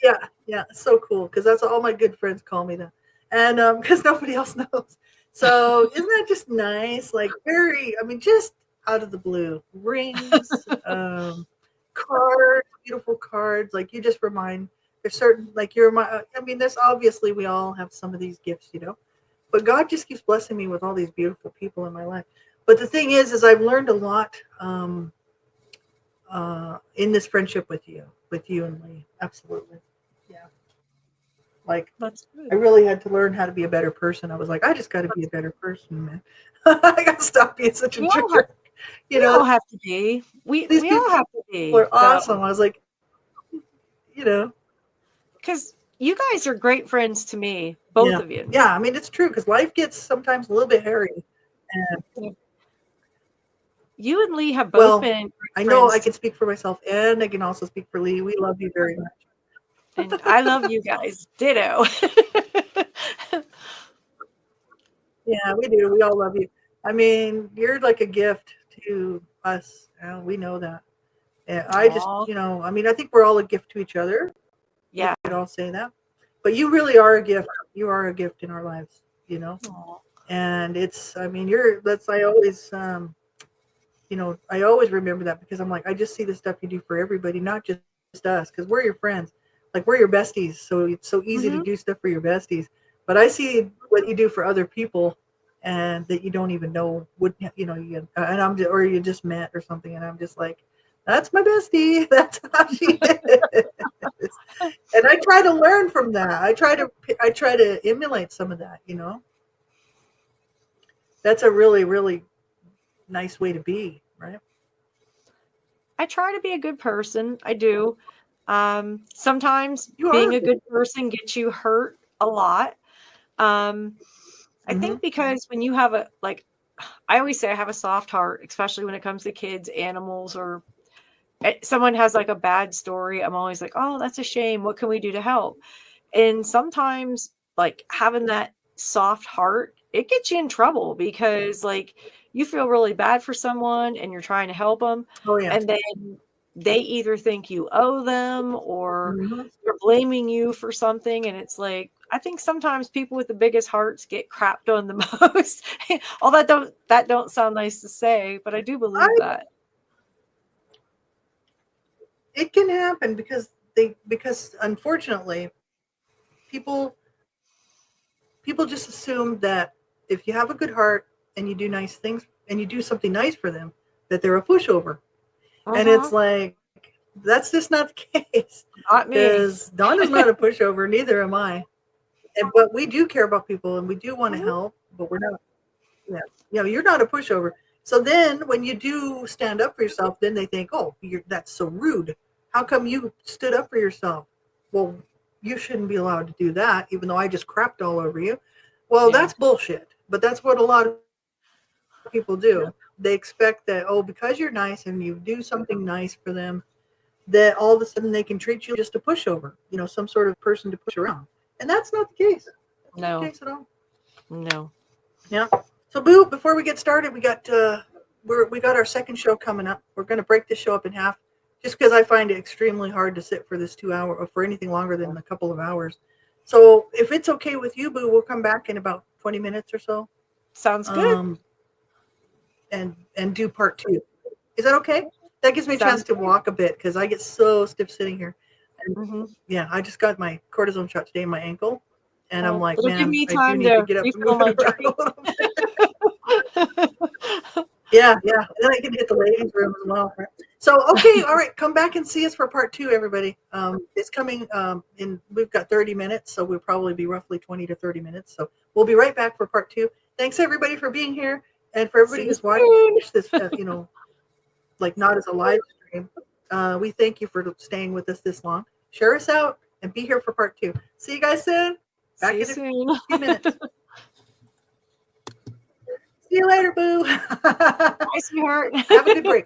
yeah, so cool, because that's all my good friends call me that. And because nobody else knows. So isn't that just nice? Like, just out of the blue. Rings, cards, beautiful cards. Like, you just remind. There's certain, like, there's obviously we all have some of these gifts, but God just keeps blessing me with all these beautiful people in my life. But the thing is I've learned a lot in this friendship with you and Lee. Absolutely. Yeah. Like, That's good. I really had to learn how to be a better person. I was like, I just got to be a better person, man. I got to stop being such a jerk. We all have to be. We all have to be. People are awesome. I was like, because you guys are great friends to me, both of you. Yeah, I mean, it's true, because life gets sometimes a little bit hairy. And you and Lee have both been. I know I can speak for myself, and I can also speak for Lee. We love you very much. And I love you guys. Ditto. Yeah, we do. We all love you. I mean, you're like a gift to us. We know that. And I just, I think we're all a gift to each other. Yeah. We could all say that. But you really are a gift. You are a gift in our lives, Aww. And I always remember that, because I'm like, I just see the stuff you do for everybody, not just us, because we're your friends. Like, we're your besties. So it's so easy to do stuff for your besties. But I see what you do for other people, and that you don't even know or you just met or something, and I'm just like, that's my bestie. That's how she is. And I try to learn from that. I try to emulate some of that. That's a really, really nice way to be, right? I try to be a good person. I do. Sometimes being a good person gets you hurt a lot. I think because when you have I always say I have a soft heart, especially when it comes to kids, animals, or someone has like a bad story. I'm always like, oh, that's a shame. What can we do to help? And sometimes, like, having that soft heart, it gets you in trouble, because like you feel really bad for someone and you're trying to help them. Oh, yeah. And then they either think you owe them, or they're blaming you for something. And it's like, I think sometimes people with the biggest hearts get crapped on the most. All that don't sound nice to say, but I do believe that. It can happen because unfortunately people just assume that if you have a good heart and you do nice things and you do something nice for them, that they're a pushover. And it's like, That's just not the case. Not me. Because Donna's not a pushover, neither am I. But we do care about people and we do want to help, but we're not. Yeah, you're not a pushover. So then when you do stand up for yourself, then they think, oh, that's so rude. How come you stood up for yourself? Well, you shouldn't be allowed to do that, even though I just crapped all over you. Well, that's bullshit. But that's what a lot of people do. They expect that, oh, because you're nice and you do something nice for them, that all of a sudden they can treat you just a pushover, some sort of person to push around. And that's not the case. That's not the case at all. No. Yeah. So, Boo, before we get started, we got our second show coming up. We're going to break this show up in half, just because I find it extremely hard to sit for this 2 hour or for anything longer than a couple of hours. So, if it's okay with you, Boo, we'll come back in about 20 minutes or so. Sounds good. And do part 2. Is that okay? That gives me a chance to walk a bit because I get so stiff sitting here. And, yeah, I just got my cortisone shot today in my ankle. And I'm like, man, give me I time do need to get up and move it around a little bit. Yeah. And then I can hit the ladies' room as well. Right? So, okay, all right, come back and see us for part 2, everybody. It's coming we've got 30 minutes, so we'll probably be roughly 20 to 30 minutes. So we'll be right back for part 2. Thanks, everybody, for being here. And for everybody who's watching this, like not as a live stream, we thank you for staying with us this long. Share us out and be here for part 2. See you guys soon. Back in a few minutes. See you later, Boo. Bye, sweetheart. Have a good break.